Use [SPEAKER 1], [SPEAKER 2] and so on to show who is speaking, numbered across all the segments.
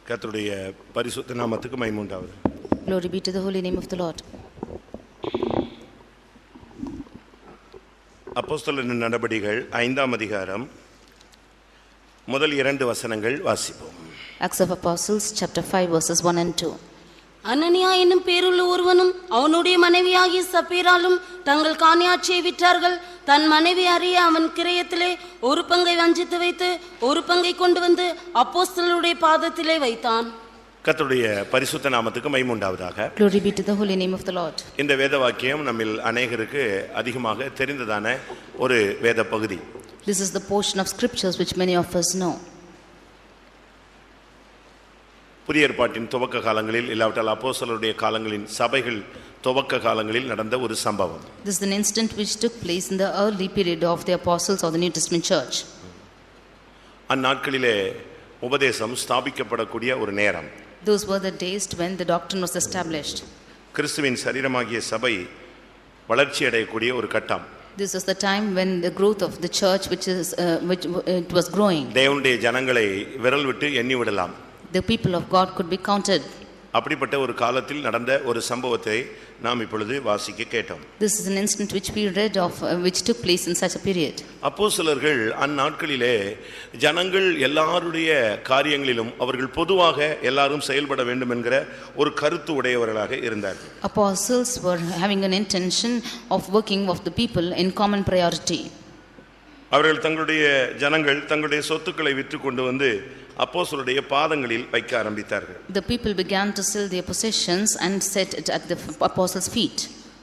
[SPEAKER 1] கர்த்தருடைய பரிசுத்த நாமத்துக்கு மகிமை உண்டாவது.
[SPEAKER 2] Glory be to the holy name of the Lord.
[SPEAKER 1] அப்போஸ்தலரின் நடபடிகள் 5ஆம் அதிகாரம் முதல் 2 வசனங்கள் வாசிப்போம்.
[SPEAKER 2] Acts of Apostles chapter 5 verses 1 and 2.
[SPEAKER 3] அனனியா என்னும் பேருள்ள ஒருவனும் அவனுடைய மனைவியாகிய சப்பீராலும் தங்கள் காணியாட்சியை விற்றார்கள். தன் மனைவி அறிய அவன் கிரயத்திலே ஒரு பங்கை வஞ்சித்து வைத்து ஒரு பங்கை கொண்டு வந்து அப்போஸ்தலருடைய பாதத்திலே வைத்தான்.
[SPEAKER 1] கர்த்தருடைய பரிசுத்த நாமத்துக்கு மகிமை உண்டாவதாக.
[SPEAKER 2] Glory be to the holy name of the Lord.
[SPEAKER 1] இந்த வேத வாக்கியம் நம்மில் அநேகருக்கு அதிகமாக தெரிந்ததான ஒரு வேத பகுதி.
[SPEAKER 2] This is the portion of scriptures which many of us know.
[SPEAKER 1] புதிய ஏற்பாட்டின் துவக்க காலங்களில் இல்லாவிட்டால் அப்போஸ்தலருடைய காலங்களின் சபைகள் துவக்க காலங்களில் நடந்த ஒரு சம்பவம்.
[SPEAKER 2] This is an instant which took place in the early period of the apostles of the New Testament church.
[SPEAKER 1] அந்நாட்களிலே உபதேசம் ஸ்தாபிக்கப்படக்கூடிய ஒரு நேரம்.
[SPEAKER 2] Those were the days when the doctrine was established.
[SPEAKER 1] கிறிஸ்துவின் சரீரமாகிய சபை வளர்ச்சி அடையக்கூடிய ஒரு கட்டம்.
[SPEAKER 2] This was the time when the growth of the church which it was growing.
[SPEAKER 1] தேவனுடைய ஜனங்களை விரல் விட்டு எண்ணி விடலாம்.
[SPEAKER 2] The people of God could be counted.
[SPEAKER 1] அப்படிப்பட்ட ஒரு காலத்தில் நடந்த ஒரு சம்பவத்தை நாம் இப்பொழுது வாசிக்க கேட்டோம்.
[SPEAKER 2] This is an instant which we read of which took place in such a period.
[SPEAKER 1] அப்போஸ்தலர்கள் அந்நாட்களிலே ஜனங்கள் எல்லாருடைய காரியங்களிலும் அவர்கள் பொதுவாக எல்லாரும் செயல்பட வேண்டும் என்கிற ஒரு கருத்து உடையவர்களாக இருந்தார்கள்.
[SPEAKER 2] Apostles were having an intention of working of the people in common priority.
[SPEAKER 1] அவர்கள் தங்களுடைய ஜனங்கள் தங்களுடைய சொத்துக்களை விற்று கொண்டு வந்து அப்போஸ்தலருடைய பாதங்களில் வைக்க ஆரம்பித்தார்கள்.
[SPEAKER 2] The people began to sell their possessions and set it at the apostles' feet.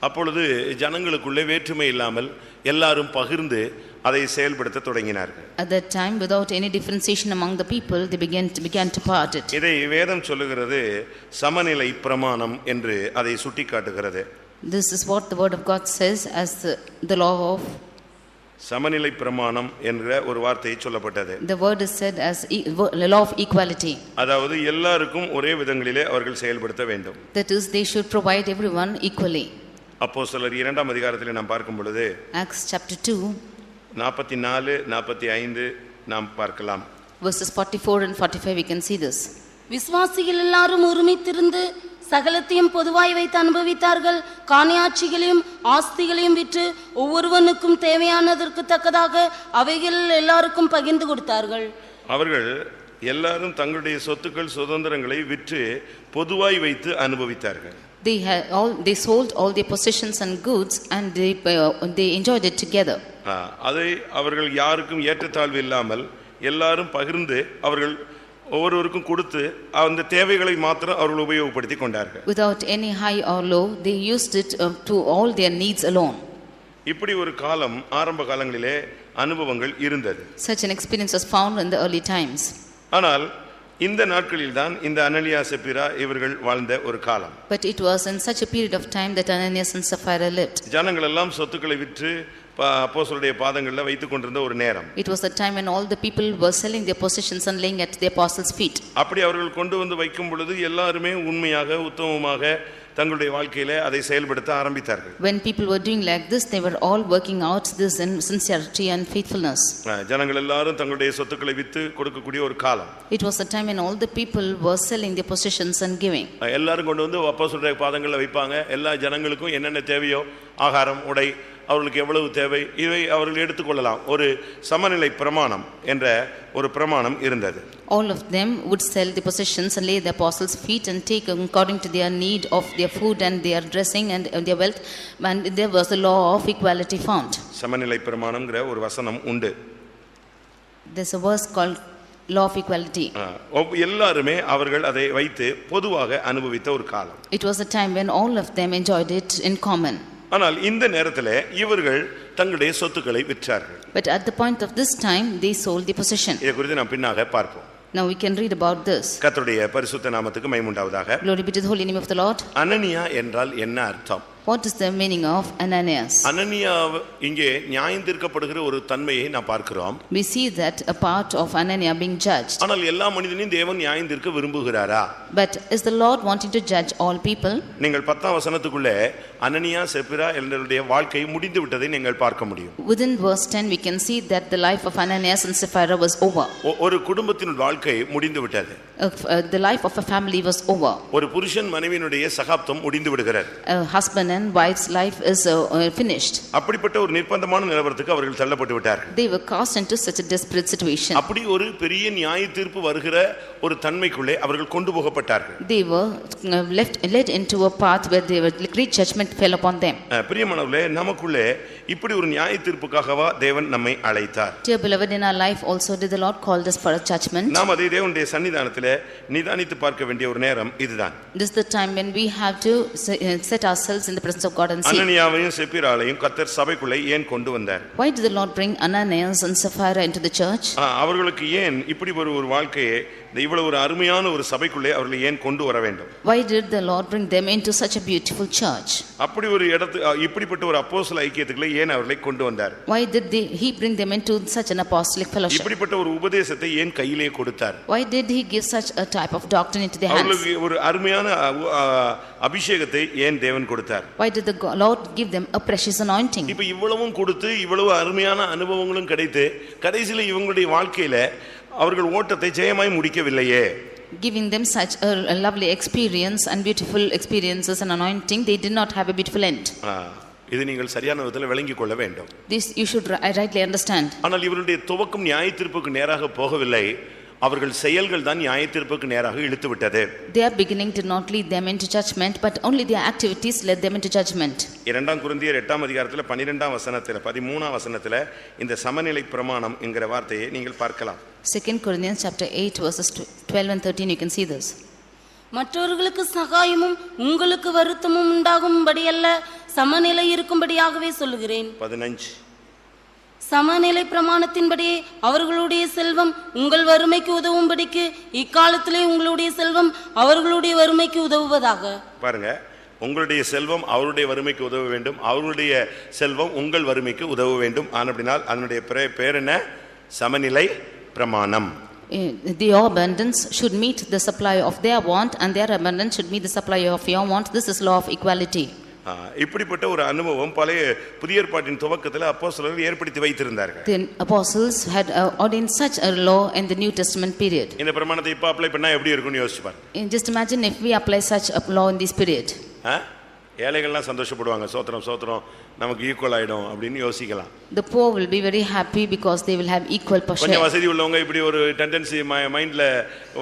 [SPEAKER 1] அப்பொழுது ஜனங்களுக்குள்ளே வேற்றுமை இல்லாமல் எல்லாரும் பகிர்ந்து அதை செயல்படுத்த தொடங்கினார்கள்.
[SPEAKER 2] At that time, without any differentiation among the people, they began to part it.
[SPEAKER 1] இதை வேதம் சொல்லுகிறது சமநிலை பிரமாணம் என்று அதை சுட்டிக்காட்டுகிறது.
[SPEAKER 2] This is what the word of God says as the law of
[SPEAKER 1] சமநிலை பிரமாணம் என்ற ஒரு வார்த்தை சொல்லப்பட்டது.
[SPEAKER 2] The word is said as the law of equality.
[SPEAKER 1] அதாவது எல்லாருக்கும் ஒரே விதங்களிலே அவர்கள் செயல்படுத்த வேண்டும்.
[SPEAKER 2] That is, they should provide everyone equally.
[SPEAKER 1] அப்போஸ்தலர் 2ஆம் அதிகாரத்தில் நாம் பார்க்கும் பொழுது
[SPEAKER 2] Acts chapter 2
[SPEAKER 1] 44 45 நாம் பார்க்கலாம்.
[SPEAKER 2] verses 44 and 45 we can see this.
[SPEAKER 3] விசுவாசிகள் எல்லாரும் ஒருமித்திருந்து சகலத்தையும் பொதுவாய் வைத்து அனுபவித்தார்கள். காணியாட்சிகளையும் ஆஸ்திகளையும் விற்று ஒவ்வொருவனுக்கும் தேவையானதற்கு தக்கதாக அவைகள் எல்லாருக்கும் பகிர்ந்து கொடுத்தார்கள்.
[SPEAKER 1] அவர்கள் எல்லாரும் தங்களுடைய சொத்துக்கள் சுதந்திரங்களை விற்று பொதுவாய் வைத்து அனுபவித்தார்கள்.
[SPEAKER 2] They sold all their possessions and goods and they enjoyed it together.
[SPEAKER 1] அதை அவர்கள் யாருக்கும் ஏற்றத்தாழ்வு இல்லாமல் எல்லாரும் பகிர்ந்து அவர்கள் ஒவ்வொருவருக்கும் கொடுத்து அந்த தேவைகளை மாத்திரம் அவர்கள் உபயோகப்படுத்தி கொண்டார்கள்.
[SPEAKER 2] Without any high or low, they used it to all their needs alone.
[SPEAKER 1] இப்படி ஒரு காலம் ஆரம்ப காலங்களிலே அனுபவங்கள் இருந்தது.
[SPEAKER 2] Such an experience was found in the early times.
[SPEAKER 1] ஆனால் இந்த நாட்களில் தான் இந்த அனனியா சப்பீரா இவர்கள் வாழ்ந்த ஒரு காலம்.
[SPEAKER 2] But it was in such a period of time that Ananias and Sapphira lived.
[SPEAKER 1] ஜனங்கள் எல்லாம் சொத்துக்களை விற்று அப்போஸ்தலருடைய பாதங்களில் வைத்துக் கொண்டிருந்த ஒரு நேரம்.
[SPEAKER 2] It was the time when all the people were selling their possessions and laying at the apostles' feet.
[SPEAKER 1] அப்படி அவர்கள் கொண்டு வந்து வைக்கும் பொழுது எல்லாருமே உண்மையாக உத்தமமாக தங்களுடைய வாழ்க்கையிலே அதை செயல்படுத்த ஆரம்பித்தார்கள்.
[SPEAKER 2] When people were doing like this, they were all working out this in sincerity and faithfulness.
[SPEAKER 1] ஜனங்கள் எல்லாரும் தங்களுடைய சொத்துக்களை விற்று கொடுக்கக்கூடிய ஒரு காலம்.
[SPEAKER 2] It was the time when all the people were selling their possessions and giving.
[SPEAKER 1] எல்லாரும் கொண்டு வந்து அப்போஸ்தலருடைய பாதங்களில் வைப்பாங்க. எல்லா ஜனங்களுக்கும் என்னென்ன தேவையோ ஆகாரம் உடை அவர்களுக்கு எவ்வளவு தேவை இவை அவர்கள் எடுத்துக்கொள்ளலாம். ஒரு சமநிலை பிரமாணம் என்ற ஒரு பிரமாணம் இருந்தது.
[SPEAKER 2] All of them would sell the possessions and lay the apostles' feet and take according to their need of their food and their dressing and their wealth, and there was a law of equality found.
[SPEAKER 1] சமநிலை பிரமாணம்ங்கற ஒரு வசனம் உண்டு.
[SPEAKER 2] There's a verse called law of equality.
[SPEAKER 1] எல்லாரும் அவர்கள் அதை வைத்து பொதுவாக அனுபவித்த ஒரு காலம்.
[SPEAKER 2] It was a time when all of them enjoyed it in common.
[SPEAKER 1] ஆனால் இந்த நேரத்தில் இவர்கள் தங்களுடைய சொத்துக்களை விற்றார்கள்.
[SPEAKER 2] But at the point of this time they sold the possession.
[SPEAKER 1] இதை குறித்து நாம் பின்னாக பார்ப்போம்.
[SPEAKER 2] Now we can read about this.
[SPEAKER 1] கர்த்தருடைய பரிசுத்த நாமத்துக்கு மகிமை உண்டாவதாக.
[SPEAKER 2] Glory be to the holy name of the Lord.
[SPEAKER 1] அனனியா என்றால் என்ன அர்த்தம்?
[SPEAKER 2] What is the meaning of Ananias?
[SPEAKER 1] அனனியா இங்கே நியாயந்தீர்க்கப்படுகிற ஒரு தன்மையை நாம் பார்க்கிறோம்.
[SPEAKER 2] We see that a part of Ananias being judged.
[SPEAKER 1] ஆனால் எல்லா மனிதனையும் தேவன் நியாயந்தீர்க்க விரும்புகிறாரா?
[SPEAKER 2] But is the Lord wanting to judge all people?
[SPEAKER 1] நீங்கள் 10ஆம் வசனத்துக்குள்ளே அனனியா செப்பிரா என்பவருடைய வாழ்க்கை முடிந்து விட்டதை நீங்கள் பார்க்க முடியும்.
[SPEAKER 2] Within verse 10 we can see that the life of Ananias and Sapphira was over.
[SPEAKER 1] ஒரு குடும்பத்தின் வாழ்க்கை முடிந்து விட்டது.
[SPEAKER 2] The life of a family was over.
[SPEAKER 1] ஒரு புருஷன் மனைவியினுடைய சகாப்தம் முடிந்து விடுகிறது.
[SPEAKER 2] A husband and wife's life is finished.
[SPEAKER 1] அப்படிப்பட்ட ஒரு நிர்பந்தமான நிலவரத்துக்கு அவர்கள் தள்ளப்பட்டு விட்டார்கள்.
[SPEAKER 2] They were cast into such a desperate situation.
[SPEAKER 1] அப்படி ஒரு பெரிய நியாய தீர்ப்பு வருகிற ஒரு தன்மைக்குள்ளே அவர்கள் கொண்டு போகப்பட்டார்கள்.
[SPEAKER 2] They were led into a path where they were great judgment fell upon them.
[SPEAKER 1] பிரியமானவர்களே, நமக்குள்ளே இப்படி ஒரு நியாய தீர்ப்புக்காகவா தேவன் நம்மை அழைத்தார்?
[SPEAKER 2] Dear beloved, in our life also did the Lord called us for a judgment.
[SPEAKER 1] நாம் அதை தேவனுடைய சன்னிதானத்திலே நிதானித்து பார்க்க வேண்டிய ஒரு நேரம் இதுதான்.
[SPEAKER 2] This is the time when we have to set ourselves in the presence of God and see.
[SPEAKER 1] அனனியாவையும் செப்பிராளையும் கர்த்தர் சபைக்குள்ளே ஏன் கொண்டு வந்தார்?
[SPEAKER 2] Why did the Lord bring Ananias and Sapphira into the church?
[SPEAKER 1] அவர்களுக்கு ஏன் இப்படி ஒரு வாழ்க்கையை இவ்வளவு ஒரு அருமையான ஒரு சபைக்குள்ளே அவர்களை ஏன் கொண்டு வர வேண்டும்?
[SPEAKER 2] Why did the Lord bring them into such a beautiful church?
[SPEAKER 1] அப்படி ஒரு இப்படிப்பட்ட ஒரு அப்போஸ்தல ஐக்கியத்துக்குள்ளே ஏன் அவர்களை கொண்டு வந்தார்?
[SPEAKER 2] Why did he bring them into such an apostolic fellowship?
[SPEAKER 1] இப்படிப்பட்ட ஒரு உபதேசத்தை ஏன் கையிலே கொடுத்தார்?
[SPEAKER 2] Why did he give such a type of doctrine into their hands?
[SPEAKER 1] அவர்களுக்கு ஒரு அருமையான அபிஷேகத்தை ஏன் தேவன் கொடுத்தார்?
[SPEAKER 2] Why did the Lord give them a precious anointing?
[SPEAKER 1] இப்ப இவ்வளவும் கொடுத்து இவ்வளவு அருமையான அனுபவங்களும் கிடைத்து கடைசியில் இவங்களுடைய வாழ்க்கையில அவர்கள் ஓட்டத்தை ஜெயமாய் முடிக்கவில்லையே.
[SPEAKER 2] Giving them such a lovely experience and beautiful experiences and anointing, they did not have a beautiful end.
[SPEAKER 1] இது நீங்கள் சரியான விதத்தில் விளங்கிக் கொள்ள வேண்டும்.
[SPEAKER 2] This you should rightly understand.
[SPEAKER 1] ஆனால் இவருடைய துவக்கம் நியாயத்தீர்ப்புக்கு நேராக போகவில்லை, அவர்கள் செயல்கள் தான் நியாயத்தீர்ப்புக்கு நேராக இழுத்து விட்டது.
[SPEAKER 2] Their beginning did not lead them into judgment, but only their activities led them into judgment.
[SPEAKER 1] 2 கொரிந்தியர் 8ஆம் அதிகாரத்தில் 12ஆம் வசனத்தில் 13ஆம் வசனத்தில் இந்த சமநிலை பிரமாணம் என்கிற வார்த்தையை நீங்கள் பார்க்கலாம்.
[SPEAKER 2] 2 Corinthians chapter 8 verses 12 and 13 you can see this.
[SPEAKER 3] மற்றவர்களுக்கு சகாயமும் உங்களுக்கு வருத்தமும் உண்டாகும்படி அல்ல, சமநிலை இருக்கும்படியாகவே சொல்லுகிறேன்.
[SPEAKER 1] 15
[SPEAKER 3] சமநிலை பிரமாணத்தின்படியே அவர்களுடைய செல்வம் உங்கள் வறுமைக்கு உதவும்படிக்கு இக்காலத்திலே உங்களுடைய செல்வம் அவர்களுடைய வறுமைக்கு உதவுவதாக.
[SPEAKER 1] பாருங்க, உங்களுடைய செல்வம் அவருடைய வறுமைக்கு உதவ வேண்டும், அவருடைய செல்வம் உங்கள் வறுமைக்கு உதவ வேண்டும். அப்படினால் அதனுடைய பேர் என்ன? சமநிலை பிரமாணம்.
[SPEAKER 2] Your abundance should meet the supply of their want and their abundance should meet the supply of your want. This is law of equality.
[SPEAKER 1] இப்படிப்பட்ட ஒரு அனுபவம் பழைய புதிய ஏற்பாட்டின் துவக்கத்தில் அப்போஸ்தலர்கள் ஏற்படுத்தி வைத்திருந்தார்கள்.
[SPEAKER 2] The apostles had ordained such a law in the New Testament period.
[SPEAKER 1] இந்த பிரமாணத்தை இப்ப அப்ளை பண்ணா எப்படி இருக்கும்னு யோசிச்சு பாருங்க.
[SPEAKER 2] Just imagine if we apply such a law in this period.
[SPEAKER 1] ஏழைகள்லாம் சந்தோஷப்படுவாங்க, சோத்திரம் சோத்திரம் நமக்கு ஈக்குவல் ஆயிடும் அப்படின்னு யோசிக்கலாம்.
[SPEAKER 2] The poor will be very happy because they will have equal portion.
[SPEAKER 1] கொஞ்சம் வசதி உள்ளவங்க இப்படி ஒரு டெண்டன்சி மைண்ட்ல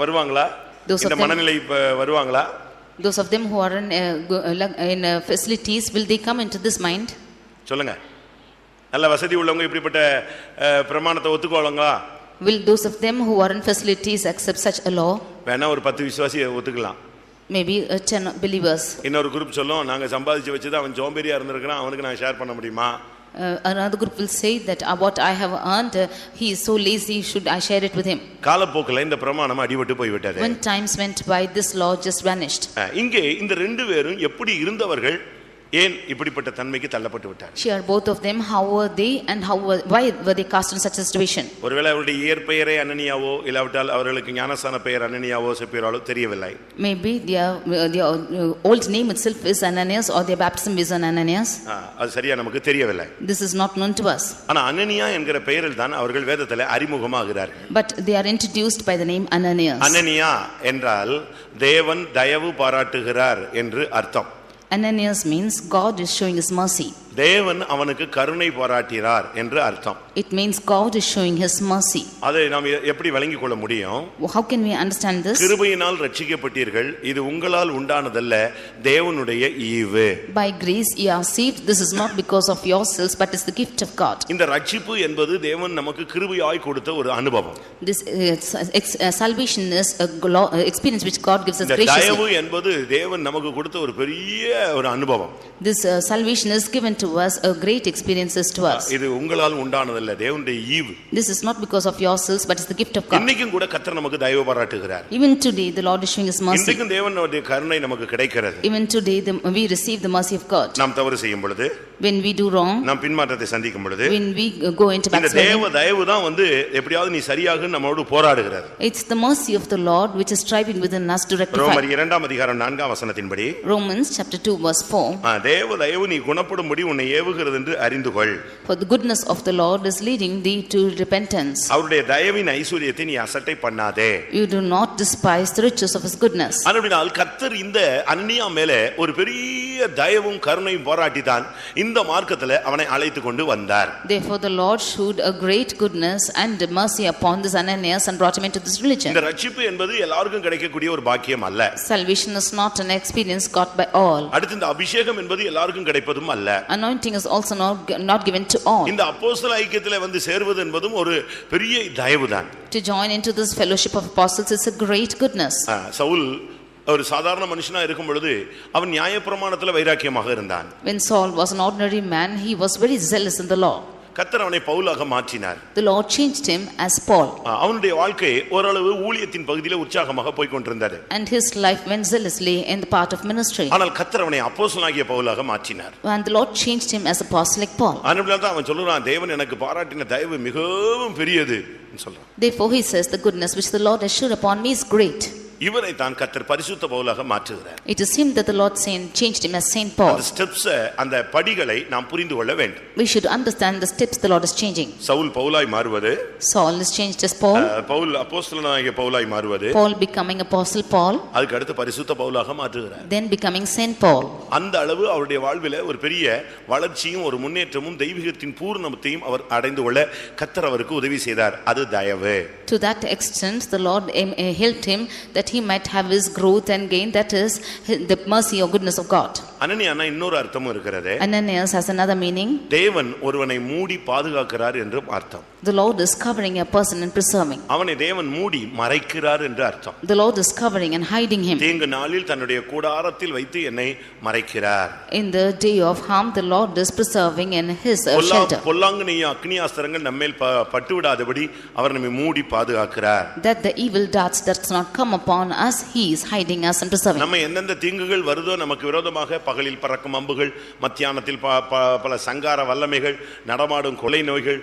[SPEAKER 1] வருவாங்களா? இந்த மனநிலை வருவாங்களா?
[SPEAKER 2] Those of them who are in facilities, will they come into this mind?
[SPEAKER 1] சொல்லுங்க. நல்ல வசதி உள்ளவங்க இப்படிப்பட்ட பிரமாணத்தை ஒத்துக்குவாங்களா?
[SPEAKER 2] Will those of them who are in facilities accept such a law?
[SPEAKER 1] வேணா ஒரு 10 விசுவாசியை ஒத்துக்கலாம்.
[SPEAKER 2] Maybe 10 believers.
[SPEAKER 1] இன்னொரு குரூப் சொல்லும், நாங்க சம்பாதிச்சு வச்சது அவன் ஜோம்பேரியா இருந்திருக்கான், அவனுக்கு நான் ஷேர் பண்ண முடியுமா?
[SPEAKER 2] Another group will say that what I have earned, he is so lazy, should I share it with him?
[SPEAKER 1] காலப்போக்கில் இந்த பிரமாணம் அடிபட்டு போய்விட்டது.
[SPEAKER 2] When times went by, this law just vanished.
[SPEAKER 1] இங்கே இந்த ரெண்டு பேரும் எப்படி இருந்தவர்கள் ஏன் இப்படிப்பட்ட தன்மைக்கு தள்ளப்பட்டு விட்டார்?
[SPEAKER 2] Here both of them, how were they and why were they cast in such a situation?
[SPEAKER 1] ஒருவேளை அவருடைய இயற்பெயரே அனனியாவோ இல்லாவிட்டால் அவர்களுக்கு ஞானஸ்தான பெயர் அனனியாவோ செப்பிராலோ தெரியவில்லை.
[SPEAKER 2] Maybe their old name itself is Ananias or their baptism is Ananias.
[SPEAKER 1] அது சரியா நமக்கு தெரியவில்லை.
[SPEAKER 2] This is not known to us.
[SPEAKER 1] ஆனா அனனியா என்கிற பெயரில் தான் அவர்கள் வேதத்திலே அறிமுகமாகிறார்கள்.
[SPEAKER 2] But they are introduced by the name Ananias.
[SPEAKER 1] அனனியா என்றால் தேவன் தயவு பாராட்டுகிறார் என்று அர்த்தம்.
[SPEAKER 2] Ananias means God is showing his mercy.
[SPEAKER 1] தேவன் அவனுக்கு கருணை பாராட்டினார் என்று அர்த்தம்.
[SPEAKER 2] It means God is showing his mercy.
[SPEAKER 1] அதை நாம் எப்படி விளங்கிக் கொள்ள முடியும்?
[SPEAKER 2] How can we understand this?
[SPEAKER 1] கிருபையினால் ரட்சிக்கப்பட்டீர்கள், இது உங்களால் உண்டானதல்ல, தேவனுடைய ஈவு.
[SPEAKER 2] By grace ye are saved, this is not because of yourselves but is the gift of God.
[SPEAKER 1] இந்த ரட்சிப்பு என்பது தேவன் நமக்கு கிருபையாய் கொடுத்த ஒரு அனுபவம்.
[SPEAKER 2] This salvation is a experience which God gives us graciously.
[SPEAKER 1] தயவு என்பது தேவன் நமக்கு கொடுத்த ஒரு பெரிய ஒரு அனுபவம்.
[SPEAKER 2] This salvation is given to us great experiences to us.
[SPEAKER 1] இது உங்களால் உண்டானதல்ல, தேவனுடைய ஈவு.
[SPEAKER 2] This is not because of yourselves, but it's the gift of God.
[SPEAKER 1] இன்னைக்கும் கூட கர்த்தர் நமக்கு தயவு பாராட்டுகிறார்.
[SPEAKER 2] Even today the Lord is showing his mercy.
[SPEAKER 1] இன்றைக்கும் தேவனுடைய கருணை நமக்கு கிடைக்கிறது.
[SPEAKER 2] Even today we receive the mercy of God.
[SPEAKER 1] நாம் தவறு செய்யும் பொழுது,
[SPEAKER 2] when we do wrong,
[SPEAKER 1] நாம் பின்மாற்றத்தை சந்திக்கும் பொழுது,
[SPEAKER 2] when we go into backsliding,
[SPEAKER 1] இந்த தேவ தயவு தான் எப்படியாவது நீ சரியாக நம்மோடு போராடுகிறது.
[SPEAKER 2] It's the mercy of the Lord which is striving within us to rectify.
[SPEAKER 1] ரோமர் 2 அதிகாரம் 4 வசனத்தின்படி,
[SPEAKER 2] Romans chapter 2 verse 4,
[SPEAKER 1] தேவ தயவு நீ குணப்படும்படி உன்னை ஏவுகிறது என்று அறிந்துகொள்.
[SPEAKER 2] For the goodness of the Lord is leading thee to repentance.
[SPEAKER 1] அவருடைய தயவின் ஐஸ்வரியத்தை நீ அசட்டை பண்ணாதே.
[SPEAKER 2] You do not despise the riches of his goodness.
[SPEAKER 1] அப்படினால் கர்த்தர் இந்த அன்னியா மேலே ஒரு பெரிய தயவும் கருணையும் பாராட்டி தான் இந்த மார்க்கத்திலே அவனை அழைத்து கொண்டு வந்தார்.
[SPEAKER 2] Therefore the Lord showed a great goodness and mercy upon this Ananias and brought him into this religion.
[SPEAKER 1] இந்த ரட்சிப்பு என்பது எல்லாருக்கும் கிடைக்கக்கூடிய ஒரு பாக்கியம் அல்ல.
[SPEAKER 2] Salvation is not an experience got by all.
[SPEAKER 1] அடுத்து இந்த அபிஷேகம் என்பது எல்லாருக்கும் கிடைப்பதும் அல்ல.
[SPEAKER 2] Anointing is also not given to all.
[SPEAKER 1] இந்த அப்போஸ்தல ஐக்கியத்திலே வந்து சேர்வது என்பதும் ஒரு பெரிய தயவுதான்.
[SPEAKER 2] To join into this fellowship of apostles is a great goodness.
[SPEAKER 1] Saul ஒரு சாதாரண மனுஷனா இருக்கும் பொழுது அவன் நியாயப்பிரமாணத்தில் வைராக்கியமாக இருந்தான்.
[SPEAKER 2] When Saul was an ordinary man, he was very zealous in the law.
[SPEAKER 1] கர்த்தர் அவனை பவுலாக மாற்றினார்.
[SPEAKER 2] The Lord changed him as Paul.
[SPEAKER 1] அவனுடைய வாழ்க்கை ஓரளவு ஊழியத்தின் பகுதியிலே உற்சாகமாக போய் கொண்டிருந்தது.
[SPEAKER 2] And his life went zealously in the part of ministry.
[SPEAKER 1] ஆனால் கர்த்தர் அவனை அப்போஸ்தலனாகிய பவுலாக மாற்றினார்.
[SPEAKER 2] And the Lord changed him as apostolic Paul.
[SPEAKER 1] அதனால தான் அவன் சொல்றான், தேவன் எனக்கு பாராட்டின தயவு மிகவும் பெரியது சொல்றான்.
[SPEAKER 2] Therefore he says the goodness which the Lord has showed upon me is great.
[SPEAKER 1] இவரை தான் கர்த்தர் பரிசுத்த பவுலாக மாற்றுகிறார்.
[SPEAKER 2] It is him that the Lord changed him as Saint Paul.
[SPEAKER 1] அந்த ஸ்டெப்ஸ், அந்த படிகளை நாம் புரிந்து கொள்ள வேண்டும்.
[SPEAKER 2] We should understand the steps the Lord is changing.
[SPEAKER 1] Saul பவுலாய் மாறுவது,
[SPEAKER 2] Saul is changed as Paul.
[SPEAKER 1] Pavul அப்போஸ்தலனாகிய பவுலாய் மாறுவது,
[SPEAKER 2] Paul becoming apostle Paul.
[SPEAKER 1] அதுக்கு அடுத்து பரிசுத்த பவுலாக மாற்றுகிறார்.
[SPEAKER 2] Then becoming Saint Paul.
[SPEAKER 1] அந்த அளவு அவருடைய வாழ்விலே ஒரு பெரிய வளர்ச்சியும் ஒரு முன்னேற்றமும் தெய்வீகத்தின் பூர்ணத்தையும் அவர் அடைந்து கொள்ள கர்த்தர் அவருக்கு உதவி செய்தார். அது தயவு.
[SPEAKER 2] To that extent the Lord helped him that he might have his growth and gain, that is the mercy or goodness of God.
[SPEAKER 1] அனனியானா இன்னொரு அர்த்தமும் இருக்கிறது.
[SPEAKER 2] Ananias has another meaning.
[SPEAKER 1] தேவன் ஒருவனை மூடி பாதுகாக்கிறார் என்றும் அர்த்தம்.
[SPEAKER 2] The Lord is covering a person and preserving.
[SPEAKER 1] அவனை தேவன் மூடி மறைக்கிறார் என்று அர்த்தம்.
[SPEAKER 2] The Lord is covering and hiding him.
[SPEAKER 1] தீங்கு நாளில் தன்னுடைய கூடாரத்தில் வைத்து என்னை மறைக்கிறார்.
[SPEAKER 2] In the day of harm the Lord is preserving in his shelter.
[SPEAKER 1] பொல்லாங்கனையும் அக்னியாஸ்திரங்கள் நம்மேல் பட்டு விடாதபடி அவர் நம்மை மூடி பாதுகாக்கிறார்.
[SPEAKER 2] That the evil darts does not come upon us, he is hiding us and preserving.
[SPEAKER 1] நம்ம எந்தெந்த தீங்குகள் வருதோ நமக்கு விரோதமாக, பகலில் பறக்கும் அம்புகள், மத்தியானத்தில் பல சங்கார வல்லமைகள், நடமாடும் கொலை நோய்கள்,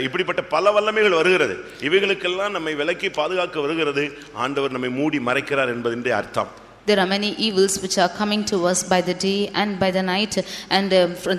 [SPEAKER 1] இப்படிப்பட்ட பல வல்லமைகள் வருகிறது. இவைகளுக்கெல்லாம் நம்மை விலக்கி பாதுகாக்க வருகிறது. ஆண்டவர் நம்மை மூடி மறைக்கிறார் என்பதின் அர்த்தம்.
[SPEAKER 2] There are many evils which are coming to us by the day and by the night, and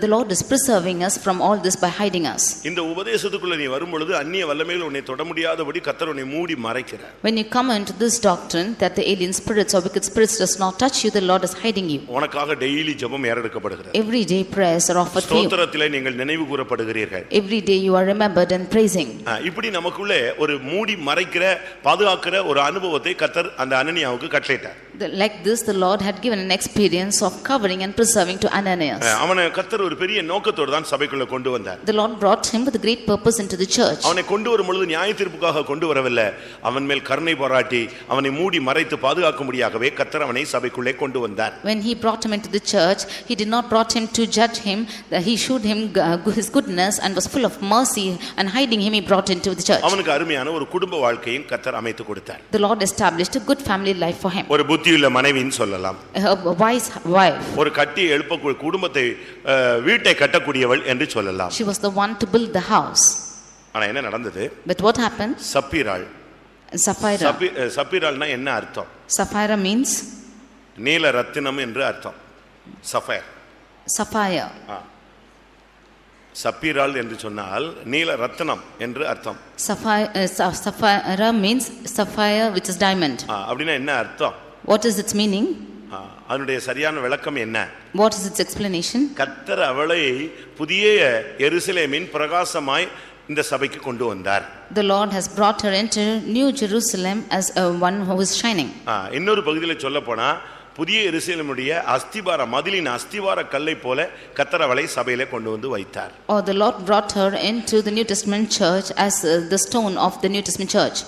[SPEAKER 2] the Lord is preserving us from all this by hiding us.
[SPEAKER 1] இந்த உபதேசத்துக்குள்ள நீ வரும்பொழுது அந்நிய வல்லமைகள் உன்னை தொட முடியாதபடி கர்த்தர் உன்னை மூடி மறைக்கிறார்.
[SPEAKER 2] When you come into this doctrine that the alien spirits or wicked spirits does not touch you, the Lord is hiding you.
[SPEAKER 1] உனக்காக டெய்லி ஜெபம் ஏறெடுக்கப்படுகிறது.
[SPEAKER 2] Every day prayers are offered for you.
[SPEAKER 1] ஸ்தோத்திரத்திலே நீங்கள் நினைவு கூறப்படுகிறீர்கள்.
[SPEAKER 2] Every day you are remembered and praising.
[SPEAKER 1] இப்படி நமக்குள்ளே ஒரு மூடி மறைக்கிற பாதுகாக்கிற ஒரு அனுபவத்தை கர்த்தர் அந்த அனனியாவுக்கு கட்டளையிட்டார்.
[SPEAKER 2] Like this the Lord had given an experience of covering and preserving to Ananias.
[SPEAKER 1] அவனை கர்த்தர் ஒரு பெரிய நோக்கத்தோடு தான் சபைக்குள்ள கொண்டு வந்தார்.
[SPEAKER 2] The Lord brought him with a great purpose into the church.
[SPEAKER 1] அவனை கொண்டு வரும் பொழுது நியாய தீர்ப்புக்காக கொண்டு வரவில்லை. அவன் மேல் கருணை பாராட்டி அவனை மூடி மறைத்து பாதுகாக்கும்படியாகவே கர்த்தர் அவனை சபைக்குள்ளே கொண்டு வந்தார்.
[SPEAKER 2] When he brought him into the church, he did not brought him to judge him, that he showed him his goodness and was full of mercy, and hiding him he brought into the church.
[SPEAKER 1] அவனுக்கு அருமையான ஒரு குடும்ப வாழ்க்கையும் கர்த்தர் அமைத்து கொடுத்தார்.
[SPEAKER 2] The Lord established a good family life for him.
[SPEAKER 1] ஒரு புத்தியுள்ள மனைவின்னு சொல்லலாம்.
[SPEAKER 2] A wise wife.
[SPEAKER 1] ஒரு கட்டி எழுப்ப குடும்பத்தை வீட்டை கட்டக்கூடியவள் என்று சொல்லலாம்.
[SPEAKER 2] She was the one to build the house.
[SPEAKER 1] ஆனா என்ன நடந்தது?
[SPEAKER 2] But what happened?
[SPEAKER 1] சப்பீராள்.
[SPEAKER 2] Sapphira.
[SPEAKER 1] சப்பீராள்னா என்ன அர்த்தம்?
[SPEAKER 2] Sapphira means
[SPEAKER 1] நீல ரத்தினம் என்று அர்த்தம். சஃபயர்.
[SPEAKER 2] sapphire.
[SPEAKER 1] சப்பீராள் என்று சொன்னால் நீல ரத்தினம் என்று அர்த்தம்.
[SPEAKER 2] Sapphira means sapphire which is diamond.
[SPEAKER 1] அப்படின்னா என்ன அர்த்தம்?
[SPEAKER 2] What is its meaning?
[SPEAKER 1] அதனுடைய சரியான விளக்கம் என்ன?
[SPEAKER 2] What is its explanation?
[SPEAKER 1] கர்த்தர் அவளை புதிய எருசலேமின் பிரகாசமாய் இந்த சபைக்கு கொண்டு வந்தார்.
[SPEAKER 2] The Lord has brought her into New Jerusalem as one who is shining.
[SPEAKER 1] இன்னொரு பகுதியில் சொல்ல போனா புதிய எருசலேமுடைய அஸ்திபார மதிலின் அஸ்திபார கல்லை போல கர்த்தர் அவளை சபையிலே கொண்டு வந்து வைத்தார்.
[SPEAKER 2] Or the Lord brought her into the New Testament church as the stone of the New Testament church.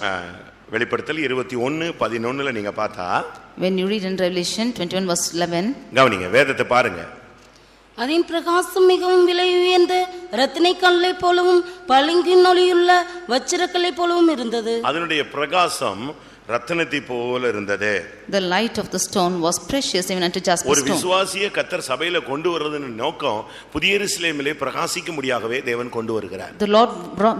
[SPEAKER 1] வெளிப்படுத்தல் 21:11 நீங்க பார்த்தா,
[SPEAKER 2] when you read in Revelation 21 verse 11,
[SPEAKER 1] கவனிங்க, வேதத்தை பாருங்க.
[SPEAKER 3] அதன் பிரகாசம் மிகவும் விலை உயர்ந்த ரத்தினை கல்லை போலவும் பளிங்கின் ஒளியுள்ள வச்சிரக்கல்லை போலவும் இருந்தது.
[SPEAKER 1] அதனுடைய பிரகாசம் ரத்தினத்தை போல இருந்தது.
[SPEAKER 2] The light of the stone was precious even unto jasper
[SPEAKER 1] ஒரு
[SPEAKER 2] stone.
[SPEAKER 1] விசுவாசியை கர்த்தர் சபையில கொண்டு வருவதன் நோக்கம் புதிய எருசலேமிலே பிரகாசிக்கும்படியாகவே தேவன் கொண்டு வருகிறார்.
[SPEAKER 2] The Lord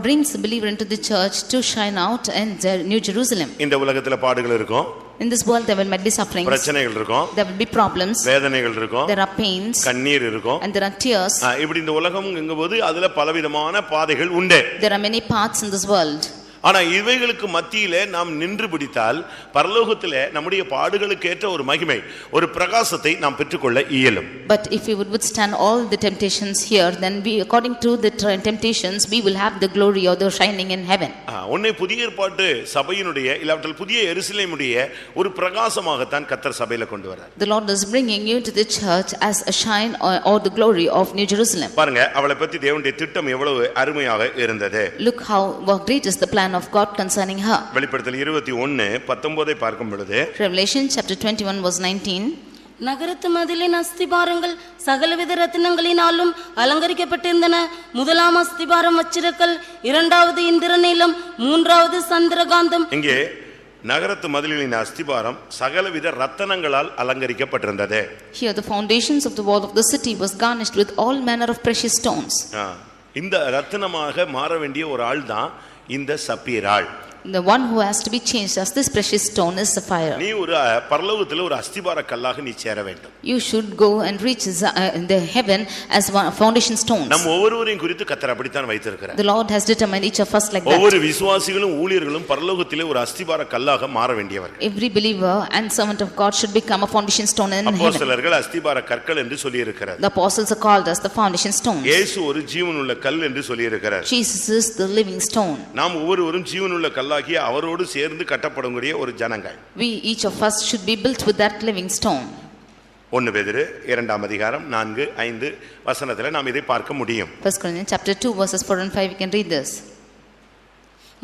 [SPEAKER 2] brings the believer into the church to shine out in New Jerusalem.
[SPEAKER 1] இந்த உலகத்துல பாடுகள் இருக்கும்.
[SPEAKER 2] In this world there might be sufferings.
[SPEAKER 1] பிரச்சனைகள் இருக்கும்.
[SPEAKER 2] There will be problems.
[SPEAKER 1] வேதனைகள் இருக்கும்.
[SPEAKER 2] There are pains.
[SPEAKER 1] கண்ணீர் இருக்கும்.
[SPEAKER 2] And there are tears.
[SPEAKER 1] இப்படி இந்த உலகம் எங்கும்போது அதுல பலவிதமான பாதைகள் உண்டு.
[SPEAKER 2] There are many paths in this world.
[SPEAKER 1] ஆனா இவைகளுக்கு மத்தியிலே நாம் நின்று பிடித்தால் பரலோகத்திலே நம்முடைய பாடுகளுக்கு ஏற்ற ஒரு மகிமை ஒரு பிரகாசத்தை நாம் பெற்றுக்கொள்ள இயலும்.
[SPEAKER 2] But if we would withstand all the temptations here, then we, according to the temptations, we will have the glory or the shining in heaven.
[SPEAKER 1] உன்னை புதிய ஏற்பாட்டு சபையினுடைய இல்லாவிட்டால் புதிய எருசலேமுடைய ஒரு பிரகாசமாகத்தான் கர்த்தர் சபையில கொண்டு வரார்.
[SPEAKER 2] The Lord is bringing you to the church as a shine or the glory of New Jerusalem.
[SPEAKER 1] பாருங்க அவளை பத்தி தேவனுடைய திட்டம் எவ்வளவு அருமையாக இருந்தது.
[SPEAKER 2] Look how great is the plan of God concerning her.
[SPEAKER 1] வெளிப்படுத்தல் 21:19 பார்க்கும் பொழுது
[SPEAKER 2] Revelation chapter 21 verse 19.
[SPEAKER 3] நகரத்து மதிலின் அஸ்திபாரங்கள் சகலவித ரத்தினங்களினாலும் அலங்கரிக்கப்பட்டிருந்தன. முதலாம் அஸ்திபாரம் வச்சிரக்கல், இரண்டாவது இந்திரநீலம், மூன்றாவது சந்திரகாந்தம்.
[SPEAKER 1] இங்கே நகரத்து மதிலின் அஸ்திபாரம் சகலவித ரத்தினங்களால் அலங்கரிக்கப்பட்டிருந்தது.
[SPEAKER 2] Here the foundations of the wall of the city was garnished with all manner of precious stones.
[SPEAKER 1] இந்த ரத்தினமாக மாற வேண்டிய ஒரு ஆள் தான் இந்த சப்பீராள்.
[SPEAKER 2] The one who has to be changed as this precious stone is sapphire.
[SPEAKER 1] நீ ஒரு பரலோகத்தில் ஒரு அஸ்திபார கல்லாக நீ சேர வேண்டும்.
[SPEAKER 2] You should go and reach the heaven as one foundation stones.
[SPEAKER 1] நம்ம ஒவ்வொருவரையும் குறித்து கர்த்தர் அப்படித்தான் வைத்திருக்கிறார்.
[SPEAKER 2] The Lord has determined each of us like that.
[SPEAKER 1] ஒவ்வொரு விசுவாசிகளும் ஊழியர்களும் பரலோகத்திலே ஒரு அஸ்திபார கல்லாக மாற வேண்டியவர்கள்.
[SPEAKER 2] Every believer and servant of God should become a foundation stone in heaven.
[SPEAKER 1] அப்போஸ்தலர்கள் அஸ்திபார கற்கள் என்று சொல்லி இருக்கிறார்.
[SPEAKER 2] The apostles are called as the foundation stones.
[SPEAKER 1] இயேசு ஒரு ஜீவனுள்ள கல் என்று சொல்லி இருக்கிறார்.
[SPEAKER 2] Jesus is the living stone.
[SPEAKER 1] நாம் ஒவ்வொருவரும் ஜீவனுள்ள கல்லாகிய அவரோடு சேர்ந்து கட்டப்படக்கூடிய ஒரு ஜனங்கள்.
[SPEAKER 2] We each of us should be built with that living stone.
[SPEAKER 1] 1 பேதுரு 2:4-5 வசனத்துல நாம் இதை பார்க்க முடியும்.
[SPEAKER 2] 1 Corinthians chapter 2 verses 4 and 5 we can read this.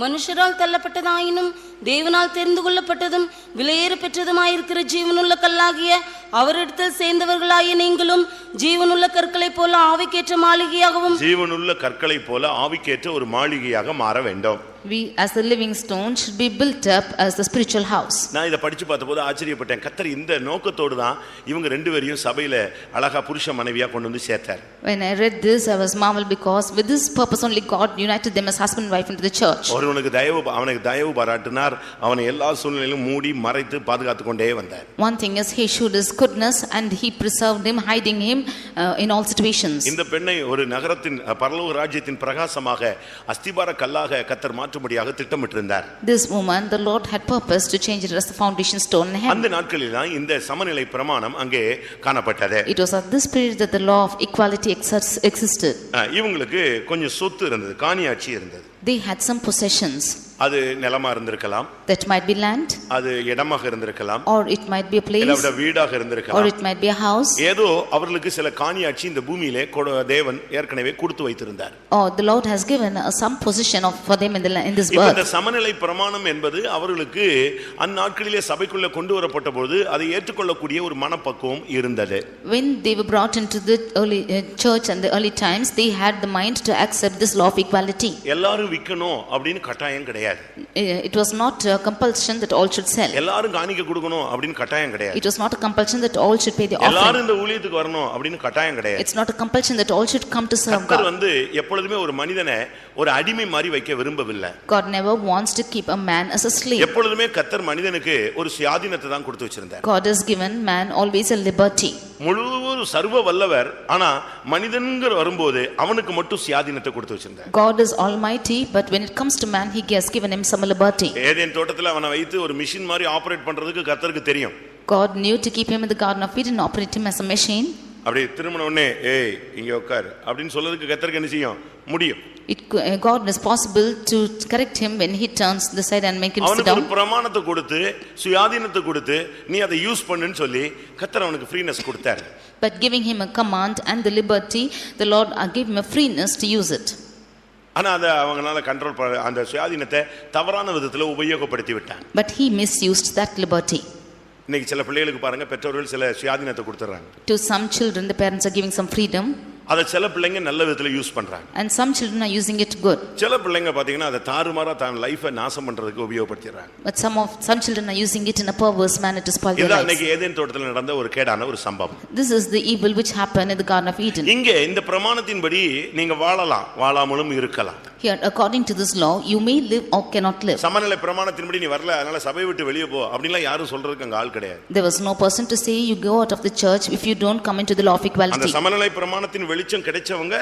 [SPEAKER 3] மனுஷரால் தள்ளப்பட்டதாயினும் தேவனால் தெரிந்து கொள்ளப்பட்டதும் விலையேற பெற்றதுமாயிருக்கிற ஜீவனுள்ள கல்லாகிய அவரிடத்தில் சேர்ந்தவர்களாகிய நீங்களும் ஜீவனுள்ள கற்களை போல ஆவிக்கேற்ற மாளிகையாகவும்
[SPEAKER 1] ஜீவனுள்ள கற்களை போல ஆவிக்கேற்ற ஒரு மாளிகையாக மாற வேண்டும்.
[SPEAKER 2] We as the living stone should be built up as the spiritual house.
[SPEAKER 1] நான் இத படிச்சு பார்த்தபோது ஆச்சரியப்பட்டேன். கர்த்தர் இந்த நோக்கத்தோடு தான் இவங்க ரெண்டு பேரையும் சபையில அழகா புருஷ மனைவியா கொண்டு வந்து சேர்த்தார்.
[SPEAKER 2] When I read this I was marveled because with this purpose only God united them as husband and wife into the church.
[SPEAKER 1] அவனுக்கு தயவு பாராட்டினார். அவனை எல்லா சூழ்நிலையிலும் மூடி மறைத்து பாதுகாத்து கொண்டே வந்தார்.
[SPEAKER 2] One thing is he showed his goodness and he preserved him, hiding him in all situations.
[SPEAKER 1] இந்த பெண்ணை ஒரு நகரத்தின் பரலோக ராஜ்யத்தின் பிரகாசமாக அஸ்திபார கல்லாக கர்த்தர் மாற்றும்படியாக திட்டமிட்டிருந்தார்.
[SPEAKER 2] This woman the Lord had purpose to change it as the foundation stone in heaven.
[SPEAKER 1] அந்த நாட்களில் தான் இந்த சமநிலை பிரமாணம் அங்கே காணப்பட்டது.
[SPEAKER 2] It was at this period that the law of equality existed.
[SPEAKER 1] இவங்களுக்கு கொஞ்சம் சொத்து இருந்தது, காணியாட்சி இருந்தது.
[SPEAKER 2] They had some possessions.
[SPEAKER 1] அது நிலமா இருந்திருக்கலாம்.
[SPEAKER 2] That might be land.
[SPEAKER 1] அது இடமாக இருந்திருக்கலாம்.
[SPEAKER 2] Or it might be a place.
[SPEAKER 1] இல்ல வீடாக இருந்திருக்கலாம்.
[SPEAKER 2] Or it might be a house.
[SPEAKER 1] ஏதோ அவர்களுக்கு சில காணியாட்சி இந்த பூமியிலே தேவன் ஏற்கனவே கொடுத்து வைத்திருந்தார்.
[SPEAKER 2] Or the Lord has given some position for them in this world.
[SPEAKER 1] இந்த சமநிலை பிரமாணம் என்பது அவர்களுக்கு அந்நாட்களிலே சபைக்குள்ள கொண்டு வரப்பட்டபோது அதை ஏற்றுக்கொள்ளக்கூடிய ஒரு மனப்பக்குவம் இருந்தது.
[SPEAKER 2] When they were brought into the early church and the early times, they had the mind to accept this law of equality.
[SPEAKER 1] எல்லாரும் விக்கணும் அப்படினு கட்டாயம் கிடையாது.
[SPEAKER 2] It was not a compulsion that all should sell.
[SPEAKER 1] எல்லாரும் காணிக்கை கொடுக்கணும் அப்படினு கட்டாயம் கிடையாது.
[SPEAKER 2] It was not a compulsion that all should pay the offering.
[SPEAKER 1] எல்லாரும் இந்த ஊழியத்துக்கு வரணும் அப்படினு கட்டாயம் கிடையாது.
[SPEAKER 2] It's not a compulsion that all should come to serve God.
[SPEAKER 1] கர்த்தர் வந்து எப்பொழுதுமே ஒரு மனிதனை ஒரு அடிமை மாதிரி வைக்க விரும்பவில்லை.
[SPEAKER 2] God never wants to keep a man as a slave.
[SPEAKER 1] எப்பொழுதுமே கர்த்தர் மனிதனுக்கு ஒரு சுயாதீனத்தை தான் கொடுத்து வச்சிருந்தார்.
[SPEAKER 2] God has given man always a liberty.
[SPEAKER 1] முழு சர்வ வல்லவர், ஆனா மனிதன்கிற வரும்போது அவனுக்கு மட்டும் சுயாதீனத்தை கொடுத்து வச்சிருந்தார்.
[SPEAKER 2] God is almighty, but when it comes to man he has given him some liberty.
[SPEAKER 1] Eden தோட்டத்துல அவனை வைத்து ஒரு மிஷின் மாதிரி ஆபரேட் பண்றதுக்கு கர்த்தருக்கு தெரியும்.
[SPEAKER 2] God knew to keep him in the garden of Eden and operate him as a machine.
[SPEAKER 1] அப்படி திருமண உடனே ஏய் இங்க உட்கார் அப்படினு சொல்றதுக்கு கர்த்தருக்கு என்ன செய்யும் முடியும்.
[SPEAKER 2] God is possible to correct him when he turns the side and make him sit down.
[SPEAKER 1] அவனுக்கு ஒரு பிரமாணத்தை கொடுத்து சுயாதீனத்தை கொடுத்து நீ அதை யூஸ் பண்ணுன்னு சொல்லி கர்த்தர் அவனுக்கு ஃப்ரீனஸ் கொடுத்தார்.
[SPEAKER 2] But giving him a command and the liberty, the Lord gave him a freeness to use it.
[SPEAKER 1] ஆனா அத அவங்களால கண்ட்ரோல் அந்த சுயாதீனத்தை தவறான விதத்துல உபயோகப்படுத்தி விட்டான்.
[SPEAKER 2] But he misused that liberty.
[SPEAKER 1] இன்னைக்கு சில பிள்ளைகளுக்கு பாருங்க பெற்றோர்கள் சில சுயாதீனத்தை கொடுத்துறாங்க.
[SPEAKER 2] To some children the parents are giving some freedom.
[SPEAKER 1] அதை சில பிள்ளைங்க நல்ல விதத்துல யூஸ் பண்றாங்க.
[SPEAKER 2] And some children are using it good.
[SPEAKER 1] சில பிள்ளைங்க பாத்தீங்கன்னா அதை தாறுமாறா தான் லைஃபை நாசம் பண்றதுக்கு உபயோகப்படுத்துறாங்க.
[SPEAKER 2] But some children are using it in a perverse manner to spoil their
[SPEAKER 1] இது
[SPEAKER 2] lives.
[SPEAKER 1] அன்னைக்கு ஏதேன் தோட்டத்தில் நடந்த ஒரு கேடான ஒரு சம்பவம்.
[SPEAKER 2] This is the evil which happened in the Garden of Eden.
[SPEAKER 1] இங்கே இந்த பிரமாணத்தின்படி நீங்க வாழலாம், வாழாமலும் இருக்கலாம்.
[SPEAKER 2] Here according to this law you may live or cannot live.
[SPEAKER 1] சமநிலை பிரமாணத்தின்படி நீ வரல அதனால சபை விட்டு வெளியே போ அப்படிலாம் யாரும் சொல்றதுக்கு அங்க ஆள் கிடையாது.
[SPEAKER 2] There was no person to say you go out of the church if you don't come into the law of equality.
[SPEAKER 1] அந்த சமநிலை பிரமாணத்தின் வெளிச்சம் கிடைச்சவங்க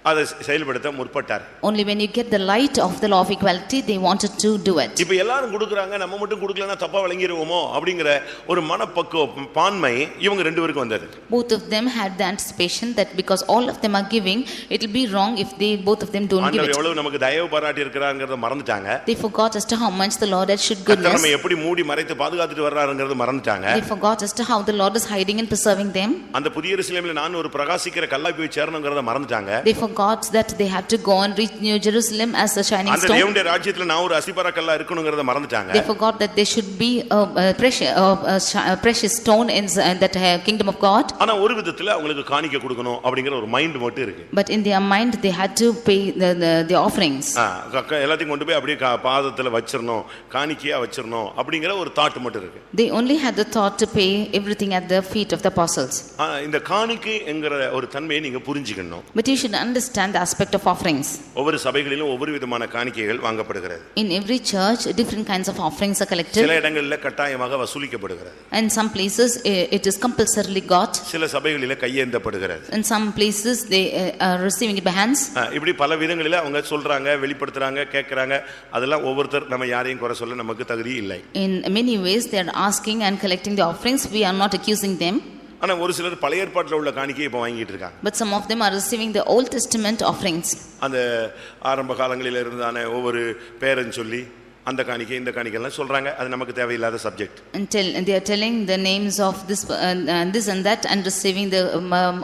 [SPEAKER 1] அதை செயல்படுத்த முற்பட்டார்.
[SPEAKER 2] Only when you get the light of the law of equality they wanted to do it.
[SPEAKER 1] இப்போ எல்லாரும் கொடுக்கறாங்க நம்ம மட்டும் கொடுக்கலனா தப்பா விளங்கிடுவோமோ அப்படிங்கற ஒரு மனப்பக்குவ பான்மை இவங்க ரெண்டு பேருக்கு வந்தது.
[SPEAKER 2] Both of them had the anticipation that because all of them are giving it will be wrong if they both of them don't give it.
[SPEAKER 1] ஆண்டவர் எவ்வளவு நமக்கு தயவு பாராட்டி இருக்கறாங்கறத மறந்துட்டாங்க.
[SPEAKER 2] They forgot as to how much the Lord had should goodness.
[SPEAKER 1] நம்ம எப்படி மூடி மறைத்து பாதுகாத்துட்டு வர்றாருங்கறத மறந்துட்டாங்க.
[SPEAKER 2] They forgot as to how the Lord is hiding and preserving them.
[SPEAKER 1] அந்த புதிய எருசலேமில் நான் ஒரு பிரகாசிக்கிற கல்லாய் போய் சேரணும்ங்கறத மறந்துட்டாங்க.
[SPEAKER 2] They forgot that they had to go and reach New Jerusalem as a shining stone.
[SPEAKER 1] அந்த தேவனுடைய ராஜ்யத்துல நான் ஒரு அஸ்திபார கல்லா இருக்கணும்ங்கறத மறந்துட்டாங்க.
[SPEAKER 2] They forgot that they should be a precious stone in that kingdom of God.
[SPEAKER 1] ஆனா ஒரு விதத்துல அவங்களுக்கு காணிக்கை கொடுக்கணும் அப்படிங்கற ஒரு மைண்ட் மட்டும் இருக்கு.
[SPEAKER 2] But in their mind they had to pay the offerings.
[SPEAKER 1] எல்லாத்தையும் கொண்டு போய் அப்படியே பாதத்துல வச்சிரணும், காணிக்கையா வச்சிரணும் அப்படிங்கற ஒரு தாட் மட்டும் இருக்கு.
[SPEAKER 2] They only had the thought to pay everything at the feet of the apostles.
[SPEAKER 1] இந்த காணிக்கைங்கற ஒரு தன்மையை நீங்க புரிஞ்சிக்கணும்.
[SPEAKER 2] But you should understand the aspect of offerings.
[SPEAKER 1] ஒவ்வொரு சபைகளிலும் ஒவ்வொரு விதமான காணிக்கைகள் வாங்கப்படுகிறது.
[SPEAKER 2] In every church different kinds of offerings are collected.
[SPEAKER 1] சில இடங்களில கட்டாயமாக வசூலிக்கப்படுகிறது.
[SPEAKER 2] And some places it is compulsorily got.
[SPEAKER 1] சில சபைகளில கையேந்தப்படுகிறது.
[SPEAKER 2] In some places they are receiving it by hands.
[SPEAKER 1] இப்படி பல விதங்களில அவங்க சொல்றாங்க, வெளிப்படுத்துறாங்க, கேக்குறாங்க. அதெல்லாம் ஒவ்வொருத்தர் நம்ம யாரையும் குறை சொல்ல நமக்கு தகுதி இல்லை.
[SPEAKER 2] In many ways they are asking and collecting the offerings. We are not accusing them.
[SPEAKER 1] ஆனா ஒரு சிலர் பழைய ஏற்பாட்டில் உள்ள காணிக்கையை இப்ப வாங்கிட்டு இருக்காங்க.
[SPEAKER 2] But some of them are receiving the Old Testament offerings.
[SPEAKER 1] அந்த ஆரம்ப காலங்களில் இருந்தான ஒவ்வொரு பேரன் சொல்லி அந்த காணிக்கை இந்த காணிக்கை எல்லாம் சொல்றாங்க. அது நமக்கு தேவையில்லாத subject.
[SPEAKER 2] Until they are telling the names of this and that and receiving the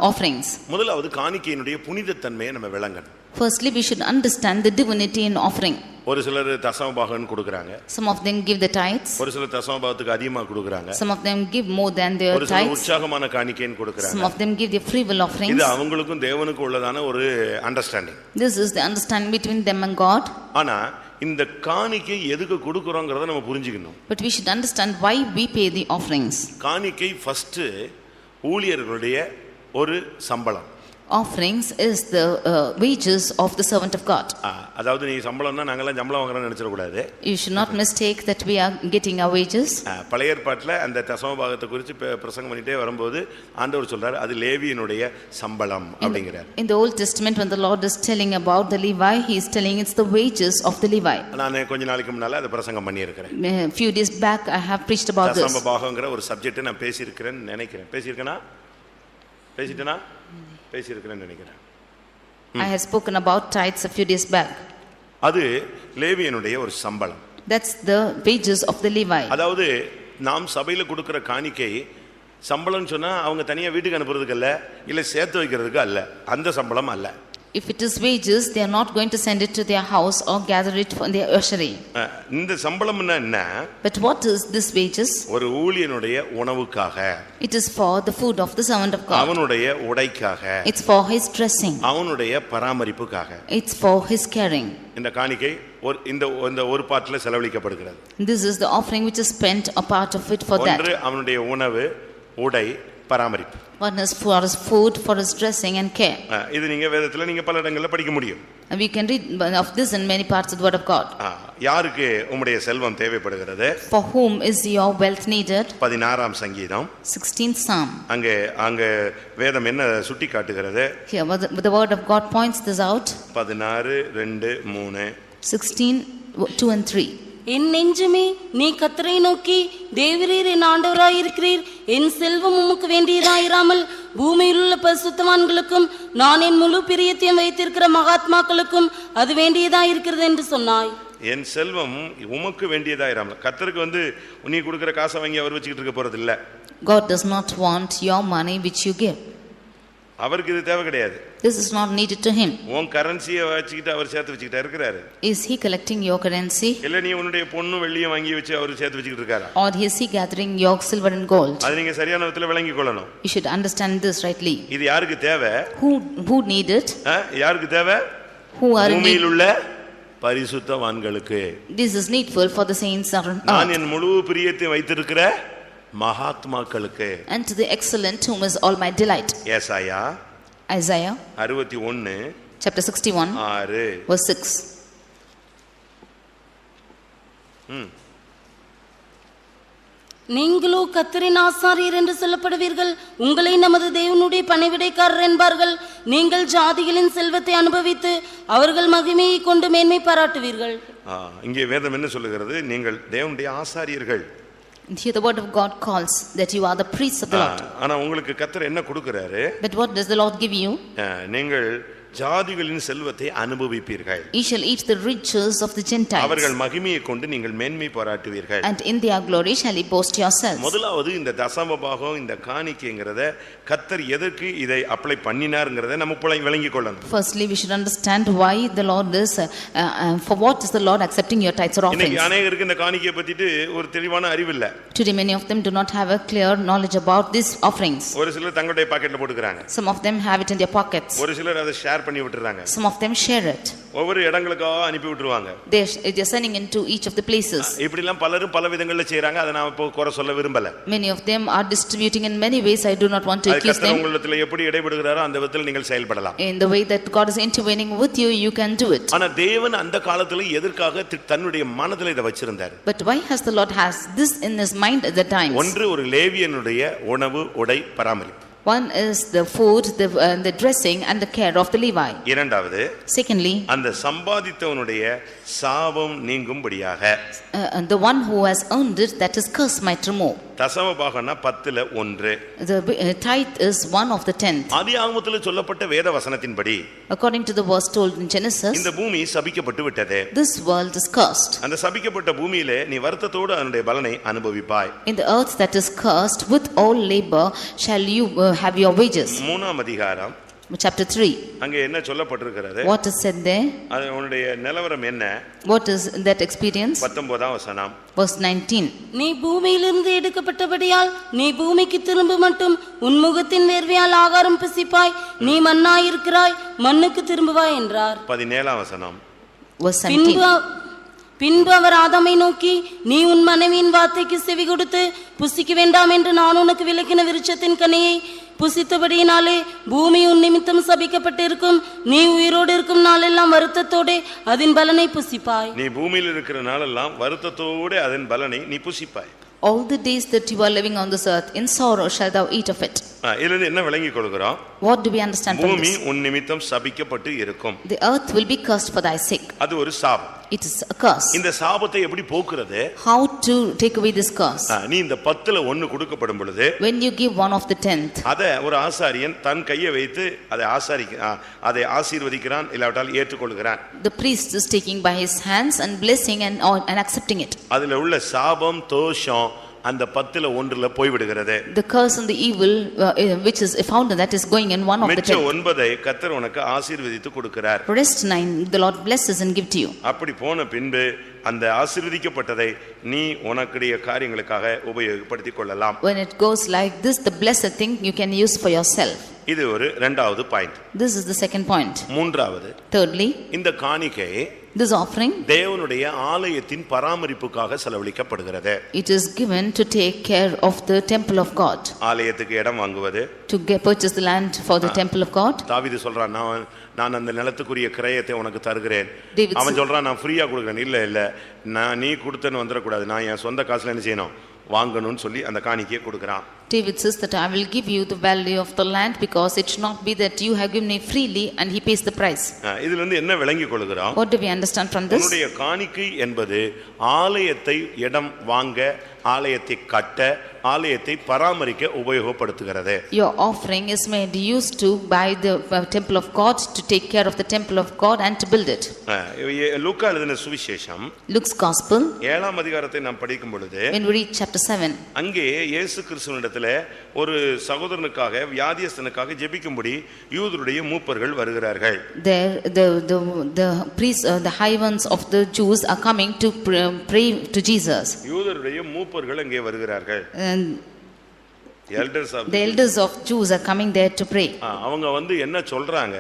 [SPEAKER 2] offerings.
[SPEAKER 1] முதலாவது காணிக்கையினுடைய புனித தன்மையை நம்ம விளங்கணும்.
[SPEAKER 2] Firstly we should understand the divinity in offering.
[SPEAKER 1] ஒரு சிலர் தசம பாகம் கொடுக்கறாங்க.
[SPEAKER 2] Some of them give the tithes.
[SPEAKER 1] ஒரு சிலர் தசம பாகத்துக்கு அதிகமா கொடுக்கறாங்க.
[SPEAKER 2] Some of them give more than their
[SPEAKER 1] ஒரு சிலர்
[SPEAKER 2] tithes.
[SPEAKER 1] உற்சாகமான காணிக்கைன்னு கொடுக்கறாங்க.
[SPEAKER 2] Some of them give the free will offerings.
[SPEAKER 1] இது அவங்களுக்கும் தேவனுக்கும் உள்ளதான ஒரு understanding.
[SPEAKER 2] This is the understanding between them and God.
[SPEAKER 1] ஆனா இந்த காணிக்கை எதுக்கு கொடுக்கறோம்ங்கறத நம்ம புரிஞ்சிக்கணும்.
[SPEAKER 2] But we should understand why we pay the offerings.
[SPEAKER 1] காணிக்கை ஃபர்ஸ்ட் ஊழியர்களுடைய ஒரு சம்பளம்.
[SPEAKER 2] Offerings is the wages of the servant of God.
[SPEAKER 1] அதாவது நீ சம்பளம்னா நாங்க எல்லாம் சம்பளம் வாங்குறோம்னு நினைச்சிர கூடாது.
[SPEAKER 2] You should not mistake that we are getting our wages.
[SPEAKER 1] பழைய ஏற்பாட்டில் அந்த தசம பாகத்தை குறித்து பிரசங்கம் பண்ணிட்டே வரும்போது ஆண்டவர் சொல்றாரு அது லேவியினுடைய சம்பளம் அப்படிங்கிறார்.
[SPEAKER 2] In the Old Testament when the Lord is telling about the Levi, he is telling it's the wages of the Levi.
[SPEAKER 1] நான் கொஞ்ச நாளைக்கு முன்னால அதை பிரசங்கம் பண்ணி இருக்கிறேன்.
[SPEAKER 2] A few days back I have preached about this.
[SPEAKER 1] தசம பாகம்ங்கற ஒரு சப்ஜெக்ட் நான் பேசி இருக்கிறேன்னு நினைக்கிறேன். பேசிட்டேனா நினைக்கிறேன்.
[SPEAKER 2] I have spoken about tithes a few days back.
[SPEAKER 1] அது லேவியனுடைய ஒரு சம்பளம்.
[SPEAKER 2] That's the wages of the Levi.
[SPEAKER 1] அதாவது நாம் சபையில கொடுக்கிற காணிக்கை சம்பளம் சொன்னா அவங்க தனியா வீட்டுக்கு அனுப்புறதுக்கு அல்ல, இல்ல சேர்த்து வைக்கிறதுக்கு அல்ல, அந்த சம்பளம் அல்ல.
[SPEAKER 2] If it is wages, they are not going to send it to their house or gather it from their usury.
[SPEAKER 1] இந்த சம்பளம்னா என்ன?
[SPEAKER 2] But what is this wages?
[SPEAKER 1] ஒரு ஊழியனுடைய உணவுக்காக.
[SPEAKER 2] It is for the food of the servant of God.
[SPEAKER 1] அவனுடைய உடைக்காக.
[SPEAKER 2] It's for his dressing.
[SPEAKER 1] அவனுடைய பராமரிப்புக்காக.
[SPEAKER 2] It's for his caring.
[SPEAKER 1] இந்த காணிக்கை இந்த ஒரு பார்ட்ல செலவழிக்கப்படுகிறது.
[SPEAKER 2] This is the offering which is spent a part of it for that.
[SPEAKER 1] ஒன்று அவனுடைய உணவு, உடை, பராமரிப்பு.
[SPEAKER 2] One is for his food, for his dressing and care.
[SPEAKER 1] இது நீங்க வேதத்துல நீங்க பல இடங்கள்ல படிக்க முடியும்.
[SPEAKER 2] We can read of this in many parts of the word of God.
[SPEAKER 1] யாருக்கு உம்முடைய செல்வம் தேவைப்படுகிறது?
[SPEAKER 2] For whom is your wealth needed?
[SPEAKER 1] 16ஆம் சங்கீதம்
[SPEAKER 2] 16th Psalm.
[SPEAKER 1] அங்க வேதம் என்ன சுட்டி காட்டுகிறது?
[SPEAKER 2] Here the word of God points this out.
[SPEAKER 1] 16:2-3.
[SPEAKER 2] 16:2 and 3.
[SPEAKER 3] என் நெஞ்சமே நீ கர்த்தரை நோக்கி தேவரீர் என் ஆண்டவராயிருக்கிறீர், என் செல்வம் உமக்கு வேண்டியதாயிராமல் பூமியில் உள்ள பரிசுத்தவான்களுக்கும் நான் என் முழு பிரியத்தையும் வைத்திருக்கிற மகாத்மாக்களுக்கும் அது வேண்டியதாயிருக்கிறது என்று சொன்னாய்.
[SPEAKER 1] என் செல்வம் உமக்கு வேண்டியதாயிராமல். கர்த்தருக்கு நீ கொடுக்கிற காசை வாங்கி அவர் வச்சுக்கிட்டு இருக்க போறது இல்ல.
[SPEAKER 2] God does not want your money which you give.
[SPEAKER 1] அவருக்கு இது தேவை கிடையாது.
[SPEAKER 2] This is not needed to him.
[SPEAKER 1] உன் கரன்சியை வச்சுக்கிட்டு அவர் சேர்த்து வச்சுக்கிட்டா இருக்கிறாரு.
[SPEAKER 2] Is he collecting your currency?
[SPEAKER 1] இல்ல நீ உன்னுடைய பொண்ணு வெள்ளியை வாங்கி வச்சு அவர் சேர்த்து வச்சுக்கிட்டு இருக்காரா?
[SPEAKER 2] Or is he gathering your silver and gold?
[SPEAKER 1] அது நீங்க சரியான விதத்துல விளங்கிக் கொள்ளணும்.
[SPEAKER 2] You should understand this rightly.
[SPEAKER 1] இது யாருக்கு தேவை?
[SPEAKER 2] Who need it?
[SPEAKER 1] யாருக்கு தேவை?
[SPEAKER 2] Who are in
[SPEAKER 1] பூமியில்
[SPEAKER 2] need?
[SPEAKER 1] உள்ள பரிசுத்தவான்களுக்கு.
[SPEAKER 2] This is needful for the saints on earth.
[SPEAKER 1] நான் என் முழு பிரியத்தை வைத்திருக்கிற மகாத்மாக்களுக்கு.
[SPEAKER 2] And to the excellent whom is all my delight.
[SPEAKER 1] ஏசாயா
[SPEAKER 2] Isaiah
[SPEAKER 1] 61
[SPEAKER 2] chapter 61
[SPEAKER 1] 6
[SPEAKER 2] verse 6.
[SPEAKER 3] நீங்களோ கர்த்தரின் ஆசாரியர் என்று சொல்லப்படுவீர்கள், உங்களை நமது தேவனுடைய பணிவிடைக்காரர் என்பார்கள். நீங்கள் ஜாதிகளின் செல்வத்தை அனுபவித்து அவர்கள் மகிமையை கொண்டு மேன்மை பாராட்டுவீர்கள்.
[SPEAKER 1] இங்கே வேதம் என்ன சொல்லுகிறது? நீங்கள் தேவனுடைய ஆசாரியர்கள்.
[SPEAKER 2] Here the word of God calls that you are the priests of the Lord.
[SPEAKER 1] ஆனா உங்களுக்கு கர்த்தர் என்ன கொடுக்கிறாரு?
[SPEAKER 2] But what does the Lord give you?
[SPEAKER 1] நீங்கள் ஜாதிகளின் செல்வத்தை அனுபவிப்பீர்கள்.
[SPEAKER 2] You shall eat the riches of the Gentiles.
[SPEAKER 1] அவர்கள் மகிமையை கொண்டு நீங்கள் மேன்மை பாராட்டுவீர்கள்.
[SPEAKER 2] And in their glory shall you boast yourselves.
[SPEAKER 1] முதலாவது இந்த தசம பாகம், இந்த காணிக்கைங்கிறத கர்த்தர் எதற்கு இதை அப்ளை பண்ணினார்ங்கறதை நம்ம விளங்கிக் கொள்ளணும்.
[SPEAKER 2] Firstly, we should understand why the Lord is for what is the Lord accepting your tithes or offerings.
[SPEAKER 1] இன்னைக்கு अनेகருக்கு இந்த காணிக்கையை பத்திட்டு ஒரு தெளிவான அறிவு இல்ல.
[SPEAKER 2] Today many of them do not have a clear knowledge about these offerings.
[SPEAKER 1] ஒரு சிலர் தங்களுடைய பாக்கெட்ல போட்டுக்கறாங்க.
[SPEAKER 2] Some of them have it in their pockets.
[SPEAKER 1] ஒரு சிலர் அதை ஷேர் பண்ணி விட்டுறாங்க.
[SPEAKER 2] Some of them share it.
[SPEAKER 1] ஒவ்வொரு இடங்களுக்காக அனுப்பி விட்டுருவாங்க.
[SPEAKER 2] They are sending into each of the places.
[SPEAKER 1] இப்படி எல்லாம் பலரும் பல விதங்கள்ல செய்றாங்க. அதை நான் இப்போ குறை சொல்ல விரும்பல.
[SPEAKER 2] Many of them are distributing in many ways. I do not want to accuse them.
[SPEAKER 1] உங்களிடத்தில் எப்படி இடைபடுகிறாரோ அந்த விதத்தில் நீங்கள் செயல்படலாம்.
[SPEAKER 2] In the way that God is intervening with you, you can do it.
[SPEAKER 1] ஆனா தேவன் அந்த காலத்துல எதற்காக தன்னுடைய மனதில் இத வச்சிருந்தார்?
[SPEAKER 2] But why has the Lord has this in his mind at the time?
[SPEAKER 1] ஒன்று ஒரு லேவியனுடைய உணவு உடை பராமரிப்பு.
[SPEAKER 2] One is the food, the dressing and the care of the Levi.
[SPEAKER 1] இரண்டாவது,
[SPEAKER 2] secondly,
[SPEAKER 1] அந்த சம்பாதித்தவனுடைய சாபம் நீங்கும்படியாக
[SPEAKER 2] the one who has earned it, that his curse might remove.
[SPEAKER 1] தசம பாகம்னா 10ல 1.
[SPEAKER 2] The tithe is 1 of the 10th.
[SPEAKER 1] ஆதியாகமத்தில் சொல்லப்பட்ட வேத வசனத்தின்படி,
[SPEAKER 2] according to the verse told in Genesis,
[SPEAKER 1] இந்த பூமி சபிக்கப்பட்டு விட்டது.
[SPEAKER 2] This world is cursed.
[SPEAKER 1] அந்த சபிக்கப்பட்ட பூமியிலே நீ வருத்தத்தோடு அதனுடைய பலனை அனுபவிப்பாய்.
[SPEAKER 2] In the earth that is cursed, with all labor shall you have your wages.
[SPEAKER 1] 3ஆம் அதிகாரம்
[SPEAKER 2] chapter 3.
[SPEAKER 1] அங்க என்ன சொல்லப்பட்டிருக்கிறது?
[SPEAKER 2] What is said there?
[SPEAKER 1] அது உன்னுடைய நிலவரம் என்ன?
[SPEAKER 2] What is that experience?
[SPEAKER 1] 19ஆம் வசனம்
[SPEAKER 2] verse 19.
[SPEAKER 3] நீ பூமியிலிருந்து எடுக்கப்பட்டபடியால் நீ பூமிக்கு திரும்ப மட்டும் உன் முகத்தின் வேர்வையால் ஆகாரம் புசிப்பாய், நீ மண்ணாயிருக்கிறாய், மண்ணுக்கு திரும்புவாய் என்றார்.
[SPEAKER 1] 17ஆம் வசனம்
[SPEAKER 2] verse 17.
[SPEAKER 3] பின்பு அவர் ஆதாமை நோக்கி, நீ உன் மனைவியின் வார்த்தைக்கு செவி கொடுத்து புசிக்க வேண்டாம் என்று நான் உனக்கு விலக்கின விருட்சத்தின் கனியை புசித்தபடியினாலே பூமி உன் நிமித்தம் சபிக்கப்பட்டிருக்கும், நீ உயிரோடு இருக்கும் நாளெல்லாம் வருத்தத்தோடு அதன் பலனை புசிப்பாய்.
[SPEAKER 1] நீ பூமியில் இருக்கிற நாளெல்லாம் வருத்தத்தோடு அதன் பலனை நீ புசிப்பாய்.
[SPEAKER 2] All the days that you are living on this earth, in sorrow shall thou eat of it.
[SPEAKER 1] இதிலிருந்து என்ன விளங்கிக் கொள்கிறோம்?
[SPEAKER 2] What do we understand from
[SPEAKER 1] பூமி
[SPEAKER 2] this?
[SPEAKER 1] உன் நிமித்தம் சபிக்கப்பட்டு இருக்கும்.
[SPEAKER 2] The earth will be cursed for thy sake.
[SPEAKER 1] அது ஒரு சாபம்.
[SPEAKER 2] It is a curse.
[SPEAKER 1] இந்த சாபத்தை எப்படி போக்குறது?
[SPEAKER 2] How to take away this curse?
[SPEAKER 1] நீ இந்த 10ல 1 கொடுக்கப்படும் பொழுது,
[SPEAKER 2] when you give 1 of the 10th,
[SPEAKER 1] அத ஒரு ஆசாரியன் தன் கையை வைத்து அதை ஆசீர்வதிக்கிறான், இல்லாவிட்டால் ஏற்றுக்கொள்கிறான்.
[SPEAKER 2] The priest is taking by his hands and blessing and accepting it.
[SPEAKER 1] அதுல உள்ள சாபம் தோஷம் அந்த 10ல 1ல போய் விடுகிறது.
[SPEAKER 2] The curse and the evil which is found that is going in 1 of the 10th.
[SPEAKER 1] மிச்ச 9ஐ கர்த்தர் உனக்கு ஆசீர்வதித்து கொடுக்கிறார்.
[SPEAKER 2] Rest 9 the Lord blesses and give to you.
[SPEAKER 1] அப்படி போன பின்பு அந்த ஆசீர்வதிக்கப்பட்டதை நீ உனக்குடைய காரியங்களுக்காக உபயோகப்படுத்திக் கொள்ளலாம்.
[SPEAKER 2] When it goes like this, the blessed thing you can use for yourself.
[SPEAKER 1] இது ஒரு இரண்டாவது point.
[SPEAKER 2] This is the second point.
[SPEAKER 1] மூன்றாவது,
[SPEAKER 2] thirdly,
[SPEAKER 1] இந்த காணிக்கை
[SPEAKER 2] this offering
[SPEAKER 1] தேவனுடைய ஆலயத்தின் பராமரிப்புக்காக செலவழிக்கப்படுகிறது.
[SPEAKER 2] it is given to take care of the temple of God.
[SPEAKER 1] ஆலயத்துக்கு இடம் வாங்குவது,
[SPEAKER 2] to purchase the land for the temple of God.
[SPEAKER 1] தாவீது சொல்றான், நான் அந்த நிலத்துக்குரிய கிரயத்தை உனக்கு தருகிறேன்.
[SPEAKER 2] David
[SPEAKER 1] அவன் சொல்றான், நான் ஃப்ரீயா கொடுக்கிறேன். இல்ல நான் நீ கொடுத்தேன்னு வந்துடக்கூடாது, நான் என் சொந்த காசுல என்ன செய்யணும், வாங்கணும்னு சொல்லி அந்த காணிக்கையை கொடுக்கிறான்.
[SPEAKER 2] David says that I will give you the value of the land because it should not be that you have given me freely, and he pays the price.
[SPEAKER 1] இதுல இருந்து என்ன விளங்கிக் கொள்கிறோம்?
[SPEAKER 2] What do we understand from this?
[SPEAKER 1] உன்னுடைய காணிக்கை என்பது ஆலயத்தை இடம் வாங்க, ஆலயத்தை கட்ட, ஆலயத்தை பராமரிக்க உபயோகப்படுத்துகிறது.
[SPEAKER 2] Your offering is made used to buy the temple of God, to take care of the temple of God and to build it.
[SPEAKER 1] லூக்கா எழுதின சுவிசேஷம்
[SPEAKER 2] Luke's gospel,
[SPEAKER 1] 7ஆம் அதிகாரத்தை நாம் படிக்கும் பொழுது,
[SPEAKER 2] when we read chapter 7,
[SPEAKER 1] அங்கே இயேசு கிறிஸ்துவினிடத்தில் இடத்துல ஒரு சகோதரனுக்காக வியாதியஸ்தனுக்காக ஜெபிக்கும்படி யூதருடைய மூப்பர்கள் வருகிறார்கள்.
[SPEAKER 2] The priests, the high ones of the Jews are coming to pray to Jesus.
[SPEAKER 1] யூதருடைய மூப்பர்கள் அங்கே வருகிறார்கள்.
[SPEAKER 2] The elders of Jews are coming there to pray.
[SPEAKER 1] அவங்க வந்து என்ன சொல்றாங்க?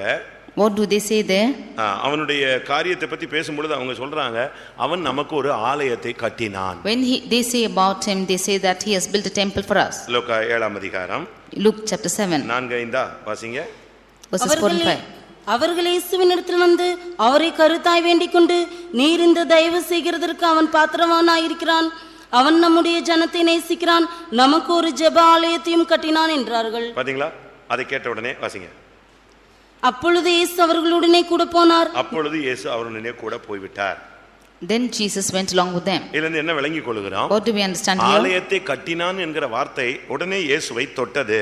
[SPEAKER 2] What do they say there?
[SPEAKER 1] அவனுடைய காரியத்தை பத்தி பேசும்பொழுது அவங்க சொல்றாங்க, அவன் நமக்கு ஒரு ஆலயத்தை கட்டினான்.
[SPEAKER 2] When they say about him, they say that he has built a temple for us.
[SPEAKER 1] லூக்கா 7ஆம் அதிகாரம்
[SPEAKER 2] Luke chapter 7
[SPEAKER 1] 4-5 வாசிங்க.
[SPEAKER 2] verses 4-5.
[SPEAKER 3] அவர்கள் இயேசுவினிடத்தில் வந்து அவரை கருத்தாய் வேண்டிக் கொண்டு, நீர் இந்த தயவு செய்கிறதற்கு அவன் பாத்திரவானாயிருக்கிறான், அவன் நம்முடைய ஜனத்தை நேசிக்கிறான், நமக்கு ஒரு ஜெப ஆலயத்தையும் கட்டினான் என்றார்கள்.
[SPEAKER 1] பாத்தீங்களா? அதை கேட்ட உடனே வாசிங்க.
[SPEAKER 3] அப்பொழுது இயேசு அவர்களுடனே கூட போனார்.
[SPEAKER 1] அப்பொழுது இயேசு அவர்களுடனே கூட போய்விட்டார்.
[SPEAKER 2] Then Jesus went along with them.
[SPEAKER 1] இதிலிருந்து என்ன விளங்கிக் கொள்கிறோம்?
[SPEAKER 2] What do we understand here?
[SPEAKER 1] ஆலயத்தை கட்டினான் என்கிற வார்த்தை உடனே இயேசுவை தொட்டது.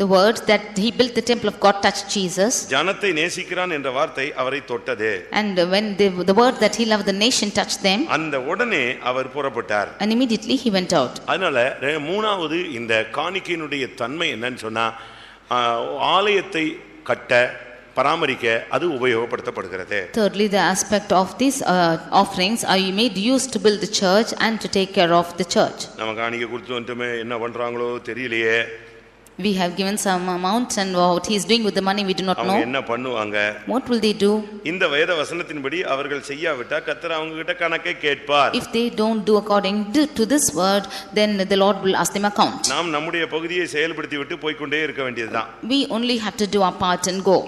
[SPEAKER 2] The word that he built the temple of God touched Jesus.
[SPEAKER 1] ஜனத்தை நேசிக்கிறான் என்ற வார்த்தை அவரை தொட்டது.
[SPEAKER 2] And when the word that he loved the nation touched them,
[SPEAKER 1] அந்த உடனே அவர் புறப்பட்டார்.
[SPEAKER 2] and immediately he went out.
[SPEAKER 1] அதனால மூணாவது இந்த காணிக்கையினுடைய தன்மை என்னன்னு சொன்னா, ஆலயத்தை கட்ட பராமரிக்க அது உபயோகப்படுத்தப்படுகிறது.
[SPEAKER 2] Thirdly, the aspect of these offerings are made used to build the church and to take care of the church.
[SPEAKER 1] நம்ம காணிக்கை கொடுத்து வந்துட்டோமே, என்ன பண்றாங்களோ தெரியலையே.
[SPEAKER 2] We have given some amount, and what he is doing with the money we do not know.
[SPEAKER 1] அவங்க என்ன பண்ணுவாங்க?
[SPEAKER 2] What will they do?
[SPEAKER 1] இந்த வேத வசனத்தின்படி அவர்கள் செய்யாவிட்டா கர்த்தர் அவங்க கிட்ட கணக்கை கேட்பார்.
[SPEAKER 2] If they don't do according to this word, then the Lord will ask them account.
[SPEAKER 1] நாம் நம்முடைய பகுதியை செயல்படுத்தி விட்டு போய் கொண்டே இருக்க வேண்டியதுதான்.
[SPEAKER 2] We only have to do our part and go.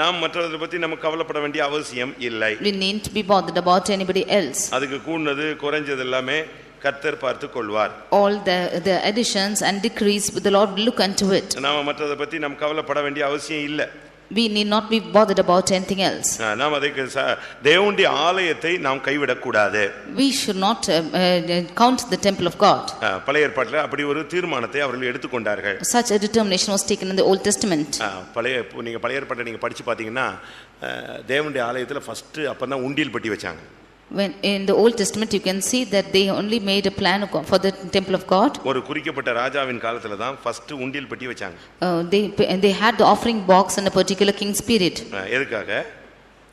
[SPEAKER 1] நாம் மற்றவரை பத்தி நமக்கு கவலைப்பட வேண்டிய அவசியம் இல்லை.
[SPEAKER 2] We need to be bothered about anybody else.
[SPEAKER 1] அதுக்கு கூடுனது குறைஞ்சது எல்லாமே கர்த்தர் பார்த்து கொள்வார்.
[SPEAKER 2] All the additions and decrease, the Lord will look into it.
[SPEAKER 1] நாம மற்றவரை பத்தி நாம் கவலைப்பட வேண்டிய அவசியம் இல்லை.
[SPEAKER 2] We need not be bothered about anything else.
[SPEAKER 1] நாம் அதுக்கு தேவனுடைய ஆலயத்தை நாம் கைவிடக் கூடாது.
[SPEAKER 2] We should not count the temple of God.
[SPEAKER 1] பழைய ஏற்பாட்டில் அப்படி ஒரு தீர்மானத்தை அவர்கள் எடுத்துக்கொண்டார்கள்.
[SPEAKER 2] Such a determination was taken in the Old Testament.
[SPEAKER 1] நீங்க பழைய ஏற்பாட்டை நீங்க படிச்சு பாத்தீங்கன்னா, தேவனுடைய ஆலயத்தில் ஃபர்ஸ்ட் அப்பதான் உண்டியல் பெட்டி வச்சாங்க.
[SPEAKER 2] When in the Old Testament you can see that they only made a plan for the temple of God.
[SPEAKER 1] ஒரு குறிக்கப்பட்ட ராஜாவின் காலத்துல தான் ஃபர்ஸ்ட் உண்டியல் பெட்டி வச்சாங்க.
[SPEAKER 2] They had the offering box in a particular king's period.
[SPEAKER 1] எதுக்காக?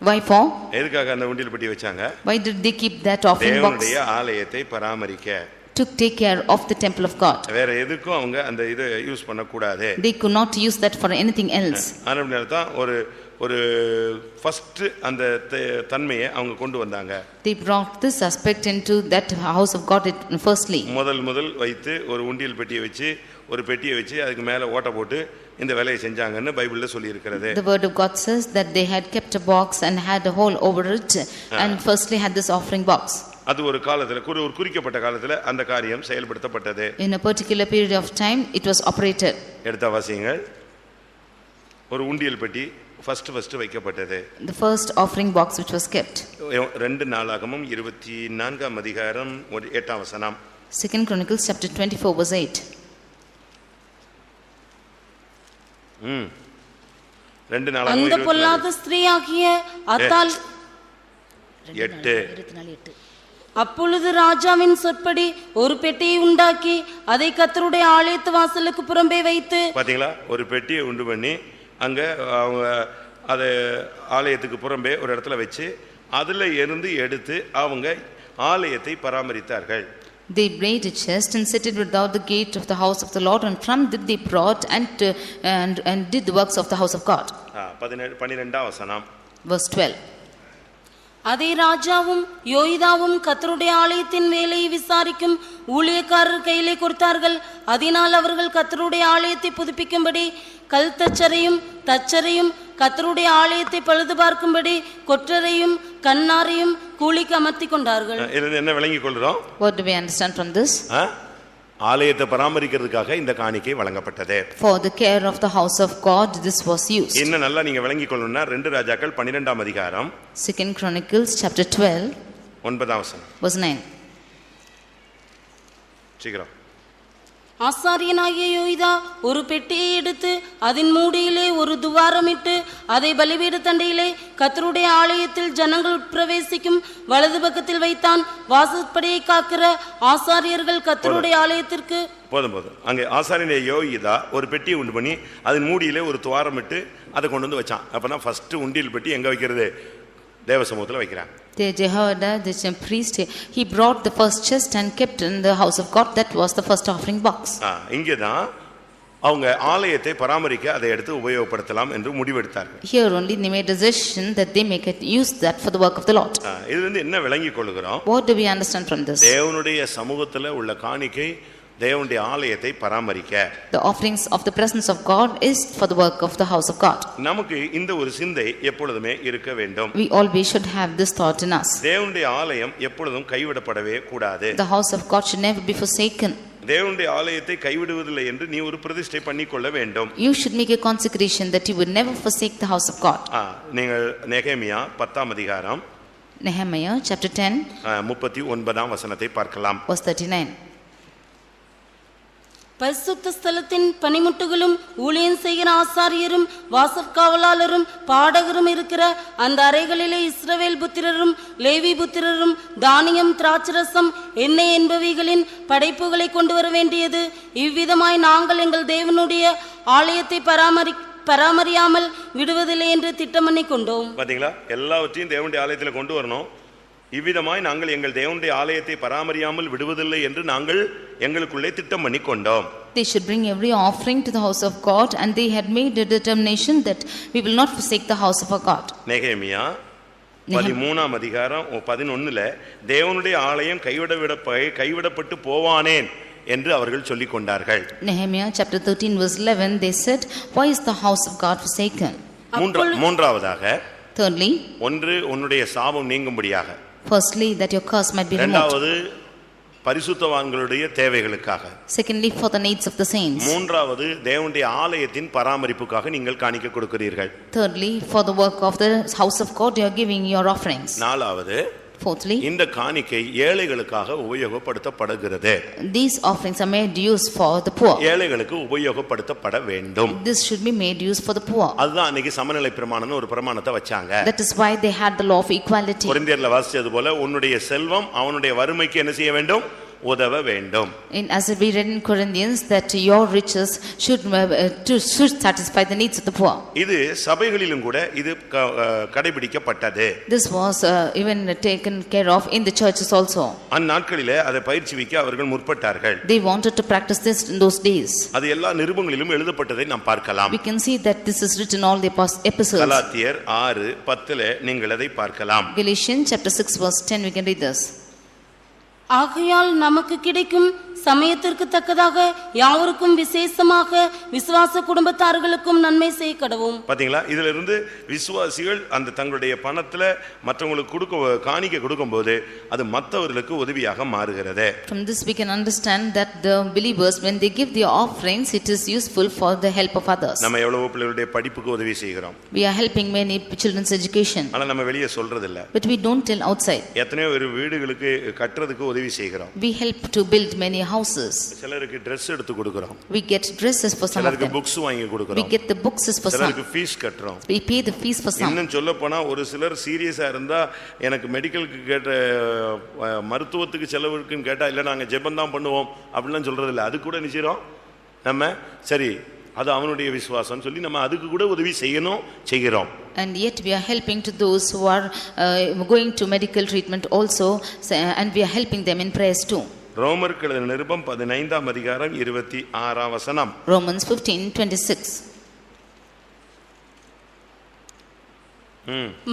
[SPEAKER 2] Why for?
[SPEAKER 1] எதுக்காக அந்த உண்டியல் பெட்டி வச்சாங்க?
[SPEAKER 2] Why did they keep that offering box?
[SPEAKER 1] தேவனுடைய ஆலயத்தை பராமரிக்க.
[SPEAKER 2] To take care of the temple of God.
[SPEAKER 1] வேற எதுக்கும் அவங்க அந்த இத யூஸ் பண்ண கூடாது.
[SPEAKER 2] They could not use that for anything else.
[SPEAKER 1] அதனால தான் ஒரு ஃபர்ஸ்ட் அந்த தன்மையை அவங்க கொண்டு வந்தாங்க.
[SPEAKER 2] They brought this aspect into that house of God firstly.
[SPEAKER 1] முதல் வைத்து ஒரு உண்டியல் பெட்டியை வச்சு ஒரு பெட்டியை வச்சு அதுக்கு மேல ஓட்டை போட்டு இந்த வேலையை செஞ்சாங்கன்னு பைபிள்ல சொல்லி இருக்கிறது.
[SPEAKER 2] The word of God says that they had kept a box and had a hole over it and firstly had this offering box.
[SPEAKER 1] அது ஒரு காலத்துல ஒரு குறிக்கப்பட்ட காலத்துல அந்த காரியம் செயல்படுத்தப்பட்டது.
[SPEAKER 2] In a particular period of time it was operated.
[SPEAKER 1] எடுத்த வாசிங்கள். ஒரு உண்டியல் பெட்டி ஃபர்ஸ்ட் வைக்கப்பட்டது.
[SPEAKER 2] The first offering box which was kept.
[SPEAKER 1] 2 நாளாகமம் 24ஆம் அதிகாரம் 8ஆம் வசனம்.
[SPEAKER 2] 2 Chronicles chapter 24 verse 8.
[SPEAKER 1] 2 நாளாகமம்
[SPEAKER 3] அந்த பொல்லாத ஸ்திரீயாகிய அத்தால்
[SPEAKER 1] 8.
[SPEAKER 3] அப்பொழுது ராஜாவின் சொற்படி ஒரு பெட்டியை உண்டாக்கி அதை கர்த்தருடைய ஆலயத்து வாசலுக்கு புறம்பே வைத்து.
[SPEAKER 1] பாத்தீங்களா? ஒரு பெட்டியை உண்டு பண்ணி அங்க அவங்க அதை ஆலயத்துக்கு புறம்பே ஒரு இடத்துல வச்சு அதுல இருந்து எடுத்து அவங்க ஆலயத்தை பராமரித்தார்கள்.
[SPEAKER 2] They made a chest and set it without the gate of the house of the Lord, and from it they brought and did the works of the house of God.
[SPEAKER 1] 12ஆம் வசனம்.
[SPEAKER 2] Verse 12.
[SPEAKER 3] அதை ராஜாவும் யோய்தாவும் கர்த்தருடைய ஆலயத்தின் வேலையை விசாரிக்கும் ஊழியக்காரர் கையிலே கொடுத்தார்கள். அதனால் அவர்கள் கர்த்தருடைய ஆலயத்தை புதுப்பிக்கும்படி கல் தச்சரையும் கர்த்தருடைய ஆலயத்தை பழுது பார்க்கும்படி கொற்றரையும் கண்ணாரையும் கூலிக்கு அமர்த்தி கொண்டார்கள்.
[SPEAKER 1] என்ன விளங்கிக் கொள்றோம்?
[SPEAKER 2] What do we understand from this?
[SPEAKER 1] ஆலயத்தை பராமரிக்கிறதுக்காக இந்த காணிக்கை வழங்கப்பட்டது.
[SPEAKER 2] For the care of the house of God this was used.
[SPEAKER 1] இன்னும் நல்லா நீங்க விளங்கிக் கொள்ளணும்னா 2 ராஜாக்கள் 12ஆம் அதிகாரம்
[SPEAKER 2] 2 Chronicles chapter 12
[SPEAKER 1] 9ஆம் வசனம்.
[SPEAKER 2] verse 9.
[SPEAKER 1] சீக்கிரம்.
[SPEAKER 3] ஆசாரியனாகிய யோய்தா ஒரு பெட்டியை எடுத்து அதன் மூடியிலே ஒரு துவாரமிட்டு அதை பலிபீட தண்டையிலே கர்த்தருடைய ஆலயத்தில் ஜனங்கள் உட்பிரவேசிக்கும் வலது பக்கத்தில் வைத்தான். வாசற்படியை காக்கிற ஆசாரியர்கள் கர்த்தருடைய ஆலயத்திற்கு
[SPEAKER 1] போதும் அங்கே ஆசாரியனை யோகிதா ஒரு பெட்டியை உண்டு பண்ணி அதன் மூடியிலே ஒரு துவாரமிட்டு அதை கொண்டு வந்து வச்சான். அப்பனா ஃபர்ஸ்ட் உண்டியல் பெட்டி எங்க வைக்கிறது? தேவ சமூகத்தில் வைக்கிறான்.
[SPEAKER 2] Jehoiada, the priest, he brought the first chest and kept in the house of God. That was the first offering box.
[SPEAKER 1] இங்கதான் அவங்க ஆலயத்தை பராமரிக்க அதை எடுத்து உபயோகப்படுத்தலாம் என்று முடிவெடுத்தார்கள்.
[SPEAKER 2] Here only they made a decision that they make it use that for the work of the Lord.
[SPEAKER 1] இதுல இருந்து என்ன விளங்கிக் கொள்கிறோம்?
[SPEAKER 2] What do we understand from this?
[SPEAKER 1] தேவனுடைய சமூகத்துல உள்ள காணிக்கை தேவனுடைய ஆலயத்தை பராமரிக்க.
[SPEAKER 2] The offerings of the presence of God is for the work of the house of God.
[SPEAKER 1] நமக்கு இந்த ஒரு சிந்தை எப்பொழுதுமே இருக்க வேண்டும்.
[SPEAKER 2] We always should have this thought in us.
[SPEAKER 1] தேவனுடைய ஆலயம் எப்பொழுதும் கைவிடப்படவே கூடாது.
[SPEAKER 2] The house of God should never be forsaken.
[SPEAKER 1] தேவனுடைய ஆலயத்தை கைவிடுவதில்லை என்று நீ ஒரு பிரதிஷ்டை பண்ணிக்கொள்ள வேண்டும்.
[SPEAKER 2] You should make a consecration that you would never forsake the house of God.
[SPEAKER 1] நீங்கள் நெகேமியா 10ஆம் அதிகாரம்
[SPEAKER 2] Nehemiah chapter 10
[SPEAKER 1] 39ஆம் வசனத்தை பார்க்கலாம்.
[SPEAKER 2] verse 39.
[SPEAKER 3] பரிசுத்த ஸ்தலத்தின் பனிமுட்டுகளும் ஊழியம் செய்கிற ஆசாரியரும் வாசற்காவலாளரும் பாடகரும் இருக்கிற அந்த அறைகளிலே இஸ்ரவேல் புத்திரரும் லேவி புத்திரரும் தானியம் திராட்சரசம் எண்ணெய் என்பவைகளின் படைப்புகளை கொண்டு வர வேண்டியது. இவ்விதமாய் நாங்கள் எங்கள் தேவனுடைய ஆலயத்தை பராமரியாமல் விடுவதில்லை என்று திட்டம் பண்ணி கொண்டோம்.
[SPEAKER 1] பாத்தீங்களா, எல்லாவற்றையும் தேவனுடைய ஆலயத்தில் கொண்டு வரணும். இவ்விதமாய் நாங்கள் எங்கள் தேவனுடைய ஆலயத்தை பராமரியாமல் விடுவதில்லை என்று நாங்கள் எங்களுக்குள்ளே திட்டம் பண்ணி கொண்டோம்.
[SPEAKER 2] They should bring every offering to the house of God, and they had made a determination that we will not forsake the house of our God.
[SPEAKER 1] நெகேமியா 13ஆம் அதிகாரம் 11ல தேவனுடைய ஆலயம் கைவிடப்பட்டு போவானேன் என்று அவர்கள் சொல்லிக் கொண்டார்கள்.
[SPEAKER 2] Nehemiah chapter 13 verse 11, they said, why is the house of God forsaken?
[SPEAKER 1] மூன்றாவதாக,
[SPEAKER 2] thirdly,
[SPEAKER 1] ஒன்று உன்னுடைய சாபம் நீங்கும்படியாக,
[SPEAKER 2] firstly that your curse might be removed.
[SPEAKER 1] இரண்டாவது பரிசுத்தவான்களுடைய தேவைகளுக்காக,
[SPEAKER 2] secondly for the needs of the saints,
[SPEAKER 1] மூன்றாவது தேவனுடைய ஆலயத்தின் பராமரிப்புக்காக நீங்கள் காணிக்கை கொடுக்கிறீர்கள்,
[SPEAKER 2] thirdly for the work of the house of God you are giving your offerings,
[SPEAKER 1] நாலாவது
[SPEAKER 2] fourthly
[SPEAKER 1] இந்த காணிக்கை ஏழைகளுக்காக உபயோகப்படுத்தப்படுகிறது.
[SPEAKER 2] These offerings are made use for the poor.
[SPEAKER 1] ஏழைகளுக்கு உபயோகப்படுத்தப்பட வேண்டும்.
[SPEAKER 2] This should be made use for the poor.
[SPEAKER 1] அதுதான் அன்னைக்கு சமநிலை பிரமாணம்னு ஒரு பிரமாணத்தை வச்சாங்க.
[SPEAKER 2] That is why they had the law of equality.
[SPEAKER 1] கொரிந்தியர்ல வாசிச்சது போல உன்னுடைய செல்வம் அவனுடைய வறுமைக்கு என்ன செய்ய வேண்டும்? உதவ வேண்டும்.
[SPEAKER 2] As we read in Corinthians that your riches should satisfy the needs of the poor.
[SPEAKER 1] இது சபைகளிலும் கூட இது கடைபிடிக்கப்பட்டது.
[SPEAKER 2] This was even taken care of in the churches also.
[SPEAKER 1] அந்நாட்களிலே அதை பயிற்சிவிக்க அவர்கள் முற்பட்டார்கள்.
[SPEAKER 2] They wanted to practice this in those days.
[SPEAKER 1] அது எல்லா நிருபங்களிலும் எழுதப்பட்டதை நாம் பார்க்கலாம்.
[SPEAKER 2] We can see that this is written all the epistles.
[SPEAKER 1] கலாத்தியர் 6:10 நீங்கள் அதை பார்க்கலாம்.
[SPEAKER 2] Galatians chapter 6 verse 10 we can read this.
[SPEAKER 3] ஆகையால் நமக்கு கிடைக்கும் சமயத்திற்கு தக்கதாக யாவருக்கும் விசேஷமாக விசுவாச குடும்பத்தார்களுக்கும் நன்மை செய்ய கடவும்.
[SPEAKER 1] பாத்தீங்களா, இதுல இருந்து விசுவாசிகள் அந்த தங்களுடைய பணத்துல மற்றவங்களுக்கு காணிக்கை கொடுக்கும்போது அது மற்றவர்களுக்கு உதவியாக மாறுகிறது.
[SPEAKER 2] From this we can understand that the believers when they give their offerings it is useful for the help of others.
[SPEAKER 1] நம்ம எவ்வளவு பிள்ளைகளுடைய படிப்புக்கு உதவி செய்கிறோம்.
[SPEAKER 2] We are helping many children's education.
[SPEAKER 1] ஆனா நம்ம வெளியே சொல்றது இல்ல.
[SPEAKER 2] But we don't tell outside.
[SPEAKER 1] எத்தனையோ ஒரு வீடுகளுக்கு கட்டறதுக்கு உதவி செய்கிறோம்.
[SPEAKER 2] We help to build many houses.
[SPEAKER 1] சிலருக்கு Dress எடுத்து கொடுக்கிறோம்.
[SPEAKER 2] We get dresses for some of them.
[SPEAKER 1] சிலருக்கு books வாங்கி கொடுக்கிறோம்.
[SPEAKER 2] We get the books for some.
[SPEAKER 1] சிலருக்கு fees கட்டறோம்.
[SPEAKER 2] We pay the fees for some.
[SPEAKER 1] இன்னும் சொல்ல போனா ஒரு சிலர் சீரியஸா இருந்தா எனக்கு மெடிக்கலுக்கு கேட்ட மருத்துவத்துக்கு செலவுக்குன்னு கேட்டா இல்ல நாங்க ஜெபம் தான் பண்ணுவோம் அப்படிலாம் சொல்றது இல்ல. அது கூட நிச்சயம் நம்ம சரி அது அவனுடைய விசுவாசம் சொல்லி நம்ம அதுக்கு கூட உதவி செய்கிறோம்.
[SPEAKER 2] And yet we are helping to those who are going to medical treatment also, and we are helping them in prayers too.
[SPEAKER 1] ரோமருக்கு எழுதின நிருபம் 15ஆம் அதிகாரம் 26ஆம் வசனம்.
[SPEAKER 2] Romans 15:26.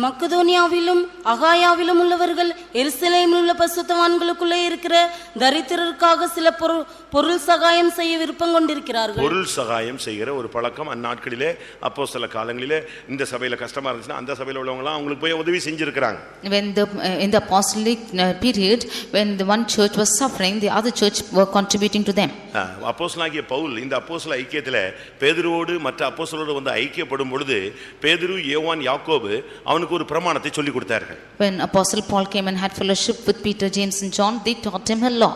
[SPEAKER 3] மக்கதோனியாவிலும் அகாயாவிலும் உள்ளவர்கள் எருசலேமில் உள்ள பரிசுத்தவான்களுக்குள்ளே இருக்கிற தரித்திரருக்காக சில பொருள் சகாயம் செய்ய விருப்பம் கொண்டிருக்கிறார்கள்.
[SPEAKER 1] பொருள் சகாயம் செய்கிற ஒரு பழக்கம் அந்நாட்களிலே அப்போஸ்தல காலங்களிலே இந்த சபையில கஷ்டமா இருந்துச்சுன்னா அந்த சபையில உள்ளவங்க அவங்களுக்கு போய் உதவி செஞ்சிருக்காங்க.
[SPEAKER 2] When in the apostolic period when the one church was suffering the other church were contributing to them.
[SPEAKER 1] அப்போஸ்தலனாகிய பவுல் இந்த அப்போஸ்தல ஐக்கியத்திலே பேதுருவோடு மற்ற அப்போஸ்தலரோடு வந்து ஐக்கியப்படும் பொழுது பேதுரு யோவான் யாக்கோபு அவனுக்கு ஒரு பிரமாணத்தை சொல்லி கொடுத்தார்கள்.
[SPEAKER 2] When apostle Paul came and had fellowship with Peter, James and John, they taught him a law.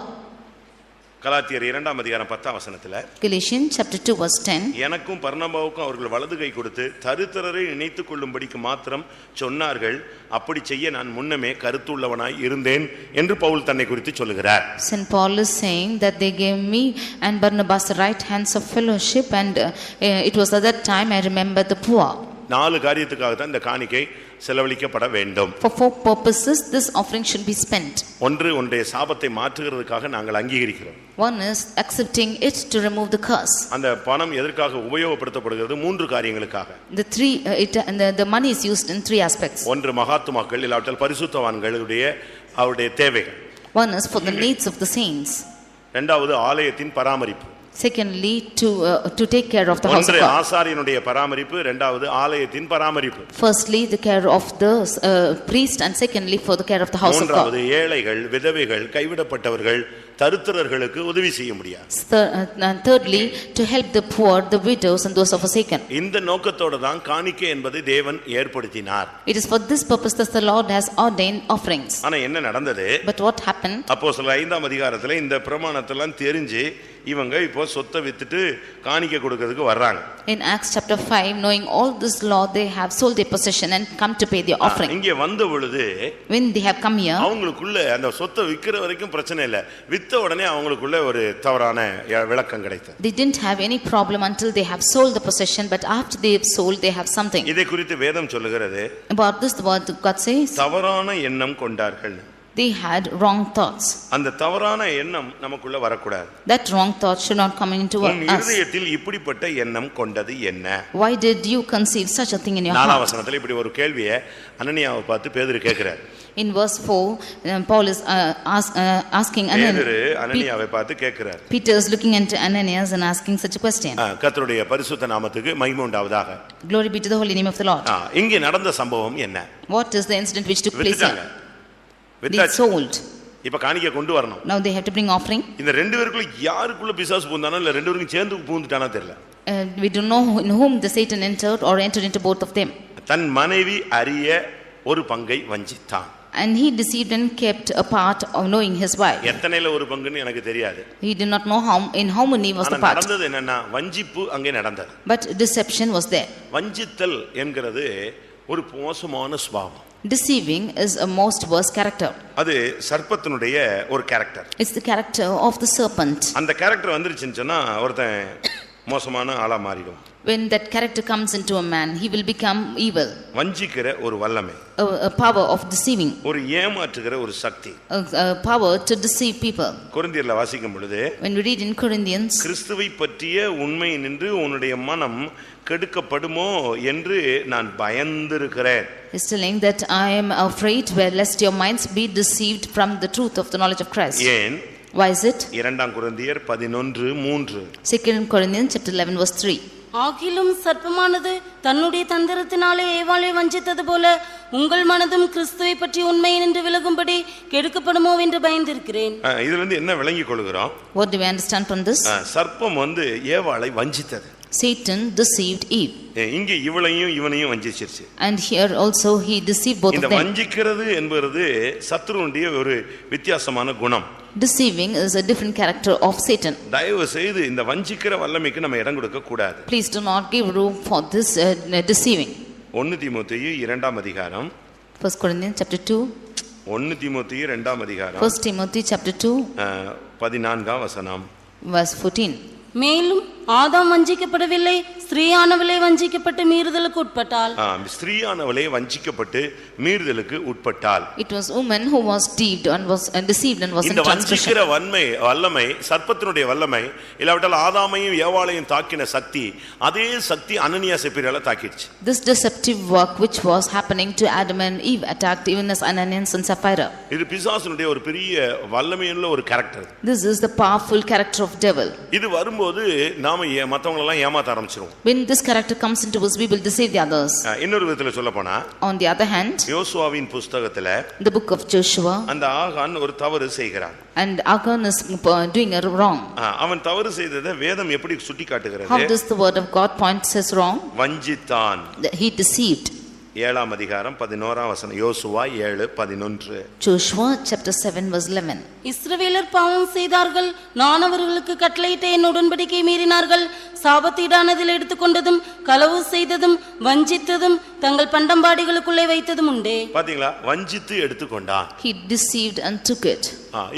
[SPEAKER 1] கலாத்தியர் 2ஆம் அதிகாரம் 10ஆம் வசனத்துல
[SPEAKER 2] Galatians chapter 2 verse 10.
[SPEAKER 1] எனக்கும் பர்னபாவுக்கும் அவர்கள் வலது கை கொடுத்து தருத்திரரை இணைத்துக் கொள்ளும்படிக்கு மாத்திரம் சொன்னார்கள், அப்படி செய்ய நான் முன்னமே கருத்துள்ளவனாய் இருந்தேன் என்று பவுல் தன்னை குறித்து சொல்லுகிறார்.
[SPEAKER 2] St. Paul is saying that they gave me and Barnabas the right hands of fellowship, and it was at that time I remember the poor.
[SPEAKER 1] 4 காரியத்துக்காக தான் இந்த காணிக்கை செலவழிக்கப்பட வேண்டும்.
[SPEAKER 2] For 4 purposes this offering should be spent.
[SPEAKER 1] ஒன்றைய சாபத்தை மாற்றுகிறதுக்காக நாங்கள் அங்கீகரிக்கிறோம்.
[SPEAKER 2] One is accepting it to remove the curse.
[SPEAKER 1] அந்த பணம் எதற்காக உபயோகப்படுத்தப்படுகிறது? 3 காரியங்களுக்காக.
[SPEAKER 2] The money is used in 3 aspects.
[SPEAKER 1] ஒன்று மகாத்துமாக்கள் இல்லாவிட்டால் பரிசுத்தவான்களுடைய அவருடைய தேவைகள்.
[SPEAKER 2] One is for the needs of the saints.
[SPEAKER 1] இரண்டாவது ஆலயத்தின் பராமரிப்பு.
[SPEAKER 2] Secondly, to take care of the house of
[SPEAKER 1] ஒன்று
[SPEAKER 2] God.
[SPEAKER 1] ஆசாரியனுடைய பராமரிப்பு, இரண்டாவது ஆலயத்தின் பராமரிப்பு.
[SPEAKER 2] Firstly, the care of the priest, and secondly for the care of the house of God.
[SPEAKER 1] மூன்றாவது ஏழைகள், விதவைகள், கைவிடப்பட்டவர்கள், தரித்திரர்களுக்கு உதவி செய்ய முடியாது.
[SPEAKER 2] And thirdly, to help the poor, the widows and those forsaken.
[SPEAKER 1] இந்த நோக்கத்தோட தான் காணிக்கை என்பதை தேவன் ஏற்படுத்தினார்.
[SPEAKER 2] It is for this purpose that the Lord has ordained offerings.
[SPEAKER 1] ஆனா என்ன நடந்தது?
[SPEAKER 2] But what happened?
[SPEAKER 1] அப்போஸ்தலர் 5ஆம் அதிகாரத்துல இந்த பிரமாணத்தெல்லாம் தெரிஞ்சு இவங்க இப்போ சொத்தை வித்துட்டு காணிக்கை கொடுக்கிறதுக்கு வர்றாங்க.
[SPEAKER 2] In Acts chapter 5, knowing all this law, they have sold their possession and come to pay their offering.
[SPEAKER 1] இங்கே வந்த பொழுது
[SPEAKER 2] When they have come here,
[SPEAKER 1] அவங்களுக்குள்ள அந்த சொத்தை விக்கிற வரைக்கும் பிரச்சனை இல்லை. வித்த உடனே அவங்களுக்குள்ள ஒரு தவறான விளக்கம் கிடைத்தது.
[SPEAKER 2] they didn't have any problem until they have sold the possession, but after they have sold, they have something.
[SPEAKER 1] இதை குறித்து வேதம் சொல்லுகிறது,
[SPEAKER 2] About this, the word of God says,
[SPEAKER 1] தவறான எண்ணம் கொண்டார்கள்.
[SPEAKER 2] they had wrong thoughts.
[SPEAKER 1] அந்த தவறான எண்ணம் நமக்குள்ள வரக்கூடாது.
[SPEAKER 2] That wrong thought should not come into
[SPEAKER 1] உன்
[SPEAKER 2] us.
[SPEAKER 1] இதயத்தில் இப்படிப்பட்ட எண்ணம் கொண்டது என்ன?
[SPEAKER 2] Why did you conceive such a thing in your
[SPEAKER 1] 4ஆம்
[SPEAKER 2] heart?
[SPEAKER 1] வசனத்துல இப்படி ஒரு கேள்வியை அனனியாவை பார்த்து பேதுரு கேட்கிறார்.
[SPEAKER 2] In verse 4, Paul is asking
[SPEAKER 1] அனனியாவை பார்த்து கேட்கிறார்.
[SPEAKER 2] Peter is looking into Ananias and asking such a question.
[SPEAKER 1] கர்த்தருடைய பரிசுத்த நாமத்துக்கு மகிமை உண்டாவதாக.
[SPEAKER 2] Glory be to the holy name of the Lord.
[SPEAKER 1] இங்கே நடந்த சம்பவம் என்ன?
[SPEAKER 2] What is the incident which took place here? They
[SPEAKER 1] வித்தாச்சு.
[SPEAKER 2] sold.
[SPEAKER 1] இப்ப காணிக்கை கொண்டு வரணும்.
[SPEAKER 2] Now they have to bring offering.
[SPEAKER 1] இந்த ரெண்டு பேருக்குள்ள யாருக்குள்ள பிசாசு பூந்தானோ இல்ல ரெண்டு பேருக்கும் சேர்ந்து பூந்துட்டானா தெரியல.
[SPEAKER 2] We don't know in whom the Satan entered or entered into both of them.
[SPEAKER 1] தன் மனைவி அறிய ஒரு பங்கை வஞ்சித்தான்.
[SPEAKER 2] And he deceived and kept a part of knowing his wife.
[SPEAKER 1] எத்தனைல ஒரு பங்குன்னு எனக்கு தெரியாது.
[SPEAKER 2] He did not know how many was the part.
[SPEAKER 1] நடந்தது என்னன்னா வஞ்சிப்பு அங்கே நடந்தது.
[SPEAKER 2] But deception was there.
[SPEAKER 1] வஞ்சித்தல் என்கிறது ஒரு மோசமான சுபாவம்.
[SPEAKER 2] Deceiving is a most worst character.
[SPEAKER 1] அது சர்ப்பத்தினுடைய ஒரு character.
[SPEAKER 2] It's the character of the serpent.
[SPEAKER 1] அந்த கேரக்டர் வந்துருச்சுன்னு சொன்னா ஒருத்தன் மோசமான ஆளா மாறிடும்.
[SPEAKER 2] When that character comes into a man, he will become evil.
[SPEAKER 1] வஞ்சிக்கிற ஒரு வல்லமை.
[SPEAKER 2] A power of deceiving.
[SPEAKER 1] ஒரு ஏமாற்றுகிற ஒரு சக்தி.
[SPEAKER 2] A power to deceive people.
[SPEAKER 1] கொரிந்தியர்ல வாசிக்கும் பொழுது
[SPEAKER 2] When we read in Corinthians,
[SPEAKER 1] கிறிஸ்துவை பற்றிய உண்மை நின்று உன்னுடைய மனம் கெடுக்கப்படுமோ என்று நான் பயந்திருக்கிறேன்.
[SPEAKER 2] He's telling that I am afraid lest your minds be deceived from the truth of the knowledge of Christ.
[SPEAKER 1] ஏன்?
[SPEAKER 2] Why is it?
[SPEAKER 1] 2 கொரிந்தியர் 11:3.
[SPEAKER 2] 2 Corinthians chapter 11 verse 3.
[SPEAKER 3] ஆகிலும் சர்ப்பமானது தன்னுடைய தந்திரத்தினாலே ஏவாளை வஞ்சித்தது போல உங்கள் மனதும் கிறிஸ்துவை பற்றி உண்மை நின்று விலகும்படி கெடுக்கப்படுமோ என்று பயந்திருக்கிறேன்.
[SPEAKER 1] இதுல இருந்து என்ன விளங்கிக் கொள்கிறோம்?
[SPEAKER 2] What do we understand from this?
[SPEAKER 1] சர்ப்பம் ஏவாளை வஞ்சித்தது.
[SPEAKER 2] Satan deceived Eve.
[SPEAKER 1] இங்க இவனையும் வஞ்சிச்சிருச்சு.
[SPEAKER 2] And here also he deceived both of them.
[SPEAKER 1] இந்த வஞ்சிக்கிறது என்பது சத்துருவுடைய ஒரு வித்தியாசமான குணம்.
[SPEAKER 2] Deceiving is a different character of Satan.
[SPEAKER 1] தயவு செய்து இந்த வஞ்சிக்கிற வல்லமைக்கு நம்ம இடம் கொடுக்க கூடாது.
[SPEAKER 2] Please do not give room for this deceiving.
[SPEAKER 1] 1 தீமோத்தேயு 2ஆம் அதிகாரம்.
[SPEAKER 2] 1 Corinthians chapter 2.
[SPEAKER 1] 1 தீமோத்தேயு 2ஆம் அதிகாரம்.
[SPEAKER 2] 1 Timothy chapter 2
[SPEAKER 1] 14ஆம் வசனம்.
[SPEAKER 2] verse 14.
[SPEAKER 3] மேலும் ஆதாம் வஞ்சிக்கப்படவில்லை, ஸ்திரீயானவளே வஞ்சிக்கப்பட்டு மீறுதலுக்கு உட்பட்டாள்.
[SPEAKER 1] ஸ்திரீயானவளே வஞ்சிக்கப்பட்டு மீறுதலுக்கு உட்பட்டாள்.
[SPEAKER 2] It was woman who was deceived and was deceived and was in
[SPEAKER 1] இந்த
[SPEAKER 2] transgression.
[SPEAKER 1] வஞ்சிக்கிற வல்லமை சர்ப்பத்தினுடைய வல்லமை இல்லாவிட்டால் ஆதாமையும் ஏவாளையும் தாக்கின சக்தி அதே சக்தி அனனியா சப்பீரால தாக்கிடுச்சு.
[SPEAKER 2] This deceptive work which was happening to Adam and Eve attacked even as Ananias and Sapphira.
[SPEAKER 1] இது பிசாசுனுடைய ஒரு பெரிய வல்லமையுள்ள ஒரு character.
[SPEAKER 2] This is the powerful character of devil.
[SPEAKER 1] இது வரும்போது நாம மத்தவங்க எல்லாம் ஏமாத்த ஆரம்பிச்சிரோம்.
[SPEAKER 2] When this character comes into us, we will deceive the others.
[SPEAKER 1] இன்னொரு விதத்துல சொல்ல போனா,
[SPEAKER 2] on the other hand,
[SPEAKER 1] யோசுவாவின் புத்தகத்துல
[SPEAKER 2] the book of Joshua,
[SPEAKER 1] அந்த ஆகான் ஒரு தவறு செய்கிறான்.
[SPEAKER 2] and Achan is doing a wrong.
[SPEAKER 1] அவன் தவறு செய்ததை வேதம் எப்படி சுட்டிக்காட்டுகிறது?
[SPEAKER 2] How does the word of God point says wrong?
[SPEAKER 1] வஞ்சித்தான்.
[SPEAKER 2] He deceived.
[SPEAKER 1] 7ஆம் அதிகாரம் 11ஆம் வசனம். யோசுவா 7:11.
[SPEAKER 2] Joshua chapter 7 verse 11.
[SPEAKER 3] இஸ்ரவேலர் பாவம் செய்தார்கள், நான் அவர்களுக்கு கட்டளையிட்ட என் உடன்படிக்கை மீறினார்கள், சாபத்தீடானதில் எடுத்துக்கொண்டதும் களவு செய்ததும் வஞ்சித்ததும் தங்கள் பண்டம்பாடிகளுக்குள்ளே வைத்ததும் உண்டே.
[SPEAKER 1] பாத்தீங்களா, வஞ்சித்து எடுத்துக்கொண்டான்.
[SPEAKER 2] He deceived and took it.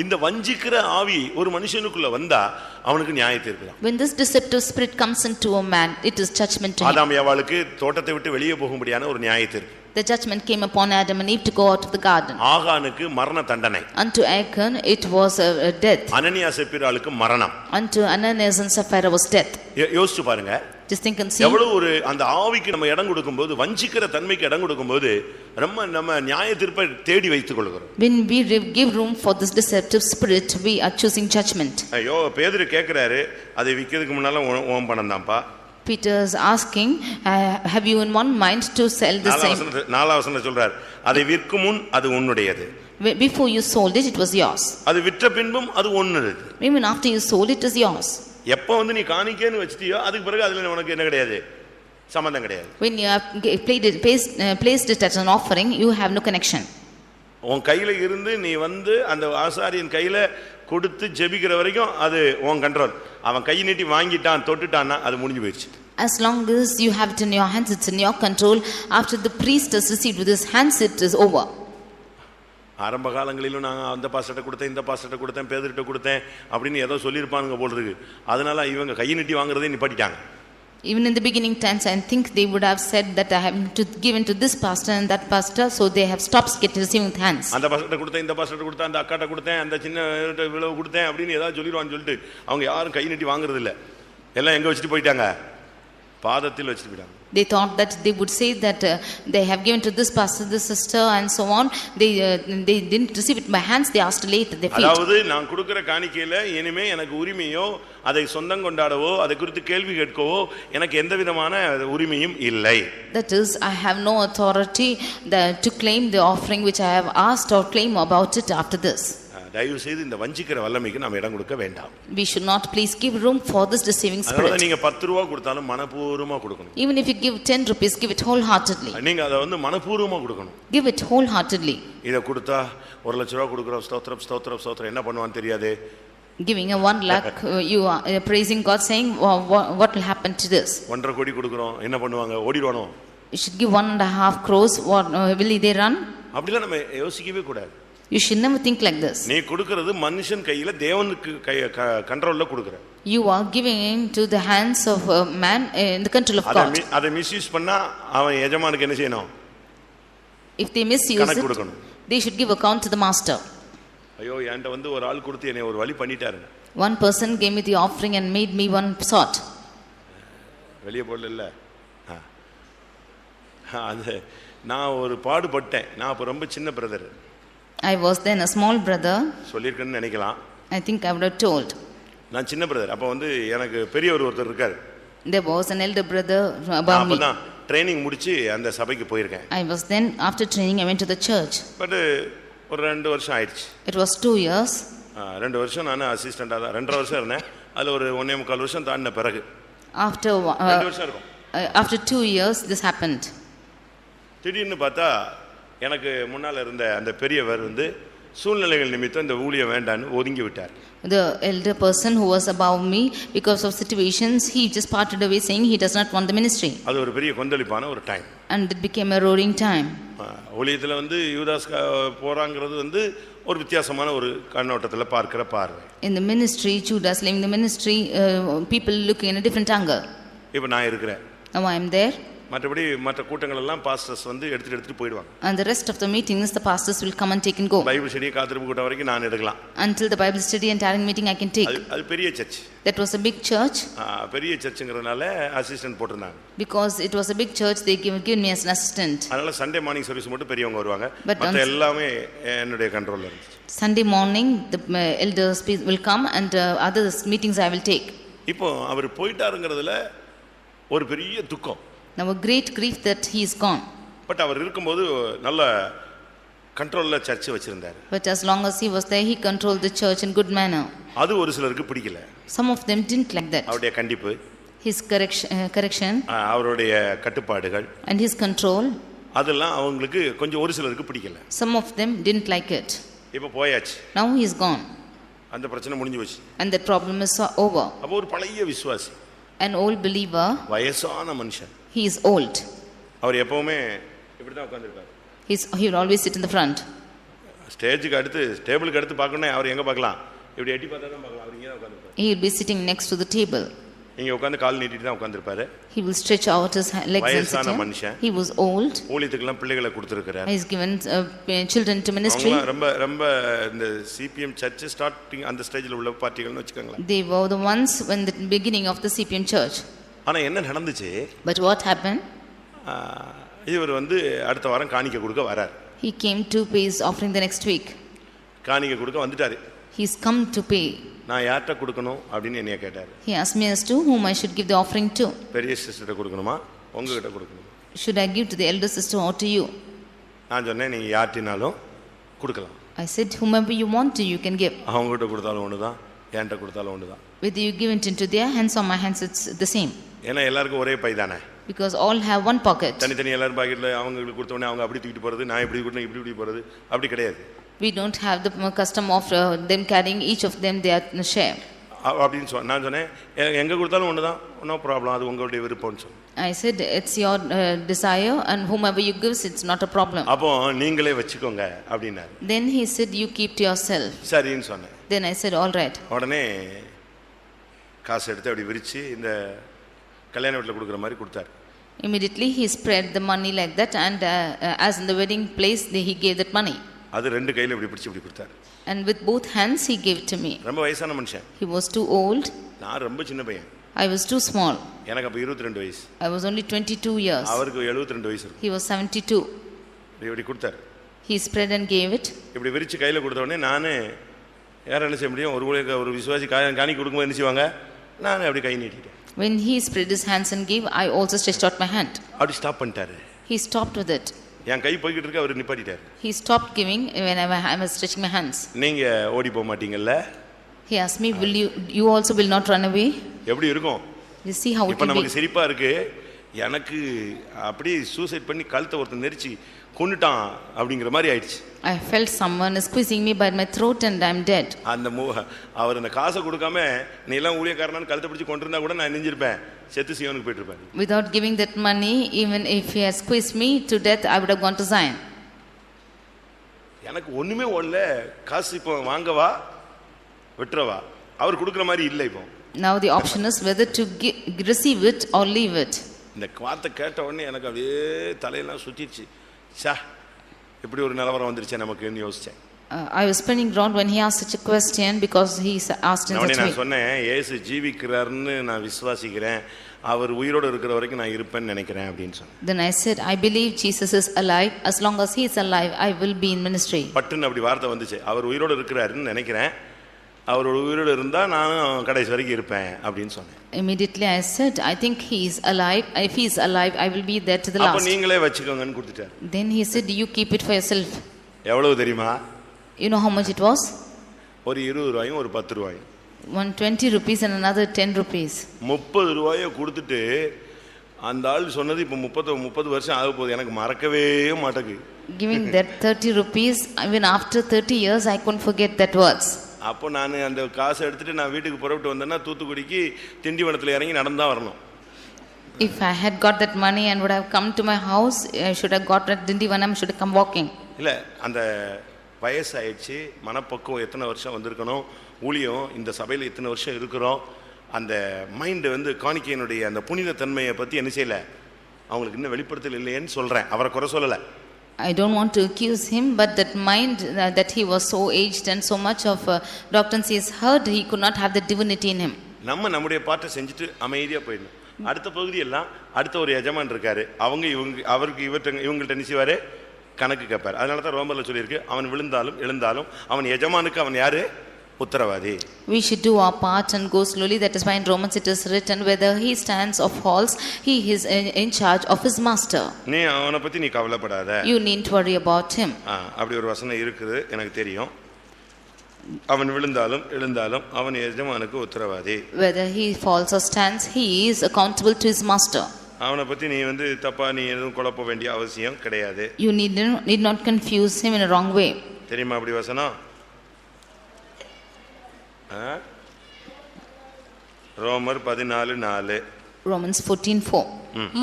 [SPEAKER 1] இந்த வஞ்சிக்கிற ஆவி ஒரு மனுஷனுக்குள்ள வந்தா அவனுக்கு நியாயத்தை இருக்கலாம்.
[SPEAKER 2] When this deceptive spirit comes into a man, it is judgment to him.
[SPEAKER 1] ஆதாம் ஏவாளுக்கு தோட்டத்தை விட்டு வெளியே போகும்படியான ஒரு நியாயத்தை இருக்கு.
[SPEAKER 2] The judgment came upon Adam and Eve to go out of the garden.
[SPEAKER 1] ஆகானுக்கு மரண தண்டனை.
[SPEAKER 2] Unto Achan it was a death.
[SPEAKER 1] அனனியா சப்பீராளுக்கு மரணம்.
[SPEAKER 2] Unto Ananias and Sapphira was death.
[SPEAKER 1] யோசிச்சு பாருங்க,
[SPEAKER 2] just think and see.
[SPEAKER 1] எவ்வளவு ஒரு அந்த ஆவிக்கு நம்ம இடம் கொடுக்கும்போது, வஞ்சிக்கிற தன்மைக்கு இடம் கொடுக்கும்போது நம்ம நியாய தீர்ப்பை தேடி வைத்துக் கொள்கிறோம்.
[SPEAKER 2] When we give room for this deceptive spirit, we are choosing judgment.
[SPEAKER 1] ஐயோ, பேதுரு கேக்குறாரு, அதை விக்கிறதுக்கு முன்னால உன் பணம் தான்ப்பா.
[SPEAKER 2] Peter is asking, have you in one mind to sell the same?
[SPEAKER 1] 4ஆம் வசனத்துல சொல்றார், அதை விற்கும் முன் அது உன்னுடையது.
[SPEAKER 2] Before you sold it, it was yours.
[SPEAKER 1] அது விற்ற பின்பும் அது உன்னுடையது.
[SPEAKER 2] Even after you sold it, is yours.
[SPEAKER 1] எப்போ நீ காணிக்கைன்னு வச்சிட்டியோ அதுக்கு பிறகு அதுல உனக்கு என்ன கிடையாது, சம்பந்தம் கிடையாது.
[SPEAKER 2] When you have placed it as an offering, you have no connection.
[SPEAKER 1] உன் கையில இருந்து நீ அந்த ஆசாரியின் கையில கொடுத்து ஜெபிக்கிற வரைக்கும் அது உன் கண்ட்ரோல். அவன் கை நீட்டி வாங்கிட்டான் தொட்டுட்டான்னா அது முடிஞ்சு போயிடுச்சு.
[SPEAKER 2] As long as you have it in your hands, it's in your control. After the priest has received with his hands, it is over.
[SPEAKER 1] ஆரம்ப காலங்களிலும் நான் அந்த பாஸ்டர்ட்ட கொடுத்தேன், இந்த பாஸ்டர்ட்ட கொடுத்தேன், பேதுருட்ட கொடுத்தேன் அப்படின்னு ஏதோ சொல்லியிருப்பானுங்க போல் இருக்கு. அதனால இவங்க கை நீட்டி வாங்குறதே நிப்பாட்டிட்டாங்க.
[SPEAKER 2] Even in the beginning times, I think they would have said that I have to give into this pastor and that pastor, so they have stopped receiving with hands.
[SPEAKER 1] அந்த பாஸ்டர்ட்ட கொடுத்தேன், இந்த பாஸ்டர்ட்ட கொடுத்தேன், அந்த அக்காட்ட கொடுத்தேன், அந்த சின்ன விளவு கொடுத்தேன் அப்படின்னு ஏதாவது சொல்லிடுவான்னு சொல்லிட்டு அவங்க யாரும் கை நீட்டி வாங்குறது இல்லை. எல்லாம் எங்க வச்சுட்டு போயிட்டாங்க, பாதத்தில் வச்சுட்டு போயிட்டாங்க.
[SPEAKER 2] They thought that they would say that they have given to this pastor, this sister and so on. They didn't receive it by hands, they asked later their feet.
[SPEAKER 1] அதாவது நான் கொடுக்கிற காணிக்கையில இனிமே எனக்கு உரிமையோ அதை சொந்தம் கொண்டாடவோ அதை குறித்து கேள்வி கேட்கவோ எனக்கு எந்த விதமான உரிமையும் இல்லை.
[SPEAKER 2] That is, I have no authority to claim the offering which I have asked or claim about it after this.
[SPEAKER 1] தயவு செய்து இந்த வஞ்சிக்கிற வல்லமைக்கு நாம இடம் கொடுக்க வேண்டாம்.
[SPEAKER 2] We should not please give room for this deceiving spirit.
[SPEAKER 1] அதனால நீங்க 10 ரூபாய் கொடுத்தாலும் மனப்பூர்வமா கொடுக்கணும்.
[SPEAKER 2] Even if you give 10 rupees, give it wholeheartedly.
[SPEAKER 1] நீங்க அதை மனப்பூர்வமா கொடுக்கணும்.
[SPEAKER 2] Give it wholeheartedly.
[SPEAKER 1] இத கொடுத்தா 1 லட்சம் ரூபாய் கொடுக்கறோம், ஸ்தோத்திரம் ஸ்தோத்திரம் ஸ்தோத்திரம், என்ன பண்ணுவான்னு தெரியாது.
[SPEAKER 2] Giving a 1 lakh, you are praising God, saying what will happen to this.
[SPEAKER 1] 1.5 கோடி கொடுக்கறோம், என்ன பண்ணுவாங்க, ஓடிடுவானோ.
[SPEAKER 2] You should give 1.5 crores, what will they run?
[SPEAKER 1] அப்படிலாம் நம்ம யோசிக்கவே கூடாது.
[SPEAKER 2] You should never think like this.
[SPEAKER 1] நீ கொடுக்கிறது மனுஷன் கையில தேவனுக்கு கண்ட்ரோல்ல கொடுக்கற.
[SPEAKER 2] You are giving into the hands of a man in the control of God.
[SPEAKER 1] அதை மிஸ்யூஸ் பண்ணா அவன் எஜமானுக்கு என்ன செய்யணும்?
[SPEAKER 2] If they misuse it, they should give account to the master.
[SPEAKER 1] ஐயோ, என்கிட்ட ஒரு ஆள் கொடுத்து என்னை ஒரு வழி பண்ணிட்டாருங்க.
[SPEAKER 2] One person gave me the offering and made me one sort.
[SPEAKER 1] வெளியே போடல. அது நான் ஒரு பாடுபட்டேன். நான் அப்ப ரொம்ப சின்ன brother.
[SPEAKER 2] I was then a small brother.
[SPEAKER 1] சொல்லிருக்கேன்னு நினைக்கலாம்.
[SPEAKER 2] I think I would have told.
[SPEAKER 1] நான் சின்ன பிரதர். அப்ப எனக்கு பெரியவர் ஒருத்தர் இருக்காரு.
[SPEAKER 2] There was an elder brother above me.
[SPEAKER 1] அப்பதான் ட்ரெய்னிங் முடிச்சு அந்த சபைக்கு போயிருக்கேன்.
[SPEAKER 2] I was then, after training, I went to the church.
[SPEAKER 1] But ஒரு 2 வருஷம் ஆயிடுச்சு.
[SPEAKER 2] It was 2 years.
[SPEAKER 1] 2 வருஷம் நான் அசிஸ்டண்டா தான் 2.5 வருஷம் இருந்தேன். அதுல ஒரு 1.25 வருஷம் தாண்டின பிறகு
[SPEAKER 2] after
[SPEAKER 1] 2 வருஷம் இருக்கும்.
[SPEAKER 2] After 2 years this happened.
[SPEAKER 1] திடீர்னு பார்த்தா எனக்கு முன்னால இருந்த அந்த பெரியவர் சூழ்நிலைகள் நிமித்தம் இந்த ஊழியம் வேண்டான்னு ஒதுங்கி விட்டார்.
[SPEAKER 2] The elder person who was above me, because of situations, he just parted away, saying he does not want the ministry.
[SPEAKER 1] அது ஒரு பெரிய கொந்தளிப்பான ஒரு time.
[SPEAKER 2] And it became a roaring time.
[SPEAKER 1] ஊழியத்துல யூதாஸ் போறாங்கிறது ஒரு வித்தியாசமான ஒரு கண்ணோட்டத்துல பார்க்கிற பார்வை.
[SPEAKER 2] In the ministry, Judas leaving the ministry, people looking in a different angle.
[SPEAKER 1] இப்போ நான் இருக்கிறேன்.
[SPEAKER 2] Now I am there.
[SPEAKER 1] மற்றபடி மற்ற கூட்டங்கள் எல்லாம் பாஸ்டர்ஸ் எடுத்துட்டு போயிடுவாங்க.
[SPEAKER 2] And the rest of the meetings the pastors will come and take and go.
[SPEAKER 1] Bible study காத்திருப்பு கூட்டம் வரைக்கும் நான் எடுக்கலாம்.
[SPEAKER 2] Until the Bible study and tarrying meeting I can take.
[SPEAKER 1] அது பெரிய church.
[SPEAKER 2] That was a big church.
[SPEAKER 1] பெரிய சர்ச்ங்கறனால assistant போட்டுறாங்க.
[SPEAKER 2] Because it was a big church, they given me as an assistant.
[SPEAKER 1] அதனால சண்டே மார்னிங் சர்வீஸ் மட்டும் பெரியவங்க வருவாங்க. மத்த எல்லாமே என்னுடைய கண்ட்ரோல்ல இருந்துச்சு.
[SPEAKER 2] Sunday morning the elders will come and other meetings I will take.
[SPEAKER 1] இப்போ அவர் போயிட்டாருங்கிறதுல ஒரு பெரிய துக்கம்.
[SPEAKER 2] Now a great grief that he is gone.
[SPEAKER 1] But அவர் இருக்கும்போது நல்ல கண்ட்ரோல்ல சர்ச் வச்சிருந்தார்.
[SPEAKER 2] But as long as he was there, he controlled the church in good manner.
[SPEAKER 1] அது ஒரு சிலருக்கு பிடிக்கல.
[SPEAKER 2] Some of them didn't like that.
[SPEAKER 1] அவருடைய கண்டிப்பு,
[SPEAKER 2] his correction,
[SPEAKER 1] அவருடைய கட்டுப்பாடுகள்
[SPEAKER 2] and his control.
[SPEAKER 1] அதெல்லாம் அவங்களுக்கு கொஞ்சம் ஒரு சிலருக்கு பிடிக்கல.
[SPEAKER 2] Some of them didn't like it.
[SPEAKER 1] இப்போ போயாச்சு.
[SPEAKER 2] Now he is gone.
[SPEAKER 1] அந்த பிரச்சனை முடிஞ்சு போச்சு.
[SPEAKER 2] And that problem is over.
[SPEAKER 1] அப்போ ஒரு பழைய விசுவாசி,
[SPEAKER 2] An old believer,
[SPEAKER 1] வயசான மனுஷன்,
[SPEAKER 2] he is old.
[SPEAKER 1] அவர் எப்பவுமே இப்படி தான் உட்கார்ந்திருப்பார்.
[SPEAKER 2] He will always sit in the front.
[SPEAKER 1] ஸ்டேஜுக்கு அடுத்து டேபிளுக்கு அடுத்து பார்க்கணும்னா அவர் எங்க பார்க்கலாம்? இப்படி எட்டி பார்த்தா தான் பார்க்கலாம். அவர் இங்கே தான் உட்கார்ந்திருப்பார்.
[SPEAKER 2] He will be sitting next to the table.
[SPEAKER 1] இங்க உட்கார்ந்து கால் நீட்டிட்டு தான் உட்கார்ந்திருப்பாரு.
[SPEAKER 2] He will stretch out his legs and sit
[SPEAKER 1] வயசான
[SPEAKER 2] here.
[SPEAKER 1] மனுஷன்.
[SPEAKER 2] He was old.
[SPEAKER 1] ஊழியத்துக்குலாம் பிள்ளைகளை கொடுத்திருக்கிறார்.
[SPEAKER 2] He has given children to ministry.
[SPEAKER 1] ரொம்ப ரொம்ப இந்த சிபிஎம் சர்ச் ஸ்டார்டிங் அந்த ஸ்டேஜ்ல உள்ள பார்ட்டிகள்னு வெச்சுக்கங்களா.
[SPEAKER 2] They were the ones when the beginning of the CPM church.
[SPEAKER 1] ஆனா என்ன நடந்துச்சு?
[SPEAKER 2] But what happened?
[SPEAKER 1] இவர் அடுத்த வாரம் காணிக்கை கொடுக்க வரார்.
[SPEAKER 2] He came to pay his offering the next week.
[SPEAKER 1] காணிக்கை கொடுக்க வந்துட்டாரு.
[SPEAKER 2] He's come to pay.
[SPEAKER 1] நான் யார்ட்ட கொடுக்கணும் அப்படினு என்னைய கேட்டாரு.
[SPEAKER 2] He asked me as to whom I should give the offering to.
[SPEAKER 1] பெரிய சிஸ்டர்ட்ட கொடுக்கணுமா உங்ககிட்ட கொடுக்கணுமா?
[SPEAKER 2] Should I give to the elder sister or to you?
[SPEAKER 1] நான் சொன்னேன் நீங்க யார்ட்டினாலும் கொடுக்கலாம்.
[SPEAKER 2] I said whomever you want to you can give.
[SPEAKER 1] அவங்ககிட்ட கொடுத்தாலும் ஒண்ணுதான், என்கிட்ட கொடுத்தாலும் ஒண்ணுதான்.
[SPEAKER 2] Whether you give it into their hands or my hands, it's the same.
[SPEAKER 1] ஏன்னா எல்லாருக்கும் ஒரே பை தானே.
[SPEAKER 2] Because all have one pocket.
[SPEAKER 1] தனித்தனி எல்லாரும் பாக்கெட்ல அவங்களுக்கு கொடுத்த உடனே அவங்க அப்படி தூக்கிட்டு போறது, நான் இப்படி கொடுத்தா இப்படி போறது அப்படி கிடையாது.
[SPEAKER 2] We don't have the custom of them carrying each of them their share.
[SPEAKER 1] அப்படின்னு நான் சொன்னேன் எங்க கொடுத்தாலும் ஒண்ணுதான், நோ ப்ராப்ளம், அது உங்களுடைய விருப்பம்னு சொன்னேன்.
[SPEAKER 2] I said it's your desire and whomever you gives it's not a problem.
[SPEAKER 1] அப்போ நீங்களே வெச்சுக்கோங்க அப்படினாரு.
[SPEAKER 2] Then he said you keep to yourself.
[SPEAKER 1] சரின்னு சொன்னேன்.
[SPEAKER 2] Then I said all right.
[SPEAKER 1] உடனே காசு எடுத்து அப்படி விரிச்சு இந்த கல்யாண வீட்ல கொடுக்கிற மாதிரி கொடுத்தார்.
[SPEAKER 2] Immediately he spread the money like that and as in the wedding place he gave that money.
[SPEAKER 1] அது ரெண்டு கையில இப்படி பிடிச்சு இப்படி கொடுத்தார்.
[SPEAKER 2] And with both hands he gave to me.
[SPEAKER 1] ரொம்ப வயசான மனுஷன்.
[SPEAKER 2] He was too old.
[SPEAKER 1] நான் ரொம்ப சின்ன பையன்.
[SPEAKER 2] I was too small.
[SPEAKER 1] எனக்கு அப்ப 22 வயசு.
[SPEAKER 2] I was only 22 years.
[SPEAKER 1] அவருக்கு 72 வயசு இருக்கு.
[SPEAKER 2] He was 72.
[SPEAKER 1] இப்படி கொடுத்தார்.
[SPEAKER 2] He spread and gave it.
[SPEAKER 1] இப்படி விரிச்சு கையில கொடுத்த உடனே நானே யார என்ன செய்ய முடியும், ஒரு விசுவாசி காணி கொடுக்கும்போது என்ன செய்வாங்க, நானே அப்படி கை நீட்டிட்டேன்.
[SPEAKER 2] When he spread his hands and gave, I also stretched out my hand.
[SPEAKER 1] அப்படி ஸ்டாப் பண்ணிட்டாரு.
[SPEAKER 2] He stopped with it.
[SPEAKER 1] என் கை போயிட்டு இருக்கு, அவர் நிப்பாட்டிட்டார்.
[SPEAKER 2] He stopped giving when I was stretching my hands.
[SPEAKER 1] நீங்க ஓடி போக மாட்டீங்கல்ல?
[SPEAKER 2] He asked me, will you also will not run away?
[SPEAKER 1] எப்படி இருக்கும்?
[SPEAKER 2] You see how it
[SPEAKER 1] இப்ப
[SPEAKER 2] will
[SPEAKER 1] நமக்கு
[SPEAKER 2] be.
[SPEAKER 1] சிரிப்பா இருக்கு. எனக்கு அப்படி சூசைட் பண்ணி கழுத்தை ஒருத்தன் நெரிச்சு கொன்னுட்டான் அப்படிங்கிற மாதிரி ஆயிடுச்சு.
[SPEAKER 2] I felt someone is squeezing me by my throat and I'm dead.
[SPEAKER 1] அந்த அவர் அந்த காசை கொடுக்காம நீ எல்லாம் ஊழியக்காரனான்னு கழுத்தை பிடிச்சு கொண்டிருந்தா கூட நான் நெஞ்சிருப்பேன், செத்து சியோனுக்கு போயிட்டு இருப்பேன்.
[SPEAKER 2] Without giving that money, even if he had squeezed me to death, I would have gone to Zion.
[SPEAKER 1] எனக்கு ஒண்ணுமே ஓடல. காசு இப்போ வாங்கவா விட்டுறவா, அவர் கொடுக்குற மாதிரி இல்லை. இப்போ
[SPEAKER 2] Now the option is whether to receive it or leave it.
[SPEAKER 1] இந்த வார்த்தை கேட்ட உடனே எனக்கு அப்படியே தலையெல்லாம் சுத்திடுச்சு. சா, இப்படி ஒரு நிலவரம் வந்துருச்சு நமக்குன்னு யோசிச்சேன்.
[SPEAKER 2] I was spinning around when he asked such a question because he asked in such a way.
[SPEAKER 1] நான் சொன்னேன், இயேசு ஜீவிக்கிறார்னு நான் விசுவாசிக்கிறேன், அவர் உயிரோடு இருக்கிற வரைக்கும் நான் இருப்பேன்னு நினைக்கிறேன் அப்படின்னு சொன்னேன்.
[SPEAKER 2] Then I said, I believe Jesus is alive. As long as he is alive, I will be in ministry.
[SPEAKER 1] பட்டுன்னு அப்படி வார்த்தை வந்துச்சு. அவர் உயிரோடு இருக்கிறாருன்னு நினைக்கிறேன், அவரோட உயிரோடு இருந்தா நானும் கடைசி வரைக்கும் இருப்பேன் அப்படின்னு சொன்னேன்.
[SPEAKER 2] Immediately I said, I think he is alive. If he is alive, I will be there to the last.
[SPEAKER 1] அப்ப நீங்களே வச்சுக்கோங்கன்னு கொடுத்துட்டார்.
[SPEAKER 2] Then he said, you keep it for yourself.
[SPEAKER 1] எவ்வளவு தெரியுமா?
[SPEAKER 2] You know how much it was?
[SPEAKER 1] ஒரு 20 ரூபாயும் ஒரு 10 ரூபாயும்.
[SPEAKER 2] 120 rupees and another 10 rupees.
[SPEAKER 1] 30 ரூபாயை கொடுத்துட்டு அந்த ஆள் சொன்னது இப்ப 30 வருஷம் ஆக போகுது, எனக்கு மறக்கவே மாட்டேங்குது.
[SPEAKER 2] Giving that 30 rupees, even after 30 years, I couldn't forget that words.
[SPEAKER 1] அப்போ நான் அந்த காசை எடுத்துட்டு நான் வீட்டுக்கு புறப்பட்டு வந்தேன்னா தூத்துக்குடிக்கு திண்டிவனத்தில் இறங்கி நடந்தா வரணும்.
[SPEAKER 2] If I had got that money and would have come to my house, I should have got that Dindivanam, should have come walking.
[SPEAKER 1] இல்லை, அந்த வயசாயிடுச்சு, மனப்பக்குவம் எத்தனை வருஷம் வந்திருக்கணும், ஊழியம் இந்த சபையில் இத்தனை வருஷம் இருக்கிறோம், அந்த மைண்டு காணிக்கையினுடைய அந்த புனித தன்மையை பற்றி என்ன செய்யலை, அவங்களுக்கு இன்னும் வெளிப்படுத்தல் இல்லையேன்னு சொல்கிறேன். அவரை குறை சொல்லலை.
[SPEAKER 2] I don't want to accuse him, but that mind that he was so aged and so much of doctrines he has heard, he could not have the divinity in him.
[SPEAKER 1] நம்முடைய பாட்டை செஞ்சுட்டு அமைதியாக போயிடணும். அடுத்த பகுதியெல்லாம் அடுத்த ஒரு எஜமான் இருக்காரு, அவருக்கு இவங்கள்ட்ட நினைச்சுவாரு கணக்கு கேட்பார். அதனால தான் ரோமர்ல சொல்லியிருக்கு, அவன் விழுந்தாலும் எழுந்தாலும் அவன் எஜமானுக்கு அவன் யாரு, உத்தரவாதி.
[SPEAKER 2] We should do our part and go slowly. That is why in Romans it is written, whether he stands or falls, he is in charge of his master.
[SPEAKER 1] நீ அவனை பத்தி நீ கவலைப்படாத.
[SPEAKER 2] You needn't worry about him.
[SPEAKER 1] அப்படி ஒரு வசனம் இருக்குது, எனக்கு தெரியும். அவன் விழுந்தாலும் எழுந்தாலும் அவன் எஜமானுக்கு உத்தரவாதி.
[SPEAKER 2] Whether he falls or stands, he is accountable to his master.
[SPEAKER 1] அவனை பத்தி நீ தப்பா நீ எதுவும் குழப்ப வேண்டிய அவசியம் கிடையாது.
[SPEAKER 2] You need not confuse him in a wrong way.
[SPEAKER 1] தெரியுமா அப்படி வசனம்? ரோமர் 14:4.
[SPEAKER 2] Romans 14:4.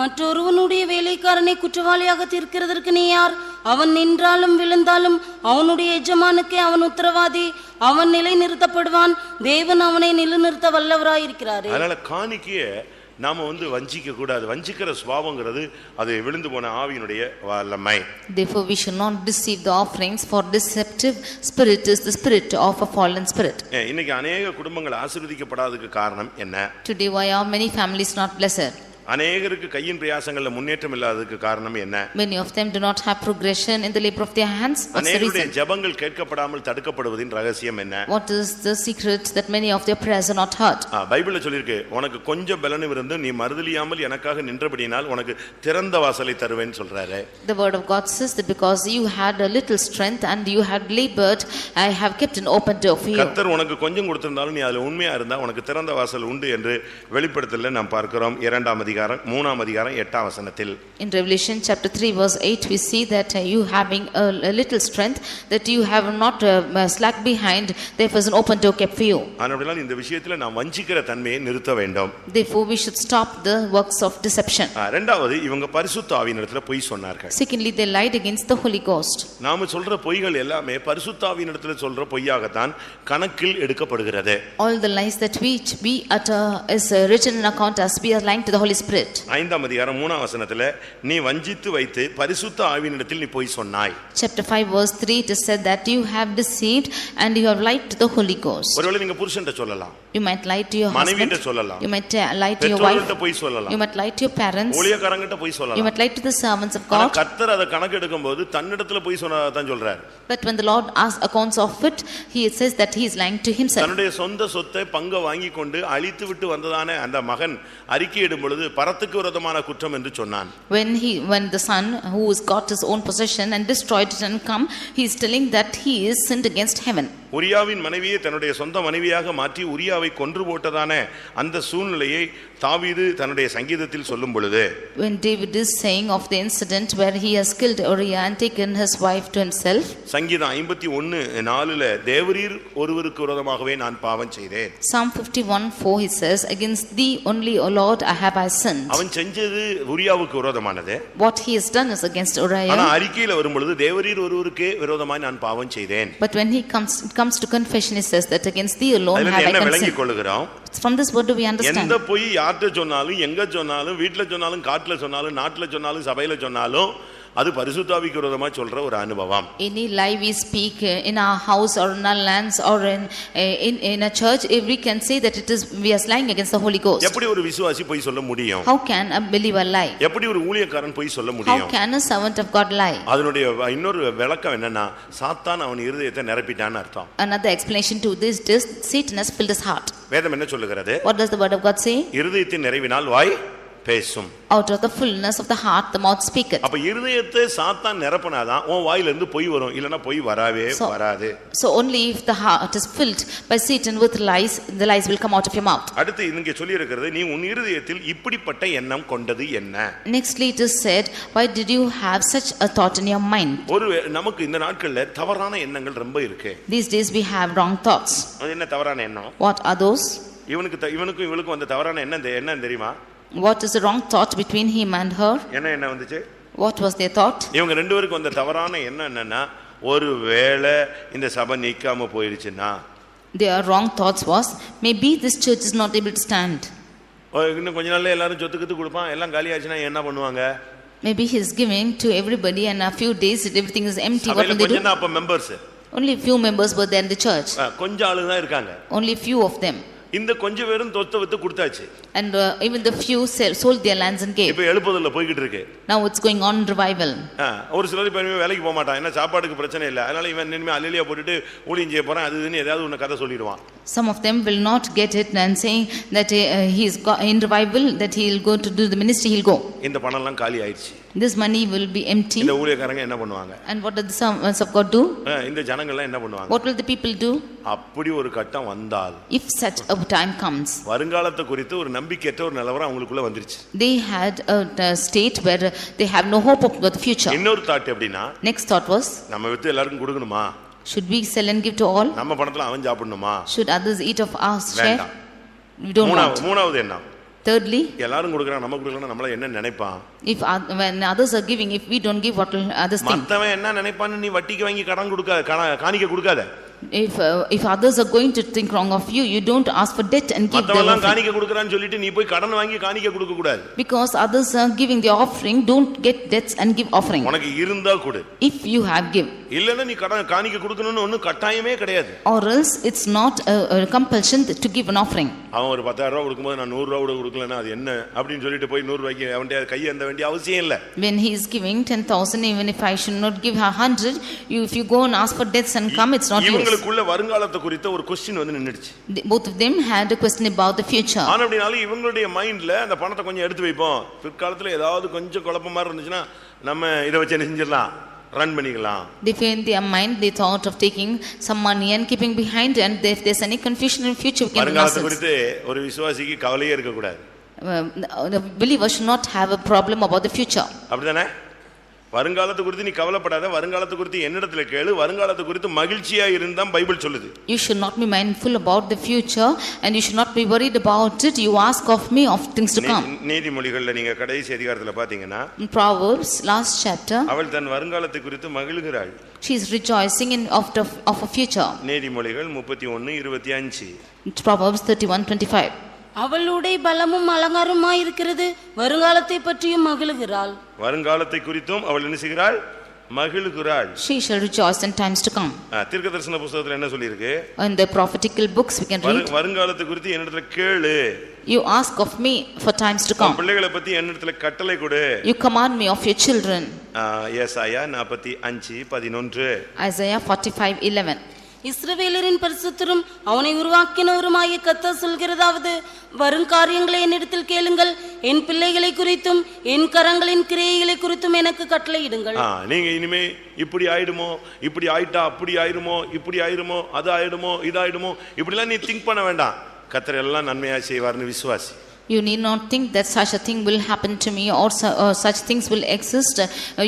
[SPEAKER 3] மற்றொருவனுடைய வேலைக்காரனை குற்றவாளியாக தீர்க்கிறதற்கு நீ யார்? அவன் நின்றாலும் விழுந்தாலும் அவனுடைய எஜமானுக்கே அவன் உத்தரவாதி. அவன் நிலை நிறுத்தப்படுவான். தேவன் அவனை நிலைநிறுத்த வல்லவராயிருக்கிறாரே.
[SPEAKER 1] அதனால காணிக்கைய நாம வஞ்சிக்க கூடாது. வஞ்சிக்கிற சுபாவங்கிறது அது விழுந்து போன ஆவியினுடைய வல்லமை.
[SPEAKER 2] Therefore we should not deceive the offerings, for deceptive spirit is the spirit of a fallen spirit.
[SPEAKER 1] இன்னைக்கு अनेक குடும்பங்கள் ஆசீர்வதிக்கப்படாததுக்கு காரணம் என்ன?
[SPEAKER 2] Today why are many families not blessed?
[SPEAKER 1] அநேகருக்கு கையின் பிரயாசங்கள்ல முன்னேற்றம் இல்லாததுக்கு காரணம் என்ன?
[SPEAKER 2] Many of them do not have progression in the labor of their hands.
[SPEAKER 1] அநேகருடைய ஜெபங்கள் கேட்கப்படாமல் தடுக்கப்படுவதின் ரகசியம் என்ன?
[SPEAKER 2] What is the secret that many of their prayers are not heard?
[SPEAKER 1] பைபிள்ல சொல்லிருக்கு, உனக்கு கொஞ்சம் பலனும் இருந்து நீ மறுதலியாமல் எனக்காக நின்றபடியினால் உனக்கு திறந்த வாசலை தருவேன்னு சொல்றாரு.
[SPEAKER 2] The word of God says that because you had a little strength and you had labored, I have kept an open door for you.
[SPEAKER 1] கர்த்தர் உனக்கு கொஞ்சம் கொடுத்திருந்தாலும் நீ அதுல உண்மையா இருந்தா உனக்கு திறந்த வாசல் உண்டு என்று வெளிப்படுத்தல நாம் பார்க்கிறோம். 2ஆம் அதிகாரம் 3ஆம் அதிகாரம் 8ஆம் வசனத்தில்.
[SPEAKER 2] In Revelation chapter 3 verse 8 we see that you having a little strength, that you have not slack behind, therefore is an open door kept for you.
[SPEAKER 1] ஆனபடியால் இந்த விஷயத்துல நாம் வஞ்சிக்கிற தன்மையை நிறுத்த வேண்டும்.
[SPEAKER 2] Therefore we should stop the works of deception.
[SPEAKER 1] இரண்டாவது, இவங்க பரிசுத்த ஆவியினிடத்துல பொய் சொன்னார்கள்.
[SPEAKER 2] Secondly, they lied against the Holy Ghost.
[SPEAKER 1] நாம சொல்ற பொய்கள் எல்லாமே பரிசுத்த ஆவியினிடத்துல சொல்ற பொய்யாகத்தான் கணக்கில் எடுக்கப்படுகிறது.
[SPEAKER 2] All the lies that we utter is written in account as we are lying to the Holy Spirit.
[SPEAKER 1] 5ஆம் அதிகாரம் 3ஆம் வசனத்துல நீ வஞ்சித்து வைத்து பரிசுத்த ஆவியினிடத்தில் நீ பொய் சொன்னாய்.
[SPEAKER 2] Chapter 5 verse 3 it is said that you have deceived and you have lied to the Holy Ghost.
[SPEAKER 1] ஒருவேளை நீங்க புருஷன்ட்ட சொல்லலாம்.
[SPEAKER 2] You might lie to your husband.
[SPEAKER 1] மனைவிட்ட சொல்லலாம்.
[SPEAKER 2] You might lie to your wife.
[SPEAKER 1] பெற்றோர்கிட்ட பொய் சொல்லலாம்.
[SPEAKER 2] You might lie to your parents.
[SPEAKER 1] ஊழியக்காரங்கிட்ட பொய் சொல்லலாம்.
[SPEAKER 2] You might lie to the servants of God.
[SPEAKER 1] கர்த்தர் அத கணக்கு எடுக்கும்போது தன்னிடத்துல பொய் சொன்னதான் சொல்றார்.
[SPEAKER 2] But when the Lord asks accounts of it, he says that he is lying to himself.
[SPEAKER 1] தன்னுடைய சொந்த சொத்தை பங்கு வாங்கி கொண்டு அழித்து விட்டு வந்ததானே அந்த மகன் அறிக்கையிடும் பொழுது பரத்துக்கு விரோதமான குற்றம் என்று சொன்னான்.
[SPEAKER 2] When the son who has got his own possession and destroyed it and come, he is telling that he is sinned against heaven.
[SPEAKER 1] உரியாவின் மனைவியை தன்னுடைய சொந்த மனைவியாக மாற்றி உரியாவை கொன்று போட்டதான அந்த சூழ்நிலையை தாவீது தன்னுடைய சங்கீதத்தில் சொல்லும் பொழுது,
[SPEAKER 2] when David is saying of the incident where he has killed Uriah and taken his wife to himself,
[SPEAKER 1] சங்கீதம் 51:4 தேவரீர் ஒருவருக்கு விரோதமாகவே நான் பாவம் செய்தேன்.
[SPEAKER 2] Psalm 51:4 he says, against thee only O Lord I have sinned.
[SPEAKER 1] அவன் செஞ்சது உரியாவுக்கு விரோதமானது.
[SPEAKER 2] What he has done is against Uriah.
[SPEAKER 1] ஆனா அறிக்கையில வரும் பொழுது தேவரீர் ஒருவருக்கே விரோதமாய் நான் பாவம் செய்தேன்.
[SPEAKER 2] But when he comes to confession, he says that against thee alone have I sinned. From this word do we understand?
[SPEAKER 1] எந்த பொய் யார்ட்ட சொன்னாலும், எங்க சொன்னாலும், வீட்ல சொன்னாலும், காட்டுல சொன்னாலும், நாட்டுல சொன்னாலும், சபையில சொன்னாலும் அது பரிசுத்த ஆவிக்கு விரோதமா சொல்ற ஒரு அனுபவம்.
[SPEAKER 2] Any lie we speak in our house or in our lands or in a church, if we can say that it is we are lying against the Holy Ghost.
[SPEAKER 1] எப்படி ஒரு விசுவாசி பொய் சொல்ல முடியும்?
[SPEAKER 2] How can a believer lie?
[SPEAKER 1] எப்படி ஒரு ஊழியக்காரன் பொய் சொல்ல முடியும்?
[SPEAKER 2] How can a servant of God lie?
[SPEAKER 1] அதனுடைய இன்னொரு விளக்கம் என்னன்னா, சாத்தான் அவன் இருதயத்தை நிரப்பிட்டான்னு அர்த்தம்.
[SPEAKER 2] Another explanation to this is Satan has filled his heart.
[SPEAKER 1] வேதம் என்ன சொல்லுகிறது?
[SPEAKER 2] What does the word of God say?
[SPEAKER 1] இருதயத்தின் நிறைவினால் வாய் பேசும்.
[SPEAKER 2] Out of the fullness of the heart the mouth speaketh.
[SPEAKER 1] அப்ப இருதயத்தை சாத்தான் நிரப்புனாதான் உன் வாயில இருந்து பொய் வரும், இல்லனா பொய் வரவே வராது.
[SPEAKER 2] So only if the heart is filled by Satan with lies, the lies will come out of your mouth.
[SPEAKER 1] அடுத்து இங்க சொல்லி இருக்கிறது, நீ உன் இருதயத்தில் இப்படிப்பட்ட எண்ணம் கொண்டது என்ன?
[SPEAKER 2] Nextly it is said, why did you have such a thought in your mind?
[SPEAKER 1] ஒரு நமக்கு இந்த நாட்கள்ல தவறான எண்ணங்கள் ரொம்ப இருக்கு.
[SPEAKER 2] These days we have wrong thoughts.
[SPEAKER 1] அது என்ன தவறான எண்ணம்?
[SPEAKER 2] What are those?
[SPEAKER 1] இவனுக்கும் வந்த தவறான எண்ணம் தெரியுமா?
[SPEAKER 2] What is the wrong thought between him and her?
[SPEAKER 1] என்ன வந்துச்சு?
[SPEAKER 2] What was their thought?
[SPEAKER 1] இவங்க ரெண்டு பேருக்கு வந்த தவறான எண்ணம் என்னன்னா, ஒருவேளை இந்த சபை நிக்காம போயிடுச்சுன்னா,
[SPEAKER 2] their wrong thoughts was, maybe this church is not able to stand.
[SPEAKER 1] இன்னும் கொஞ்ச நாள்ல எல்லாரும் சொத்துக்கு கொடுப்பான், எல்லாம் காலி ஆச்சுன்னா என்ன பண்ணுவாங்க?
[SPEAKER 2] Maybe he is giving to everybody and a few days everything is empty. What will they do?
[SPEAKER 1] அப்ப members
[SPEAKER 2] only few members were there in the church.
[SPEAKER 1] கொஞ்சம் ஆளு தான் இருக்காங்க.
[SPEAKER 2] Only few of them.
[SPEAKER 1] இந்த கொஞ்ச பேரும் தொத்த வித்து கொடுத்தாச்சு.
[SPEAKER 2] And even the few sold their lands and gave.
[SPEAKER 1] இப்போ எழுப்புதல்ல போயிட்டு இருக்கு.
[SPEAKER 2] Now it's going on revival.
[SPEAKER 1] ஒரு சிலர் இப்ப வேலைக்கு போக மாட்டான், ஏன்னா சாப்பாடுக்கு பிரச்சனை இல்ல, அதனால இவன் இனிமே அல்லேலியா போட்டுட்டு ஊழியம் செய்ய போறான், அதுன்னு ஏதாவது ஒன்னு கதை சொல்லிடுவான்.
[SPEAKER 2] Some of them will not get it and saying that he is in revival, that he will go to do the ministry, he will go.
[SPEAKER 1] இந்த பணம் எல்லாம் காலி ஆயிடுச்சு.
[SPEAKER 2] This money will be empty.
[SPEAKER 1] இந்த ஊழியக்காரங்க என்ன பண்ணுவாங்க?
[SPEAKER 2] And what do the servants of God do?
[SPEAKER 1] இந்த ஜனங்க எல்லாம் என்ன பண்ணுவாங்க?
[SPEAKER 2] What will the people do?
[SPEAKER 1] அப்படி ஒரு கட்டம் வந்தால்,
[SPEAKER 2] if such a time comes,
[SPEAKER 1] வருங்காலத்தை குறித்து ஒரு நம்பிக்கையற்ற ஒரு நிலவரம் அவங்களுக்குள்ள வந்துருச்சு.
[SPEAKER 2] They had a state where they have no hope of the future.
[SPEAKER 1] இன்னொரு தாட் எப்படின்னா,
[SPEAKER 2] next thought was,
[SPEAKER 1] நம்ம வித்து எல்லாருக்கும் கொடுக்கணுமா?
[SPEAKER 2] should we sell and give to all?
[SPEAKER 1] நம்ம பணத்துல அவன் சாப்பிடணுமா?
[SPEAKER 2] Should others eat of our share? We don't want.
[SPEAKER 1] மூணாவது என்ன?
[SPEAKER 2] Thirdly,
[SPEAKER 1] எல்லாரும் கொடுக்கறாங்க, நம்ம கொடுக்கலனா நம்மள என்ன நினைப்பான்?
[SPEAKER 2] if when others are giving, if we don't give, what will others think?
[SPEAKER 1] மத்தவன் என்ன நினைப்பான்னு நீ வட்டிக்கு வாங்கி கடன் கொடுக்காத, காணிக்க கொடுக்காத.
[SPEAKER 2] If others are going to think wrong of you, you don't ask for debt and give them.
[SPEAKER 1] மத்தவங்க காணிக்க கொடுக்கறான்னு சொல்லிட்டு நீ போய் கடன் வாங்கி காணிக்க கொடுக்க கூடாது.
[SPEAKER 2] Because others are giving the offering, don't get debts and give offering.
[SPEAKER 1] உனக்கு இருந்தா கொடு.
[SPEAKER 2] If you have, give.
[SPEAKER 1] இல்லனா நீ காணிக்க கொடுக்கணும்னு ஒண்ணும் கட்டாயமே கிடையாது.
[SPEAKER 2] Or else it's not a compulsion to give an offering.
[SPEAKER 1] அவன் ஒரு 10000 ரூபாய் கொடுக்கும்போது நான் 100 ரூபாய் கொடுக்கலனா அது என்ன அப்படினு சொல்லிட்டு போய் 100 ரூபாய்க்கு அவன்கிட்ட கைய ஏந்த வேண்டிய அவசியம் இல்ல.
[SPEAKER 2] When he is giving 10,000, even if I should not give 100, if you go and ask for debts and come, it's not yours.
[SPEAKER 1] இவங்களுக்குள்ள வருங்காலத்தை குறித்த ஒரு क्वेश्चन வந்து நின்னுடுச்சு.
[SPEAKER 2] Both of them had a question about the future.
[SPEAKER 1] ஆனா அப்படினால இவங்களுடைய மைண்ட்ல அந்த பணத்தை கொஞ்சம் எடுத்து வைப்போம், பிற்காலத்துல ஏதாவது கொஞ்சம் குழப்பமா இருந்துச்சுனா நம்ம இத வச்சு என்ன செஞ்சிரலாம், ரன் பண்ணிக்கலாம்.
[SPEAKER 2] They in their mind they thought of taking some money and keeping behind, and if there's any confusion in future we can
[SPEAKER 1] வருங்காலத்தை குறித்து ஒரு விசுவாசிக்கு கவலையே இருக்க கூடாது.
[SPEAKER 2] The believer should not have a problem about the future.
[SPEAKER 1] அப்படிதானே? வருங்காலத்தை குறித்து நீ கவலைப்படாத, வருங்காலத்தை குறித்து என்னிடத்துல கேளு, வருங்காலத்தை குறித்து மகிழ்ச்சியா இருந்தா பைபிள் சொல்லுது.
[SPEAKER 2] You should not be mindful about the future and you should not be worried about it. You ask of me of things to come.
[SPEAKER 1] நீதிமொழிகள்ல நீங்க கடைசி அதிகாரத்துல பாத்தீங்கன்னா,
[SPEAKER 2] in Proverbs last chapter,
[SPEAKER 1] அவள் தன் வருங்காலத்தை குறித்து மகிழ்கிறாள்.
[SPEAKER 2] She is rejoicing of a future.
[SPEAKER 1] நீதிமொழிகள் 31:25.
[SPEAKER 2] Proverbs 31:25.
[SPEAKER 3] அவளுடைய பலமும் அலங்காரமாய் இருக்கிறது, வருங்காலத்தை பற்றியும் மகிழுகிறாள்.
[SPEAKER 1] வருங்காலத்தை குறித்தும் அவள் என்ன செய்கிறாள், மகிழுகிறாள்.
[SPEAKER 2] She shall rejoice in times to come.
[SPEAKER 1] தீர்க்கதரிசன புத்தகத்துல என்ன சொல்லி இருக்கு?
[SPEAKER 2] In the prophetical books we can read,
[SPEAKER 1] வருங்காலத்தை குறித்து என்னிடத்துல கேளு,
[SPEAKER 2] you ask of me for times to come.
[SPEAKER 1] பிள்ளைகளை பத்தி என்னிடத்துல கட்டளை கொடு,
[SPEAKER 2] you command me of your children.
[SPEAKER 1] ஏசாயா 45:11.
[SPEAKER 2] Isaiah 45:11.
[SPEAKER 3] இஸ்ரவேலரின் பரிசுத்தரும் அவனை உருவாக்கினவருமாய கர்த்தர் சொல்கிறதாவது, வருங்காரியங்களை என்னிடத்தில் கேளுங்கள், என் பிள்ளைகளை குறித்தும் என் கரங்களின் கிரியைகளை குறித்தும் எனக்கு கட்டளையிடுங்கள்.
[SPEAKER 1] நீங்க இனிமே இப்படி ஆயிடுமோ, இப்படி ஆயிட்டா அப்படி ஆயிருமோ, இப்படி ஆயிருமோ, அது ஆயிடுமோ, இது ஆயிடுமோ, இப்படிலாம் நீ திங்க் பண்ண வேண்டாம். கர்த்தர் எல்லாம் நன்மையா செய்வார்னு விசுவாசி.
[SPEAKER 2] You need not think that such a thing will happen to me or such things will exist.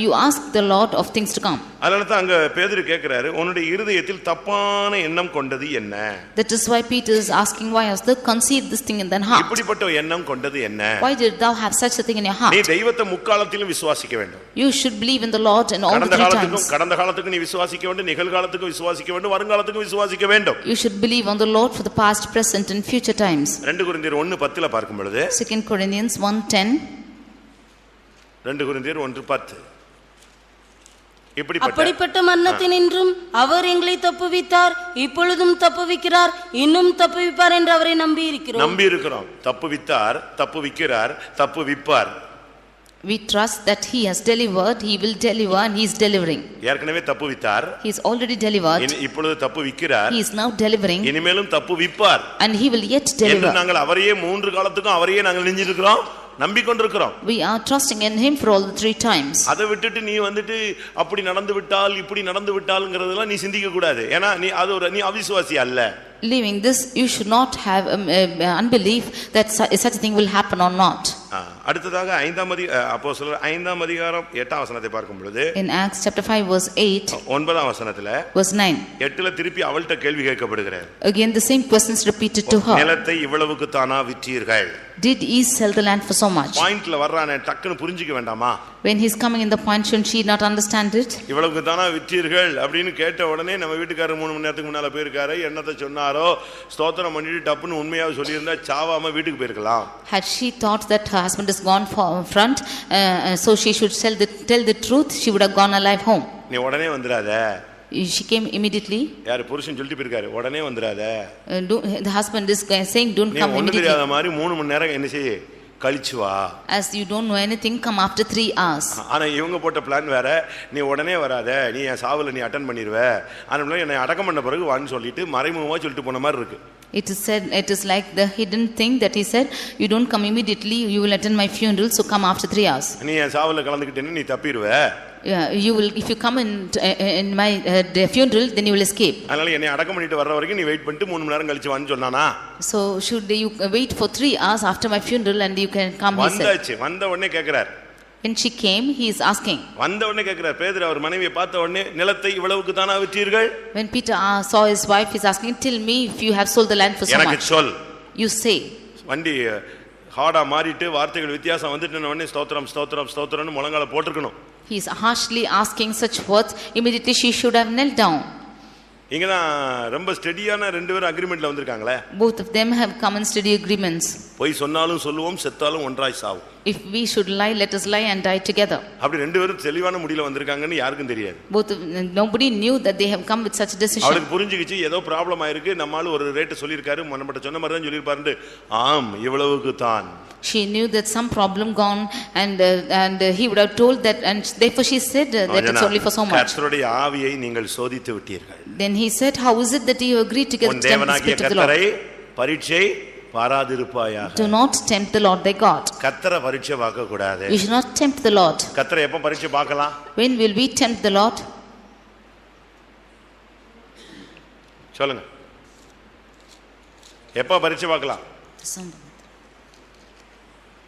[SPEAKER 2] You ask the Lord of things to come.
[SPEAKER 1] அதனால தான் அங்க பேதுரு கேக்குறாரு, உன்னுடைய இருதயத்தில் தப்பான எண்ணம் கொண்டது என்ன?
[SPEAKER 2] That is why Peter is asking, why hast thou conceived this thing in thy heart?
[SPEAKER 1] இப்படிப்பட்ட எண்ணம் கொண்டது என்ன?
[SPEAKER 2] Why did thou have such a thing in your heart?
[SPEAKER 1] நீ தெய்வத்தை முக்காலத்திலும் விசுவாசிக்க வேண்டும்.
[SPEAKER 2] You should believe in the Lord in all the three times.
[SPEAKER 1] கடந்த காலத்துக்கு நீ விசுவாசிக்க வேண்டும், நிகழ்காலத்துக்கு விசுவாசிக்க வேண்டும், வருங்காலத்துக்கு விசுவாசிக்க வேண்டும்.
[SPEAKER 2] You should believe on the Lord for the past, present and future times.
[SPEAKER 1] 2 கொரிந்தியர் 1:10 பார்க்கும் பொழுது,
[SPEAKER 2] 2 Corinthians 1:10,
[SPEAKER 1] 2 கொரிந்தியர் 1:10,
[SPEAKER 3] அப்படிப்பட்ட மரணத்தினின்றும் அவர் எங்களை தப்புவித்தார், இப்பொழுதும் தப்புவிக்கிறார், இன்னும் தப்புவிப்பார் என்று அவரை நம்பி இருக்கிறோம்.
[SPEAKER 1] தப்புவித்தார், தப்புவிக்கிறார், தப்புவிப்பார்.
[SPEAKER 2] We trust that he has delivered, he will deliver, and he is delivering.
[SPEAKER 1] ஏற்கனவே தப்புவித்தார்,
[SPEAKER 2] he is already delivered,
[SPEAKER 1] இப்பொழுது தப்புவிக்கிறார்,
[SPEAKER 2] he is now delivering,
[SPEAKER 1] இனிமேலும் தப்புவிப்பார்,
[SPEAKER 2] and he will yet deliver.
[SPEAKER 1] நாங்கள் அவரையே 3 காலத்துக்கும் அவரையே நாங்கள் நெஞ்சிருக்கிறோம், நம்பிக்கொண்டிருக்கிறோம்.
[SPEAKER 2] We are trusting in him for all the 3 times.
[SPEAKER 1] அதை விட்டுட்டு நீ வந்துட்டு அப்படி நடந்து விட்டால் இப்படி நடந்து விட்டால்ங்கிறதெல்லாம் நீ சிந்திக்க கூடாது. ஏன்னா நீ அவிசுவாசி அல்ல.
[SPEAKER 2] Leaving this, you should not have unbelief that such a thing will happen or not.
[SPEAKER 1] அடுத்ததாக அப்போஸ்தலர் 5ஆம் அதிகாரம் 8ஆம் வசனத்தை பார்க்கும் பொழுது,
[SPEAKER 2] in Acts chapter 5 verse 8,
[SPEAKER 1] 9ஆம் வசனத்துல
[SPEAKER 2] verse 9,
[SPEAKER 1] 8ல திருப்பி அவள்கிட்ட கேள்வி கேட்கப்படுகிறது.
[SPEAKER 2] Again the same questions repeated to her.
[SPEAKER 1] நிலத்தை இவ்வளவுக்கு தானா விற்றீர்கள்?
[SPEAKER 2] Did ye sell the land for so much?
[SPEAKER 1] பாயிண்ட்ல வர்றானே, டக்குன்னு புரிஞ்சிக்க வேண்டாமா?
[SPEAKER 2] When he is coming in the point, should she not understand it?
[SPEAKER 1] இவ்வளவுக்கு தானா விற்றீர்கள் அப்படின்னு கேட்ட உடனே நம்ம வீட்டுக்காரர் 3 மணி நேரத்துக்கு முன்னால போயிருக்காரு, என்னத்தை சொன்னாரோ ஸ்தோத்திரம் பண்ணிட்டு டப்புன்னு உண்மையாக சொல்லியிருந்தா சாவாம வீட்டுக்கு போயிருக்கலாம்.
[SPEAKER 2] Had she thought that her husband is gone front, so she should tell the truth, she would have gone alive home.
[SPEAKER 1] நீ உடனே வந்துடாத.
[SPEAKER 2] She came immediately.
[SPEAKER 1] யார் புருஷன் சொல்லிட்டு போயிருக்காரு, உடனே வந்துடாத.
[SPEAKER 2] The husband is saying don't come immediately.
[SPEAKER 1] தெரியாத மாதிரி 3 மணி நேரம் என்ன செய்ய கழிச்சு வா.
[SPEAKER 2] As you don't know anything, come after 3 hours.
[SPEAKER 1] ஆனா இவங்க போட்ட பிளான் வேற. நீ உடனே வராத, நீ என் சாவுல நீ அட்டெண்ட் பண்ணிடுவ, அதனால என்னை அடக்கம் பண்ண பிறகு வான்னு சொல்லிட்டு மறைமுகமா சொல்லிட்டு போன மாதிரி இருக்கு.
[SPEAKER 2] It is said, it is like the hidden thing that he said, you don't come immediately, you will attend my funeral, so come after 3 hours.
[SPEAKER 1] நீ என் சாவுல கலந்துக்கிட்டேன்னு நீ தப்பிடுவ.
[SPEAKER 2] You will, if you come in my funeral, then you will escape.
[SPEAKER 1] அதனால என்னை அடக்கம் பண்ணிட்டு வர்ற வரைக்கும் நீ wait பண்ணிட்டு 3 மணி நேரம் கழிச்சு வான்னு சொன்னானா?
[SPEAKER 2] So should you wait for 3 hours after my funeral and you can come, he said.
[SPEAKER 1] வந்தாச்சு, வந்த உடனே கேக்குறார்.
[SPEAKER 2] When she came, he is asking.
[SPEAKER 1] வந்த உடனே கேக்குறார். பேதுரு அவர் மனைவியை பார்த்த உடனே நிலத்தை இவ்வளவுக்கு தானா விற்றீர்கள்?
[SPEAKER 2] When Peter saw his wife, he is asking, tell me if you have sold the land for so much.
[SPEAKER 1] எனக்கு சொல்.
[SPEAKER 2] You say.
[SPEAKER 1] வண்டி ஹார்டா மாறிட்டு வார்த்தைகள் வித்தியாசம் வந்துட்டு உடனே ஸ்தோத்திரம் ஸ்தோத்திரம் ஸ்தோத்திரம்னு முழங்கால போட்டுருக்கணும்.
[SPEAKER 2] He is harshly asking such words. Immediately she should have knelt down.
[SPEAKER 1] இங்கதான் ரொம்ப ஸ்டெடியான ரெண்டு பேரும் அக்ரிமெண்ட்ல வந்திருக்காங்களே.
[SPEAKER 2] Both of them have come in steady agreements.
[SPEAKER 1] போய் சொன்னாலும் சொல்லுவோம், செத்தாலும் ஒன்றாய் சாவும்.
[SPEAKER 2] If we should lie, let us lie and die together.
[SPEAKER 1] அப்படி ரெண்டு பேரும் தெளிவான முடிவுல வந்திருக்காங்கன்னு யாருக்கும் தெரியாது.
[SPEAKER 2] Nobody knew that they have come with such a decision.
[SPEAKER 1] அவளுக்கு புரிஞ்சிக்கிச்சு ஏதோ ப்ராப்ளம் ஆயிருக்கு, நம்மால ஒரு ரேட் சொல்லிருக்காரு, நம்மட்ட சொன்ன மாதிரி தான் சொல்லிருப்பாரு. ஆம், இவ்வளவுக்கு தான்.
[SPEAKER 2] She knew that some problem gone and he would have told that, and therefore she said that it's only for so much.
[SPEAKER 1] கர்த்தருடைய ஆவியை நீங்கள் சோதித்து விட்டீர்கள்.
[SPEAKER 2] Then he said, how is it that you agree to get the Spirit of the Lord?
[SPEAKER 1] பரீட்சை பாராதிருப்பாயாக.
[SPEAKER 2] Do not tempt the Lord thy God.
[SPEAKER 1] கர்த்தரை பரீட்சை பார்க்க கூடாது.
[SPEAKER 2] You should not tempt the Lord.
[SPEAKER 1] கர்த்தரை எப்ப பரீட்சை பார்க்கலாம்?
[SPEAKER 2] When will we tempt the Lord?
[SPEAKER 1] சொல்லுங்க, எப்ப பரீட்சை பார்க்கலாம்?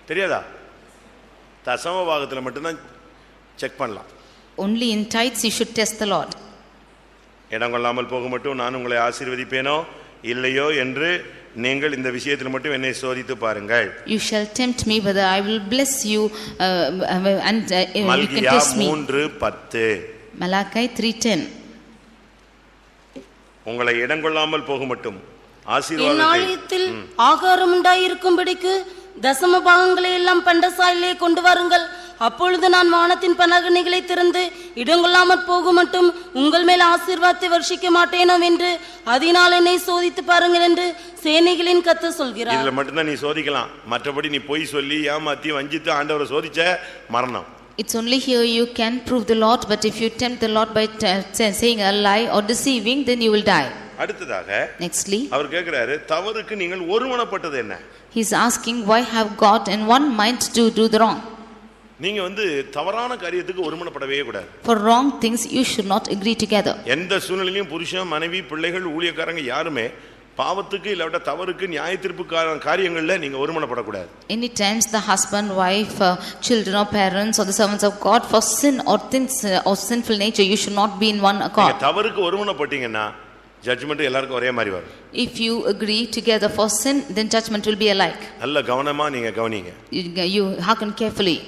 [SPEAKER 1] தெரியாதா? தசம பாகத்துல மட்டும்தான் செக் பண்ணலாம்.
[SPEAKER 2] Only in tithes you should test the Lord.
[SPEAKER 1] இடம் கொள்ளாமல் போக மட்டும் நான் உங்களை ஆசீர்வதிப்பேனோ இல்லையோ என்று நீங்கள் இந்த விஷயத்தில் மட்டும் என்னை சோதித்து பாருங்கள்.
[SPEAKER 2] You shall tempt me whether I will bless you and you can test me.
[SPEAKER 1] 3:10
[SPEAKER 2] Malachi 3:10.
[SPEAKER 1] உங்களை இடம் கொள்ளாமல் போக மட்டும்
[SPEAKER 3] ஆசீர்வாதத்தில் ஆகாரம் உண்டாயிருக்கும்படிக்கு தசம பாகங்களை எல்லாம் பண்டசாலையிலே கொண்டு வாருங்கள். அப்பொழுது நான் வானத்தின் பலகணிகளை திறந்து இடங்கொள்ளாமற் போக மட்டும் உங்கள் மேல் ஆசீர்வாதத்தை வர்ஷிக்க மாட்டேனோ என்று அதனால் என்னை சோதித்து பாருங்கள் என்று சேனைகளின் கர்த்தர் சொல்கிறார்.
[SPEAKER 1] இதுல மட்டும்தான் நீ சோதிக்கலாம், மற்றபடி நீ பொய் சொல்லி ஏமாத்தி வஞ்சித்து ஆண்டவரை சோதிச்ச மரணம்.
[SPEAKER 2] It's only here you can prove the Lord, but if you tempt the Lord by saying a lie or deceiving, then you will die.
[SPEAKER 1] அடுத்ததாக
[SPEAKER 2] Nextly,
[SPEAKER 1] அவர் கேக்குறாரு, தவறுக்கு நீங்கள் ஒருமனப்பட்டது என்ன?
[SPEAKER 2] He is asking, why have God in one mind to do the wrong?
[SPEAKER 1] நீங்க தவறான காரியத்துக்கு ஒருமனப்படவே கூடாது.
[SPEAKER 2] For wrong things you should not agree together.
[SPEAKER 1] எந்த சூழ்நிலையிலும் புருஷன், மனைவி, பிள்ளைகள், ஊழியக்காரங்க யாருமே பாவத்துக்கு இல்லாட்ட தவறுக்கு நியாய தீர்ப்பு காரியங்கள்ல நீங்க ஒருமனப்படக்கூடாது.
[SPEAKER 2] Any times the husband, wife, children or parents or the servants of God for sin or things or sinful nature, you should not be in one accord.
[SPEAKER 1] தவறுக்கு ஒருமனப்பட்டீங்கன்னா ஜட்ஜ்மென்ட் எல்லாருக்கும் ஒரே மாதிரி வரும்.
[SPEAKER 2] If you agree together for sin, then judgment will be alike.
[SPEAKER 1] நல்ல கவனமா நீங்க கவனிங்க.
[SPEAKER 2] You hearken carefully.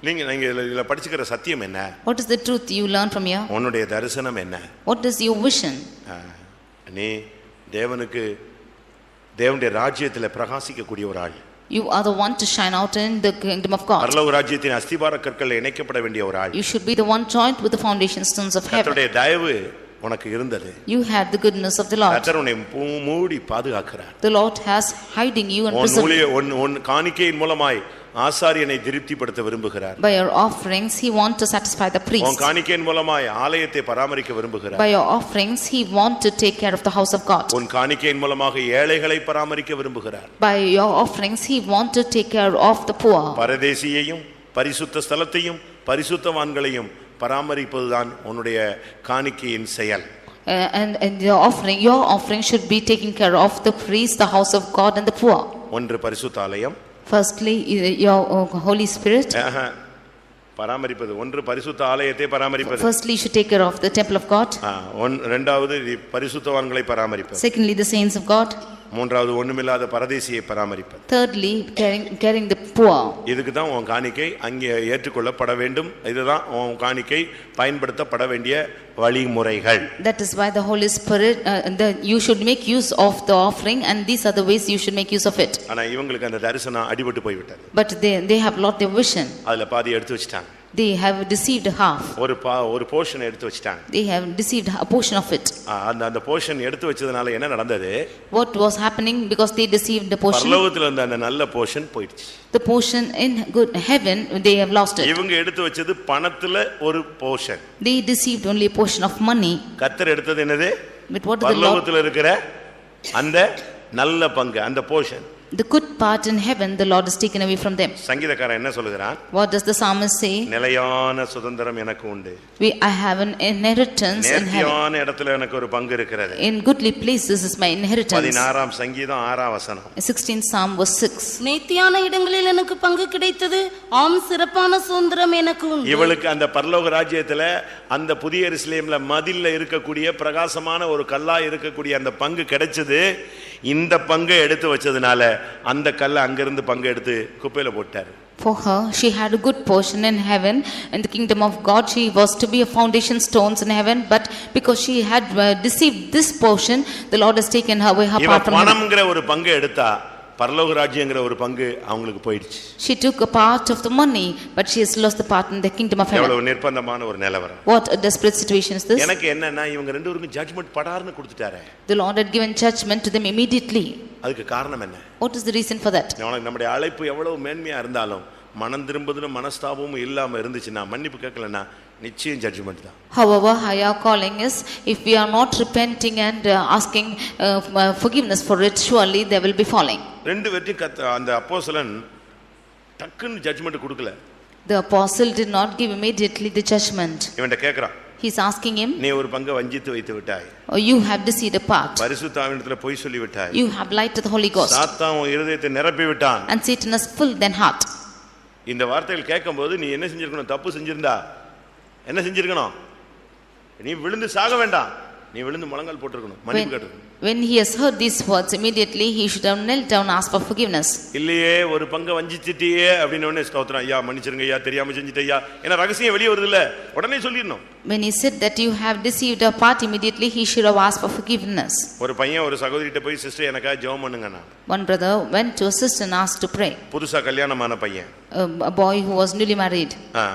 [SPEAKER 1] நீங்க இதுல படிச்சுக்கிற சத்தியம் என்ன?
[SPEAKER 2] What is the truth you learn from here?
[SPEAKER 1] உன்னுடைய தரிசனம் என்ன?
[SPEAKER 2] What is your vision?
[SPEAKER 1] நீ தேவனுடைய ராஜ்யத்தில் பிரகாசிக்க கூடிய ஒரு ஆள்.
[SPEAKER 2] You are the one to shine out in the kingdom of God.
[SPEAKER 1] பரலோக ராஜ்யத்தின் அஸ்திபார கற்கள் இணைக்கப்பட வேண்டிய ஒரு ஆள்.
[SPEAKER 2] You should be the one joined with the foundation stones of heaven.
[SPEAKER 1] கர்த்தருடைய தயவு உனக்கு இருந்தது.
[SPEAKER 2] You had the goodness of the Lord.
[SPEAKER 1] கர்த்தர் உன்னை மூடி பாதுகாக்கிறார்.
[SPEAKER 2] The Lord has hiding you and preserving.
[SPEAKER 1] உன் காணிக்கையின் மூலமாய் ஆசாரியனை திருப்திப்படுத்த விரும்புகிறார்.
[SPEAKER 2] By your offerings he want to satisfy the priest.
[SPEAKER 1] உன் காணிக்கையின் மூலமாய் ஆலயத்தை பராமரிக்க விரும்புகிறார்.
[SPEAKER 2] By your offerings he want to take care of the house of God.
[SPEAKER 1] உன் காணிக்கையின் மூலமாக ஏழைகளை பராமரிக்க விரும்புகிறார்.
[SPEAKER 2] By your offerings he want to take care of the poor.
[SPEAKER 1] பரதேசியையும் பரிசுத்த ஸ்தலத்தையும் பரிசுத்தவான்களையும் பராமரிப்பதுதான் உன்னுடைய காணிக்கையின் செயல்.
[SPEAKER 2] And your offering should be taking care of the priest, the house of God and the poor.
[SPEAKER 1] ஒன்று பரிசுத்த ஆலயம்.
[SPEAKER 2] Firstly, your Holy Spirit.
[SPEAKER 1] பராமரிப்பது ஒன்று பரிசுத்த ஆலயத்தை பராமரிப்பது.
[SPEAKER 2] Firstly, you should take care of the temple of God.
[SPEAKER 1] இரண்டாவது பரிசுத்தவான்களை பராமரிப்பது.
[SPEAKER 2] Secondly, the saints of God.
[SPEAKER 1] மூன்றாவது ஒண்ணுமில்லாத பரதேசியை பராமரிப்பது.
[SPEAKER 2] Thirdly, caring the poor.
[SPEAKER 1] இதுக்கு தான் உன் காணிக்கை அங்கே ஏற்றுக்கொள்ளப்பட வேண்டும். இதுதான் உன் காணிக்கை பயன்படுத்தப்பட வேண்டிய வழிமுறைகள்.
[SPEAKER 2] That is why the Holy Spirit you should make use of the offering, and these are the ways you should make use of it.
[SPEAKER 1] ஆனா இவங்களுக்கு அந்த தரிசனம் அடிபட்டு போய் விட்டது.
[SPEAKER 2] But they have lost their vision.
[SPEAKER 1] அதுல பாதி எடுத்து வச்சிட்டாங்க.
[SPEAKER 2] They have deceived half.
[SPEAKER 1] ஒரு போர்ஷன் எடுத்து வச்சிட்டாங்க.
[SPEAKER 2] They have deceived a portion of it.
[SPEAKER 1] அந்த போர்ஷன் எடுத்து வச்சதனால என்ன நடந்தது?
[SPEAKER 2] What was happening because they deceived the portion?
[SPEAKER 1] பரலோகத்துல இருந்த அந்த நல்ல போர்ஷன் போயிடுச்சு.
[SPEAKER 2] The portion in good heaven they have lost it.
[SPEAKER 1] இவங்க எடுத்து வச்சது பணத்துல ஒரு portion.
[SPEAKER 2] They deceived only a portion of money.
[SPEAKER 1] கர்த்தர் எடுத்தது என்னது?
[SPEAKER 2] But what is the Lord?
[SPEAKER 1] பரலோகத்துல இருக்கிற அந்த நல்ல பங்கு, அந்த portion.
[SPEAKER 2] The good part in heaven the Lord has taken away from them.
[SPEAKER 1] சங்கீதக்காரன் என்ன சொல்லுகிறான்?
[SPEAKER 2] What does the psalmist say?
[SPEAKER 1] நிலையான சுதந்திரம் எனக்கு உண்டு.
[SPEAKER 2] I have an inheritance in heaven.
[SPEAKER 1] நேர்த்தியான இடத்துல எனக்கு ஒரு பங்கு இருக்கிறது.
[SPEAKER 2] In goodly places is my inheritance.
[SPEAKER 1] 16ஆம் சங்கீதம் 6ஆம் வசனம்.
[SPEAKER 2] 16th Psalm verse 6.
[SPEAKER 3] நேர்த்தியான இடங்களில் எனக்கு பங்கு கிடைத்தது, ஆம் சிறப்பான சுதந்திரம் எனக்கு உண்டு.
[SPEAKER 1] இவளுக்கு அந்த பரலோக ராஜ்யத்துல அந்த புதிய எருசலேம்ல மதில்ல இருக்கக்கூடிய பிரகாசமான ஒரு கல்லா இருக்கக்கூடிய அந்த பங்கு கிடைச்சது. இந்த பங்கை எடுத்து வச்சதுனால அந்த கல்லை அங்கிருந்து பங்கு எடுத்து குப்பையில போட்டாரு.
[SPEAKER 2] For her, she had a good portion in heaven. In the kingdom of God, she was to be a foundation stones in heaven. But because she had deceived this portion, the Lord has taken her away her part from heaven.
[SPEAKER 1] பணம்ங்கற ஒரு பங்கை எடுத்தா பரலோக ராஜ்யம்ங்கற ஒரு பங்கு அவங்களுக்கு போயிடுச்சு.
[SPEAKER 2] She took a part of the money, but she has lost the part in the kingdom of heaven.
[SPEAKER 1] எவ்வளவு நிர்பந்தமான ஒரு நிலவரம்.
[SPEAKER 2] What a desperate situation is this?
[SPEAKER 1] எனக்கு என்னன்னா இவங்க ரெண்டு பேருக்கும் judgement படார்னு கொடுத்துட்டாரே.
[SPEAKER 2] The Lord had given judgment to them immediately.
[SPEAKER 1] அதுக்கு காரணம் என்ன?
[SPEAKER 2] What is the reason for that?
[SPEAKER 1] நம்முடைய அழைப்பு எவ்வளவு மேன்மையா இருந்தாலும் மனம் திரும்புதலும் மனஸ்தாபமும் இல்லாம இருந்துச்சுன்னா, மன்னிப்பு கேட்கலன்னா நிச்சயம் ஜட்ஜ்மென்ட் தான்.
[SPEAKER 2] However, higher calling is if we are not repenting and asking forgiveness for it, surely they will be falling.
[SPEAKER 1] ரெண்டு பேர்ட்டி அந்த அப்போஸ்தலன் டக்குன்னு ஜட்ஜ்மென்ட் கொடுக்கல.
[SPEAKER 2] The apostle did not give immediately the judgment.
[SPEAKER 1] இவன்ட்ட கேக்குறான்.
[SPEAKER 2] He's asking him,
[SPEAKER 1] நீ ஒரு பங்கை வஞ்சித்து வைத்து விட்டாய்.
[SPEAKER 2] You have deceived a part.
[SPEAKER 1] பரிசுத்த ஆவியிடத்துல பொய் சொல்லி விட்டாய்.
[SPEAKER 2] You have lied to the Holy Ghost.
[SPEAKER 1] சாத்தான் உன் இருதயத்தை நிரப்பி விட்டான்.
[SPEAKER 2] And Satan has filled their heart.
[SPEAKER 1] இந்த வார்த்தைகள் கேட்கும்போது நீ என்ன செஞ்சிருக்கணும்? தப்பு செஞ்சிருந்தா என்ன செஞ்சிருக்கணும்? நீ விழுந்து சாக வேண்டாம், நீ விழுந்து முழங்கால் போட்டுருக்கணும், மன்னிப்பு கேட்டுருக்கணும்.
[SPEAKER 2] When he has heard these words, immediately he should have knelt down and asked for forgiveness.
[SPEAKER 1] இல்லையே ஒரு பங்கை வஞ்சிச்சிட்டியே அப்படின்னு உடனே ஸ்தோத்திரம், ஐயா மன்னிச்சிருங்க ஐயா, தெரியாம செஞ்சிட்டே ஐயா, ஏன்னா ரகசியம் வெளியே வருது இல்ல, உடனே சொல்லிடணும்.
[SPEAKER 2] When he said that you have deceived a part, immediately he should have asked for forgiveness.
[SPEAKER 1] ஒரு பையன் ஒரு சகோதரிட்ட போய், சிஸ்டர் எனக்கா ஜெபம் பண்ணுங்கண்ணா.
[SPEAKER 2] One brother went to a sister and asked to pray.
[SPEAKER 1] புதுசா கல்யாணமான பையன்,
[SPEAKER 2] A boy who was newly married.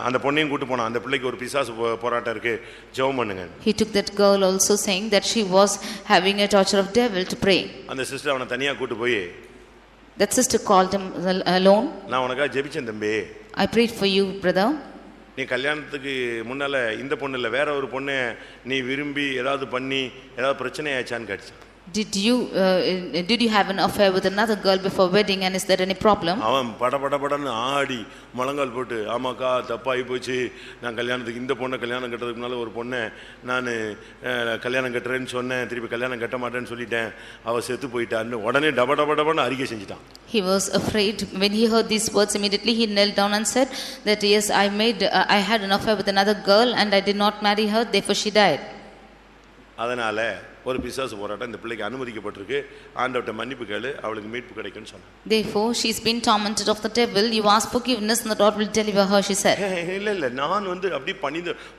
[SPEAKER 1] அந்த பொண்ணையும் கூட்டு போனான். அந்த பிள்ளைக்கு ஒரு பிசாசு போராட்டம் இருக்கு, ஜெபம் பண்ணுங்க.
[SPEAKER 2] He took that girl also, saying that she was having a torture of devil, to pray.
[SPEAKER 1] அந்த சிஸ்டர் அவனை தனியா கூட்டு போய்,
[SPEAKER 2] That sister called him alone.
[SPEAKER 1] நான் உனக்கா ஜெபிச்சேன் தம்பி,
[SPEAKER 2] I prayed for you, brother.
[SPEAKER 1] நீ கல்யாணத்துக்கு முன்னால இந்த பொண்ணு இல்ல வேற ஒரு பொண்ணை நீ விரும்பி ஏதாவது பண்ணி ஏதாவது பிரச்சனை ஆயிச்சான்னு கேட்டுச்சு.
[SPEAKER 2] Did you have an affair with another girl before wedding, and is there any problem?
[SPEAKER 1] அவன் படன்னு ஆடி முழங்கால் போட்டு, ஆமாக்கா தப்பாகி போச்சு, நான் கல்யாணத்துக்கு இந்த பொண்ணை கல்யாணம் கட்டுறதுக்கு முன்னால ஒரு பொண்ணை நான் கல்யாணம் கட்டுறேன்னு சொன்னேன், திருப்பி கல்யாணம் கட்ட மாட்டேன்னு சொல்லிட்டேன், அவள் செத்து போயிட்டான்னு உடனே டபன்னு அறிக்கை செஞ்சுட்டான்.
[SPEAKER 2] He was afraid. When he heard these words, immediately he knelt down and said that yes, I had an affair with another girl and I did not marry her, therefore she died.
[SPEAKER 1] அதனால ஒரு பிசாசு போராட்டம் இந்த பிள்ளைக்கு அனுமதிக்கப்பட்டிருக்கு, ஆண்டவர்ட்ட மன்னிப்பு கேளு, அவளுக்கு மீட்பு கிடைக்கும்னு சொன்னான்.
[SPEAKER 2] Therefore she's been tormented of the devil, you ask forgiveness and the Lord will deliver her, she said.
[SPEAKER 1] இல்ல நான் அப்படி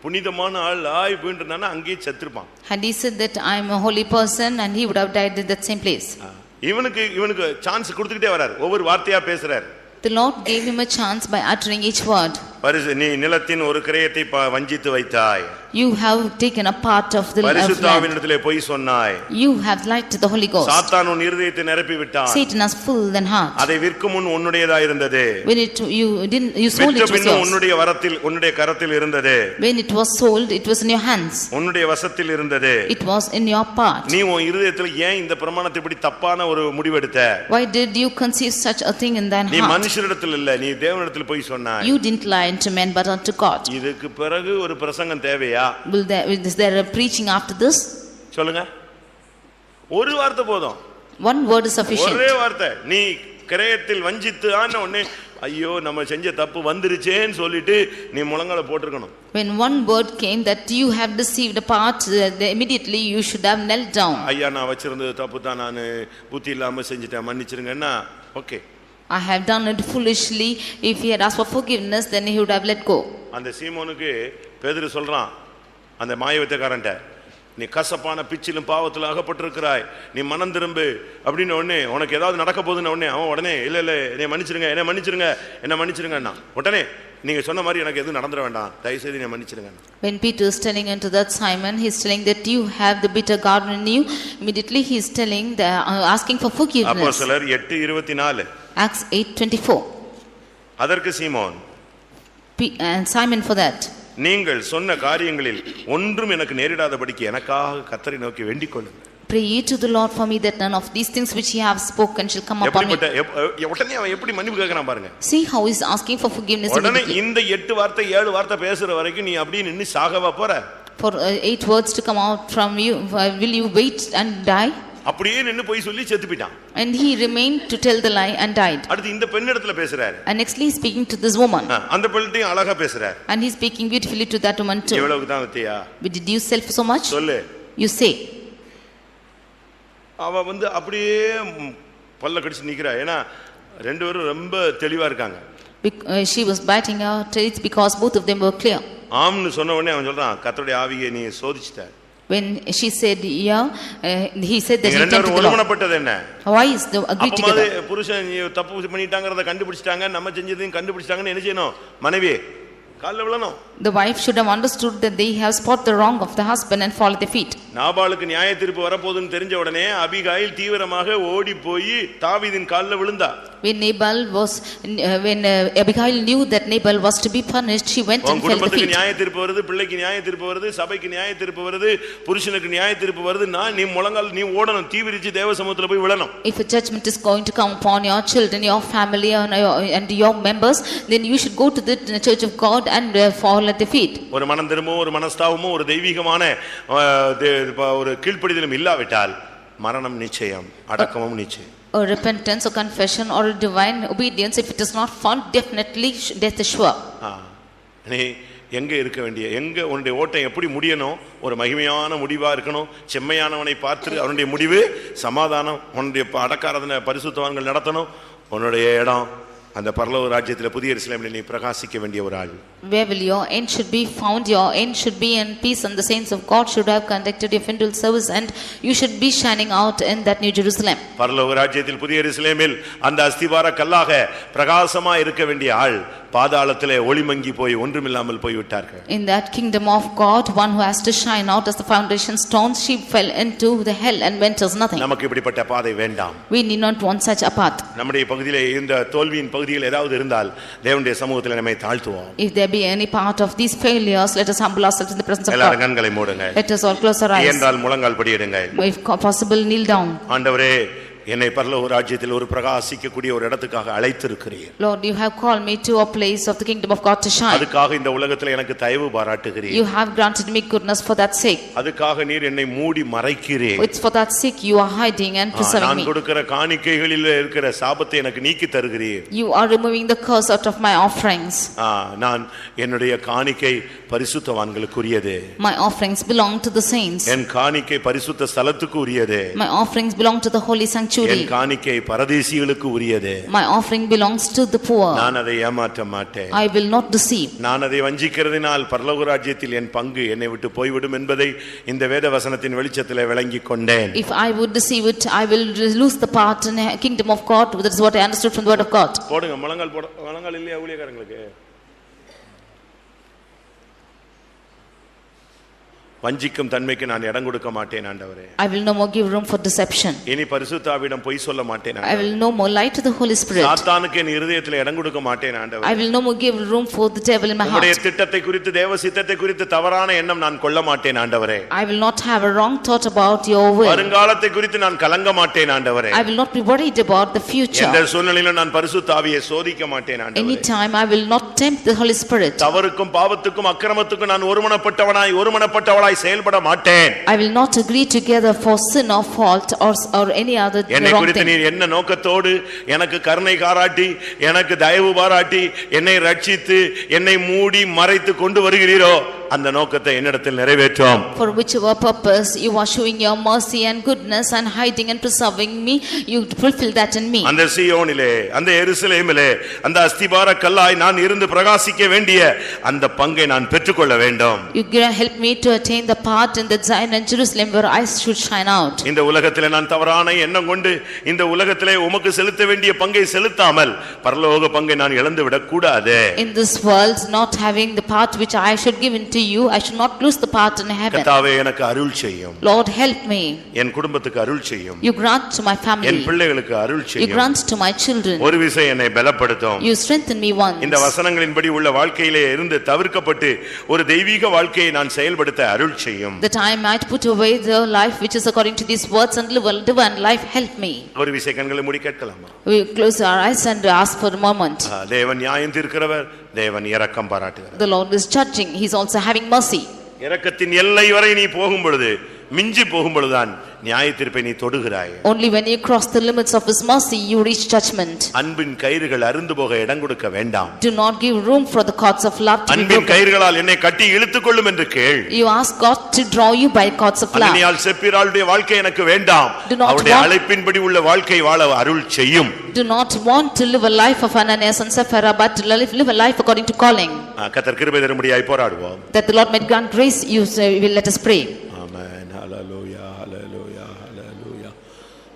[SPEAKER 1] புனிதமான ஆள் ஆய் போயிட்டுனா அங்கேயே செத்துருப்பான்.
[SPEAKER 2] And he said that I am a holy person and he would have died in that same place.
[SPEAKER 1] இவனுக்கு chance கொடுத்துக்கிட்டே வராரு, ஒவ்வொரு வார்த்தையா பேசுறாரு.
[SPEAKER 2] The Lord gave him a chance by uttering each word.
[SPEAKER 1] நீ நிலத்தின் ஒரு கிரயத்தை வஞ்சித்து வைத்தாய்.
[SPEAKER 2] You have taken a part of the
[SPEAKER 1] பரிசுத்த ஆவியினிடத்திலே பொய் சொன்னாய்.
[SPEAKER 2] You have lied to the Holy Ghost.
[SPEAKER 1] சாத்தான் உன் இருதயத்தை நிரப்பி விட்டான்.
[SPEAKER 2] Satan has filled thy heart.
[SPEAKER 1] அதை விற்கும் முன் உன்னுடையதா இருந்தது.
[SPEAKER 2] When you sold it, was yours.
[SPEAKER 1] உன்னுடைய கரத்தில் இருந்தது.
[SPEAKER 2] When it was sold, it was in your hands.
[SPEAKER 1] உன்னுடைய வசத்தில் இருந்தது.
[SPEAKER 2] It was in your part.
[SPEAKER 1] நீ உன் இருதயத்தில் ஏன் இந்த பிரமாணத்தை இப்படி தப்பான ஒரு முடிவெடுத்த?
[SPEAKER 2] Why did you conceive such a thing in thine heart?
[SPEAKER 1] நீ மனுஷரிடத்தில் இல்ல, நீ தேவனிடத்தில் பொய் சொன்னாய்.
[SPEAKER 2] You didn't lie unto men but unto God.
[SPEAKER 1] இதுக்கு பிறகு ஒரு பிரசங்கம் தேவையா?
[SPEAKER 2] Is there a preaching after this?
[SPEAKER 1] சொல்லுங்க, ஒரு வார்த்தை போதும்.
[SPEAKER 2] One word is sufficient.
[SPEAKER 1] ஒரே வார்த்தை, நீ கிரயத்தில் வஞ்சித்து ஆன உடனே ஐயோ நம்ம செஞ்ச தப்பு வந்துருச்சேன்னு சொல்லிட்டு நீ முழங்கால போட்டுருக்கணும்.
[SPEAKER 2] When one word came that you have deceived a part, immediately you should have knelt down.
[SPEAKER 1] ஐயா நான் வச்சிருந்தது தப்பு தான், நான் புத்தி இல்லாம செஞ்சிட்டேன், மன்னிச்சிருங்கன்னா okay.
[SPEAKER 2] I have done it foolishly. If he had asked for forgiveness, then he would have let go.
[SPEAKER 1] அந்த சீமோனுக்கு பேதுரு சொல்றான் அந்த மாயவித்தக்காரன்ட்ட, நீ கசப்பான பிச்சிலும் பாவத்தில் அகப்பட்டிருக்கிறாய், நீ மனம் திரும்பு அப்படின்னு உடனே உனக்கு ஏதாவது நடக்க போகுதுன்னு உடனே அவன் உடனே இல்லை இல்லை என்னை மன்னிச்சிருங்க என்ன மன்னிச்சிருங்க என்ன மன்னிச்சிருங்கன்னா உடனே நீங்க சொன்ன மாதிரி எனக்கு எதுவும் நடந்துட வேண்டாம், தயவுசெய்து என்னை மன்னிச்சிருங்க.
[SPEAKER 2] When Peter is telling unto that Simon, he is telling that you have the bitter garden in you. Immediately he is telling asking for forgiveness.
[SPEAKER 1] அப்போஸ்தலர் 8:24.
[SPEAKER 2] Acts 8:24.
[SPEAKER 1] அதற்கு சீமோன்,
[SPEAKER 2] and Simon for that,
[SPEAKER 1] நீங்கள் சொன்ன காரியங்களில் ஒன்றும் எனக்கு நேரிடாதபடிக்கு எனக்காக கர்த்தரை நோக்கி வேண்டிக் கொள்ளுங்கள்.
[SPEAKER 2] Pray ye to the Lord for me that none of these things which ye have spoken shall come upon me.
[SPEAKER 1] உடனே அவன் எப்படி மன்னிப்பு கேக்குறான் பாருங்க.
[SPEAKER 2] See how he is asking for forgiveness.
[SPEAKER 1] உடனே இந்த 8 வார்த்தை 7 வார்த்தை பேசுற வரைக்கும் நீ அப்படியே நின்னு சாகவா போற?
[SPEAKER 2] For 8 words to come out from you, will you wait and die?
[SPEAKER 1] அப்படியே நின்னு போய் சொல்லி செத்து போய்ட்டான்.
[SPEAKER 2] And he remained to tell the lie and died.
[SPEAKER 1] அடுத்து இந்த பெண்ணிடத்துல பேசுறாரு.
[SPEAKER 2] And nextly he is speaking to this woman.
[SPEAKER 1] அந்த பெண்ணிட்டையும் அழகா பேசுறாரு.
[SPEAKER 2] And he is speaking beautifully to that woman too.
[SPEAKER 1] எவ்வளவுக்கு தான் வித்தியா?
[SPEAKER 2] Did you sell for so much?
[SPEAKER 1] சொல்லு.
[SPEAKER 2] You say.
[SPEAKER 1] அவ வந்து அப்படியே பல்ல கடிச்சு நிக்கிறா. ஏனா ரெண்டு பேரும் ரொம்ப தெளிவா இருக்காங்க.
[SPEAKER 2] She was biting her teeth because both of them were clear.
[SPEAKER 1] ஆம்னு சொன்ன உடனே அவன் சொல்றான், கர்த்தருடைய ஆவியை நீ சோதிச்சிட்ட.
[SPEAKER 2] When she said yeah, he said that he tempted the Lord.
[SPEAKER 1] ஒருமனப்பட்டது என்ன?
[SPEAKER 2] Why is the agree together?
[SPEAKER 1] புருஷன் தப்பு பண்ணிட்டாங்கறத கண்டுபிடிச்சிட்டாங்க, நம்ம செஞ்சதையும் கண்டுபிடிச்சிட்டாங்கன்னு என்ன செய்யணும்? மனைவி கால்ல விழணும்.
[SPEAKER 2] The wife should have understood that they have spotted the wrong of the husband and fall at their feet.
[SPEAKER 1] நாபாலுக்கு நியாயத்தீர்ப்பு வரப்போகுதுன்னு தெரிஞ்ச உடனே அபிகாயில் தீவிரமாக ஓடி போய் தாவீதின் கால்ல விழுந்தா.
[SPEAKER 2] When Abigail knew that Nabal was to be punished, she went and fell at the feet.
[SPEAKER 1] குடும்பத்துக்கு நியாயத்தீர்ப்பு வருது, பிள்ளைக்கு நியாயத்தீர்ப்பு வருது, சபைக்கு நியாயத்தீர்ப்பு வருது, புருஷனுக்கு நியாயத்தீர்ப்பு வருது, நீ முழங்கால் நீ ஓடணும், தீவிரிச்சு தேவ சமூகத்துல போய் விழணும்.
[SPEAKER 2] If a judgment is going to come upon your children, your family and your members, then you should go to the church of God and fall at the feet.
[SPEAKER 1] ஒரு மனம் திரும்பவும் ஒரு மனஸ்தாபமும் ஒரு தெய்வீகமான ஒரு கீழ்ப்படிதலும் இல்லாவிட்டால் மரணம் நிச்சயம், அடக்கமும் நிச்சயம்.
[SPEAKER 2] A repentance or confession or a divine obedience, if it is not found, definitely death is sure.
[SPEAKER 1] நீ எங்க இருக்க வேண்டிய எங்க உன்னுடைய ஓட்டம் எப்படி முடியணும்? ஒரு மகிமையான முடிவா இருக்கணும். செம்மையானவனை பார்த்து அவனுடைய முடிவு சமாதானம். உன்னுடைய அடக்காரதனை பரிசுத்தவான்கள் நடத்தணும். உன்னுடைய இடம் அந்த பரலோக ராஜ்யத்திலே புதிய எருசலேமிலே நீ பிரகாசிக்க வேண்டிய ஒரு ஆள்.
[SPEAKER 2] Where will your end should be found? Your end should be in peace, and the saints of God should have conducted your funeral service, and you should be shining out in that New Jerusalem.
[SPEAKER 1] பரலோக ராஜ்யத்தில் புதிய எருசலேமில் அந்த அஸ்திபார கல்லாக பிரகாசமா இருக்க வேண்டிய ஆள் பாதாளத்திலே ஒளிமங்கி போய் ஒன்றுமில்லாமல் போய் விட்டார்கள்.
[SPEAKER 2] In that kingdom of God, one who has to shine out as the foundation stones, she fell into the hell and went as nothing.
[SPEAKER 1] நமக்கு இப்படிப்பட்ட பாதை வேண்டாம்.
[SPEAKER 2] We need not want such a path.
[SPEAKER 1] நம்முடைய பகுதியிலே இந்த தோல்வியின் பகுதியில் ஏதாவது இருந்தால் தேவனுடைய சமூகத்தில் நம்மை தாழ்த்துவோம்.
[SPEAKER 2] If there be any part of these failures, let us humble ourselves in the presence of God.
[SPEAKER 1] எல்லாரும் கண்களை மூடுங்க.
[SPEAKER 2] Let us all close our eyes.
[SPEAKER 1] என்றால் முழங்கால் படியிடுங்க.
[SPEAKER 2] If possible, kneel down.
[SPEAKER 1] ஆண்டவரே, என்னை பரலோக ராஜ்யத்தில் ஒரு பிரகாசிக்கக்கூடிய ஒரு இடத்துக்காக அழைத்திருக்கிறீர்.
[SPEAKER 2] Lord, you have called me to a place of the kingdom of God to shine.
[SPEAKER 1] அதுக்காக இந்த உலகத்தில் எனக்கு தயவு பாராட்டுகிறீர்.
[SPEAKER 2] You have granted me goodness for that sake.
[SPEAKER 1] அதுக்காக நீர் என்னை மூடி மறைக்கிறீர்.
[SPEAKER 2] It's for that sake you are hiding and preserving me.
[SPEAKER 1] நான் கொடுக்கிற காணிக்கைகளில் இருக்கிற சாபத்தை எனக்கு நீக்கி தருகிறீர்.
[SPEAKER 2] You are removing the curse out of my offerings.
[SPEAKER 1] நான் என்னுடைய காணிக்கை பரிசுத்தவான்களுக்குரியது.
[SPEAKER 2] My offerings belong to the saints.
[SPEAKER 1] என் காணிக்கை பரிசுத்த ஸ்தலத்துக்கு உரியது.
[SPEAKER 2] My offerings belong to the holy sanctuary.
[SPEAKER 1] என் காணிக்கை பரதேசிகளுக்கு உரியது.
[SPEAKER 2] My offering belongs to the poor.
[SPEAKER 1] நான் அதை ஏமாற்ற மாட்டேன்.
[SPEAKER 2] I will not deceive.
[SPEAKER 1] நான் அதை வஞ்சிக்கிறதினால் பரலோக ராஜ்யத்தில் என் பங்கு என்னை விட்டு போய்விடும் என்பதை இந்த வேத வசனத்தின் வெளிச்சத்திலே விளங்கிக் கொண்டேன்.
[SPEAKER 2] If I would deceive it, I will lose the part in the kingdom of God. That is what I understood from the word of God.
[SPEAKER 1] போடுங்க முழங்கால் போடு. முழங்கால் இல்லையா ஊழியக்காரங்களுக்கு? வஞ்சிக்கும் தன்மைக்கு நான் இடம் கொடுக்க மாட்டேன் ஆண்டவரே.
[SPEAKER 2] I will no more give room for deception.
[SPEAKER 1] இனி பரிசுத்த ஆவியிடம் பொய் சொல்ல மாட்டேன் ஆண்டவரே.
[SPEAKER 2] I will no more lie to the Holy Spirit.
[SPEAKER 1] சாத்தானுக்கு என் இதயத்தில் இடம் கொடுக்க மாட்டேன் ஆண்டவரே.
[SPEAKER 2] I will no more give room for the devil in my heart.
[SPEAKER 1] உம்முடைய திட்டத்தை குறித்து தேவ சித்தத்தை குறித்து தவறான எண்ணம் நான் கொள்ள மாட்டேன் ஆண்டவரே.
[SPEAKER 2] I will not have a wrong thought about your will.
[SPEAKER 1] வருங்காலத்தை குறித்து நான் கலங்க மாட்டேன் ஆண்டவரே.
[SPEAKER 2] I will not be worried about the future.
[SPEAKER 1] எந்த சூழ்நிலையிலும் நான் பரிசுத்த ஆவியை சோதிக்க மாட்டேன் ஆண்டவரே.
[SPEAKER 2] Any time I will not tempt the Holy Spirit.
[SPEAKER 1] தவறுக்கும் பாவத்துக்கும் அக்கிரமத்துக்கும் நான் ஒருமனப்பட்டவளாய் செயல்பட மாட்டேன்.
[SPEAKER 2] I will not agree together for sin or fault or any other wrong thing.
[SPEAKER 1] என்னை குறித்து நீர் என்ன நோக்கத்தோடு எனக்கு கருணை காராட்டி எனக்கு தயவு பாராட்டி என்னை ரட்சித்து என்னை மூடி மறைத்து கொண்டு வருகிறீரோ அந்த நோக்கத்தை என்னிடத்தில் நிறைவேற்றும்.
[SPEAKER 2] For whichever purpose you are showing your mercy and goodness and hiding and preserving me, you fulfill that in me.
[SPEAKER 1] அந்த சீயோனிலே, அந்த எருசலேமிலே, அந்த அஸ்திபார கல்லாய் நான் இருந்து பிரகாசிக்க வேண்டிய அந்த பங்கை நான் பெற்றுக்கொள்ள வேண்டும்.
[SPEAKER 2] You help me to attain the part in the Zion and Jerusalem where I should shine out.
[SPEAKER 1] இந்த உலகத்திலே நான் தவறான எண்ணம் கொண்டு இந்த உலகத்திலே உமக்கு செலுத்த வேண்டிய பங்கை செலுத்தாமல் பரலோக பங்கை நான் இழந்து விடக் கூடாது.
[SPEAKER 2] In this world, not having the part which I should give into you, I should not lose the part in heaven.
[SPEAKER 1] கர்த்தாவே எனக்கு அருள் செய்யும்.
[SPEAKER 2] Lord, help me.
[SPEAKER 1] என் குடும்பத்துக்கு அருள் செய்யும்.
[SPEAKER 2] You grant to my family.
[SPEAKER 1] என் பிள்ளைகளுக்கு அருள்
[SPEAKER 2] You
[SPEAKER 1] செய்யும்.
[SPEAKER 2] grant to my children.
[SPEAKER 1] ஒரு விசை என்னை பலப்படுத்தும்.
[SPEAKER 2] You strengthen me once.
[SPEAKER 1] இந்த வசனங்களின்படி உள்ள வாழ்க்கையிலே இருந்து தவிர்க்கப்பட்டு ஒரு தெய்வீக வாழ்க்கையை நான் செயல்படுத்த அருள் செய்யும்.
[SPEAKER 2] That I might put away the life which is according to these words and live a divine life. Help me.
[SPEAKER 1] ஒரு விசை கண்களை மூடி கேட்கலாமா?
[SPEAKER 2] We close our eyes and ask for a moment.
[SPEAKER 1] தேவன் நியாயம் தீர்க்கிறவர், தேவன் இரக்கம் பாராட்டுகிறார்.
[SPEAKER 2] The Lord is judging. He is also having mercy.
[SPEAKER 1] இரக்கத்தின் எல்லை வரை நீ போகும் பொழுது, மிஞ்சி போகும் பொழுதுதான் நியாய தீர்ப்பை நீ தொடுகிறாய்.
[SPEAKER 2] Only when you cross the limits of his mercy you reach judgment.
[SPEAKER 1] அன்பின் கயிறுகள் அறுந்து போக இடம் கொடுக்க வேண்டாம்.
[SPEAKER 2] Do not give room for the cords of love to be
[SPEAKER 1] அன்பின்
[SPEAKER 2] broken.
[SPEAKER 1] கயிறுகளால் என்னை கட்டி இழுத்துக் கொள்ளும் என்று கேள்.
[SPEAKER 2] You ask God to draw you by cords of love.
[SPEAKER 1] அன்னியால் செப்பிராளுடைய வாழ்க்கை எனக்கு வேண்டாம்.
[SPEAKER 2] Do not
[SPEAKER 1] அவருடைய
[SPEAKER 2] want-
[SPEAKER 1] அழைப்பின்படி உள்ள வாழ்க்கை வாழ அருள் செய்யும்.
[SPEAKER 2] Do not want to live a life of Ananias and Sapphira, but to live a life according to calling.
[SPEAKER 1] கர்த்தர் கிருபை தரும்படியாய் போராடுவோம்.
[SPEAKER 2] That the Lord might grant grace. You will let us pray.
[SPEAKER 1] ஆமென். ஹalleluya, ஹalleluya, ஹalleluya.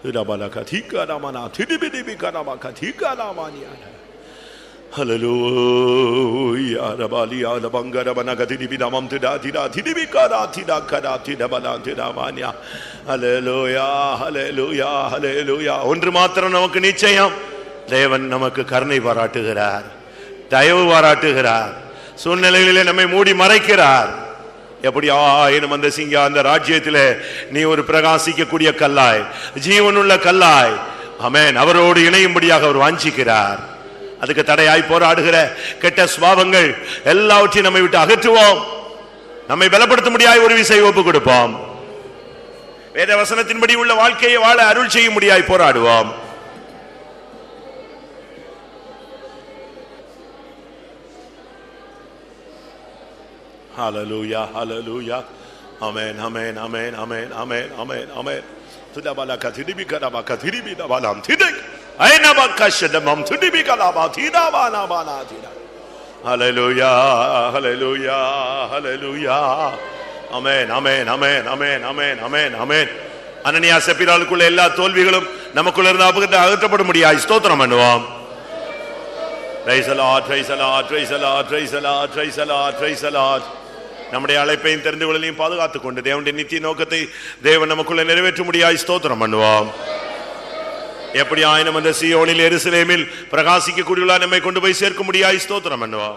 [SPEAKER 1] ரபலகதிகா நமனா திடிபிடிபிகா நமகதிகா நமனியா. ஹalleluya. ரபாலியா லபங்கர பனகதிடிபிதமம் திடாதிடா திடிபிகா திடாகடா திடபலா திடமானியா. ஹalleluya, ஹalleluya, ஹalleluya. ஒன்று மாத்திரம் நமக்கு நிச்சயம், தேவன் நமக்கு கருணை பாராட்டுகிறார், தயவு பாராட்டுகிறார். சூழ்நிலைகளிலே நம்மை மூடி மறைக்கிறார். எப்படியாயினும் அந்த சிங்கா அந்த ராஜ்யத்திலே நீ ஒரு பிரகாசிக்கக்கூடிய கல்லாய், ஜீவனுள்ள கல்லாய், ஆமென், அவரோடு இணையும்படியாக அவர் வாஞ்சிக்கிறார். அதுக்கு தடையாய் போராடுகிற கெட்ட சுபாவங்கள் எல்லாவற்றையும் நம்மை விட்டு அகற்றுவோம். நம்மை பலப்படுத்த முடியாய் ஒரு விசை ஒப்பு கொடுப்போம். வேத வசனத்தின்படி உள்ள வாழ்க்கையை வாழ அருள் செய்ய முடியாய் போராடுவோம். Hallelujah, hallelujah. Amen, amen, amen, amen, amen, amen, amen. Tudabalaka tidibikadaba katidibidavalam tidik. Ainabakashadamam tidibikalaba tidabanabana tida. Hallelujah, hallelujah, hallelujah. Amen, amen, amen, amen, amen, amen, amen. அனனியா செப்பிராளுக்குள்ள எல்லா தோல்விகளும் நமக்குள்ள இருந்து அகற்றப்பட முடியாது. ஸ்தோத்திரம் பண்ணுவோம். Praise the Lord, praise the Lord, praise the Lord, praise the Lord, praise the Lord, praise the Lord. நம்முடைய அழைப்பையும் தெரிந்து கொள்ளலையும் பாதுகாத்துக் கொண்டு தேவனுடைய நித்திய நோக்கத்தை தேவன் நமக்குள்ள நிறைவேற்ற முடியாது. ஸ்தோத்திரம் பண்ணுவோம். எப்படி ஆயினும் அந்த சீயோனில் எருசலேமில் பிரகாசிக்க கூடியுள்ள நம்மை கொண்டு போய் சேர்க்க முடியாது. ஸ்தோத்திரம் பண்ணுவோம்.